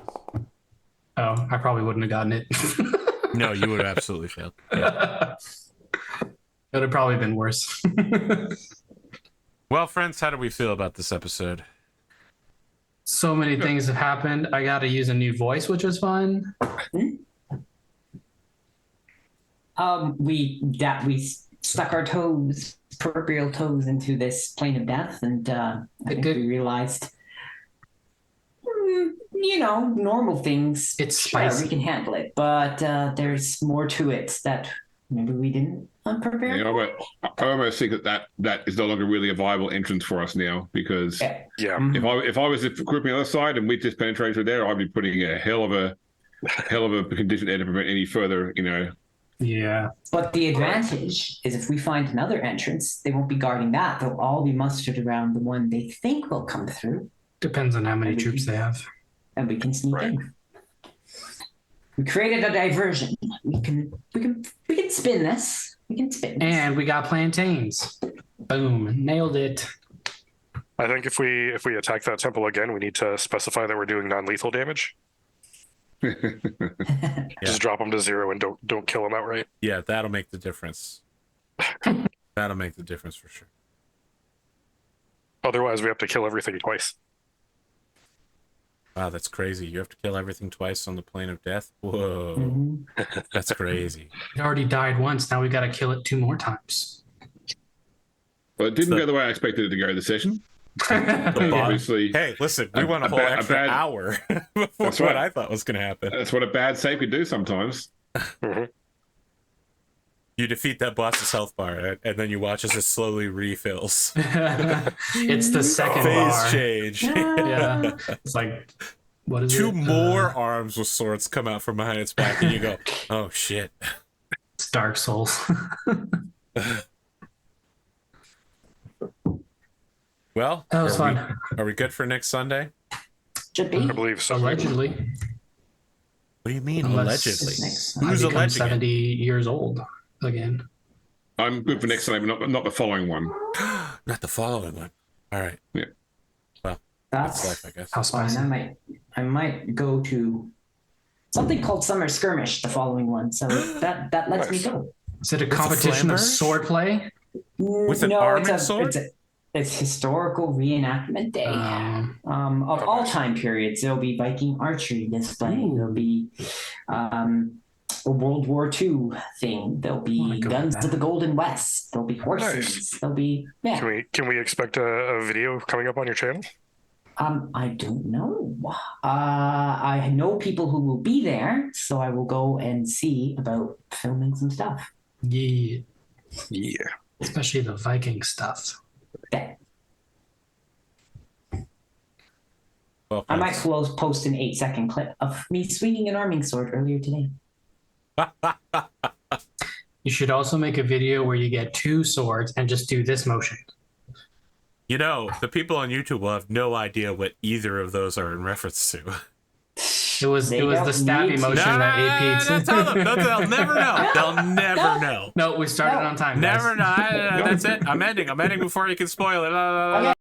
Oh, I probably wouldn't have gotten it. No, you would have absolutely failed. Yeah. It would have probably been worse. Well, friends, how do we feel about this episode? So many things have happened. I got to use a new voice, which was fun. We stuck our proverbial toes into this plane of death, and I think we realized, normal things. It's sure, spicy. we can handle it, but there's more to it that maybe we didn't prepare. I almost think that is no longer really a viable entrance for us now, because Yeah. if I was grouping on the other side and we just penetrated through there, I'd be putting a hell of a hell of a condition there to prevent any further, Yeah. But the advantage is if we find another entrance, they won't be guarding that. They'll all be mustered around the one they think will come through, Depends on how many troops they have. and we can sneak Right. in. We created a diversion. We can spin this. We can spin this. And we got plantains. Boom. Nailed it. I think if we attack that temple again, we need to specify that we're doing non-lethal damage. Just drop them to 0 and don't kill them outright. Yeah, that'll make the difference. That'll make the difference for sure. Otherwise, we have to kill everything twice. Wow, that's crazy. You have to kill everything twice on the plane of death? Whoa. Mhm. That's crazy. It already died once. Now we got to kill it 2 more times. Well, it didn't go the way I expected it to go this session. The boss- Obviously, Hey, listen, we went a whole bad- extra bad- hour before That's what right. I thought was going to happen. that's what a bad save could do sometimes. You defeat that boss's health bar, and then you watch as it slowly refills. It's the second Phase bar. change. Yeah. It's like, what is it? 2 more arms with swords come out from behind its back, and you go, oh, shit. It's Dark Souls. Well, That was are fun. Are we good for next Sunday? Should be. I believe so. Allegedly. What do you mean, Unless allegedly? Next. I Who's become alleging 70 years old again. I'm good for next time, but not the following one. Not the following one. All right. Yeah. Well, that's That's life, I guess. How fine. spicy. I might go to something called Summer Skirmish, the following one. So that lets me Nice. go. Is it a With the competition of flamers? swordplay? With an No, arming sword? It's historical reenactment day. Of all time periods. There'll be Viking archery display. Ooh. There'll be a World War II thing. There'll Wanna be go Guns with to that. the Golden West. There'll be horses. Nice. There'll be Can we expect a video coming up on your channel? I don't know. I know people who will be there, so I will go and see about filming some stuff. Yeah. Yeah. Especially the Viking stuff. Yeah. Well, I might thanks. post an 8-second clip of me swinging an arming sword earlier today. You should also make a video where you get 2 swords and just do this motion. You know, the people on YouTube will have no idea what either of those are in reference to. It was They the don't stabby need to. motion that AP. no, tell them. They'll never know. They'll never know. No, we started on time. guys. Never know. That's it. I'm ending before you can spoil it.